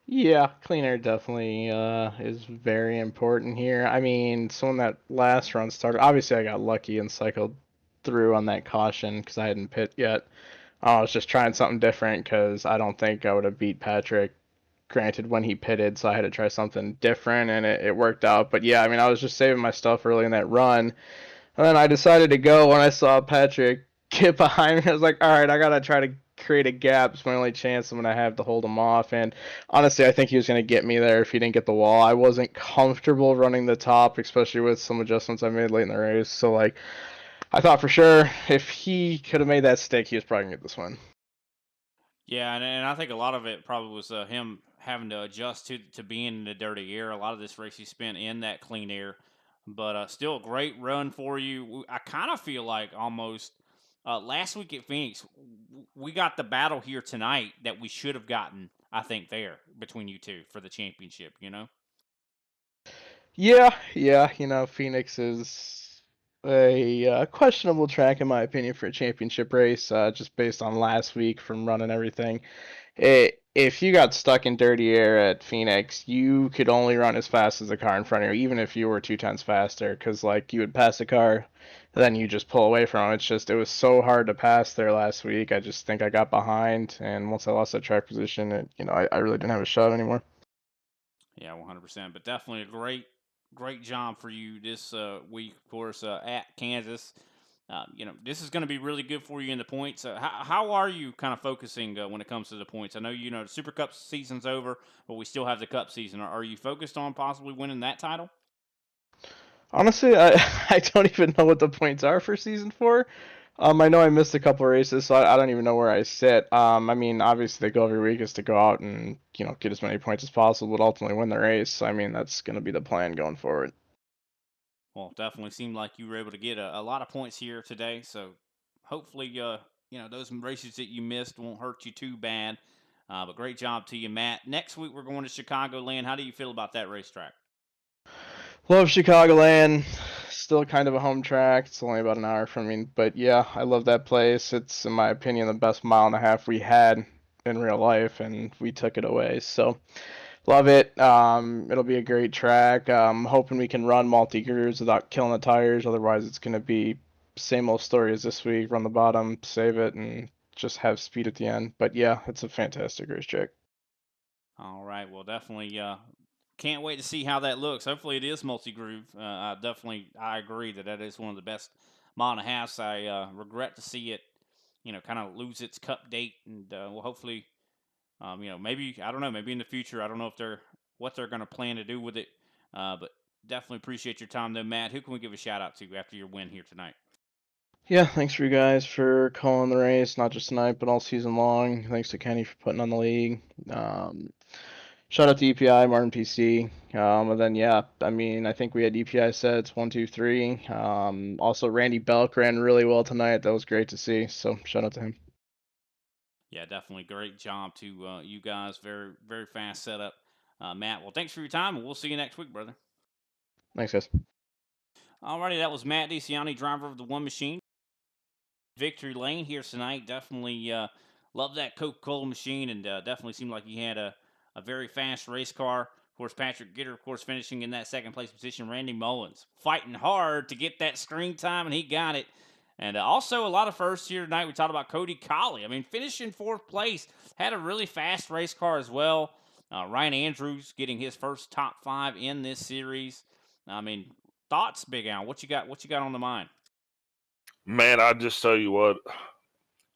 Yeah, clean air definitely is very important here. I mean, so when that last run started, obviously I got lucky and cycled through on that caution because I hadn't pit yet. I was just trying something different because I don't think I would have beat Patrick, granted, when he pitted, so I had to try something different and it worked out. But yeah, I mean, I was just saving my stuff early in that run. And then I decided to go when I saw Patrick get behind me. I was like, all right, I got to try to create a gap. It's my only chance I'm going to have to hold him off. And honestly, I think he was going to get me there if he didn't get the wall. I wasn't comfortable running the top, especially with some adjustments I made late in the race. So, like, I thought for sure if he could have made that stick, he was probably going to get this one. Yeah, and I think a lot of it probably was him having to adjust to being in the dirty air. A lot of this race he spent in that clean air, but still a great run for you. I kind of feel like almost last week at Phoenix, we got the battle here tonight that we should have gotten, I think, there between you two for the championship, Yeah, Phoenix is a questionable track in my opinion for a championship race, just based on last week from running everything. If you got stuck in dirty air at Phoenix, you could only run as fast as the car in front of you, even if you were 2 times faster, because like you would pass the car, then you just pull away from it. It was so hard to pass there last week. I just think I got behind, and once I lost that track position, I really didn't have a shot anymore. Yeah, 100%. But definitely a great job for you this week, of course, at Kansas. This is going to be really good for you in the points. How are you kind of focusing when it comes to the points? I know the Super Cup season's over, but we still have the Cup season. Are you focused on possibly winning that title? Honestly, I don't even know what the points are for season 4. I know I missed a couple races, so I don't even know where I sit. I mean, obviously the goal every week is to go out and get as many points as possible, but ultimately win the race. I mean, that's going to be the plan going forward. Well, definitely seemed like you were able to get a lot of points here today. So hopefully, those races that you missed won't hurt you too bad. But great job to you, Matt. Next week, we're going to Chicagoland. How do you feel about that racetrack? Love Chicagoland. still kind of a home track. It's only about an hour from me, but yeah, I love that place. It's, in my opinion, the best mile and a half we had in real life, and we took it away. So love it. It'll be a great track. Hoping we can run multi grooves without killing the tires. Otherwise, it's gonna be same old story as this week. Run the bottom, save it, and just have speed at the end. But yeah, it's a fantastic racetrack. All right. Well, definitely can't wait to see how that looks. Hopefully, it is multi groove. I agree that that is one of the best mile and a halves. I regret to see it, kind of lose its cup date, and well, hopefully, maybe I don't know, maybe in the future, I don't know if what they're going to plan to do with it, but definitely appreciate your time, though, Matt. Who can we give a shout out to after your win here tonight? Yeah, thanks for you guys for calling the race, not just tonight, but all season long. Thanks to Kenny for putting on the league. Shout out to EPI, Martin PC. And then, yeah, I mean, I think we had EPI sets 1, 2, 3. Also, Randy Belk ran really well tonight. That was great to see. So, shout out to him. Yeah, definitely great job to you guys. Very, very fast setup. Matt, well, thanks for your time, and we'll see you next week, brother. Thanks, guys. Alrighty, that was Matt DeCiani, driver of the One Machine. Victory lane here tonight. Definitely love that Coca-Cola machine, and definitely seemed like he had a very fast race car. Of course, Patrick Gitter, of course, finishing in that second place position. Randy Mullins fighting hard to get that screen time, and he got it. And also a lot of firsts here tonight. We talked about Cody Colley. I mean, finishing fourth place, had a really fast race car as well. Ryan Andrews getting his first top 5 in this series. I mean, thoughts, Big Al? What you got? What you got on the mind? Man, I just tell you what,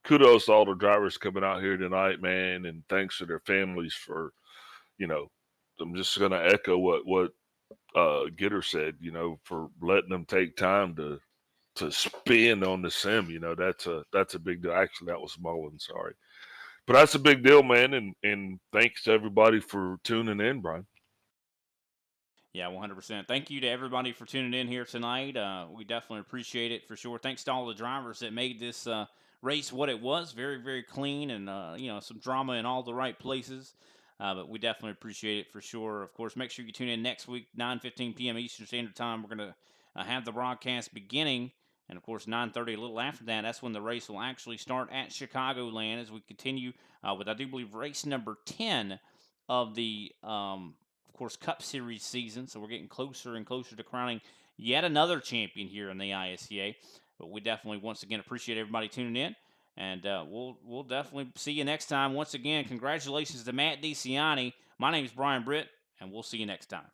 kudos to all the drivers coming out here tonight, man, and thanks to their families for, I'm just going to echo what Gitter said, for letting them take time to spin on the sim. That's a big deal. Actually, that was Mullen, sorry. But that's a big deal, man, and thanks to everybody for tuning in, Brian. Yeah, 100%. Thank you to everybody for tuning in here tonight. We definitely appreciate it for sure. Thanks to all the drivers that made this race what it was. Very, very clean and, some drama in all the right places. But we definitely appreciate it for sure. Of course, make sure you tune in next week, 9:15 p.m. Eastern Standard Time. We're going to have the broadcast beginning. And, of course, 9:30, a little after that, that's when the race will actually start at Chicagoland as we continue with, I do believe, race number 10 of the of course, Cup Series season. So we're getting closer and closer to crowning yet another champion here in the ISCA. But we definitely, once again, appreciate everybody tuning in. And we'll definitely see you next time. Once again, congratulations to Matt DeCiani. My name is Brian Britt, and we'll see you next time.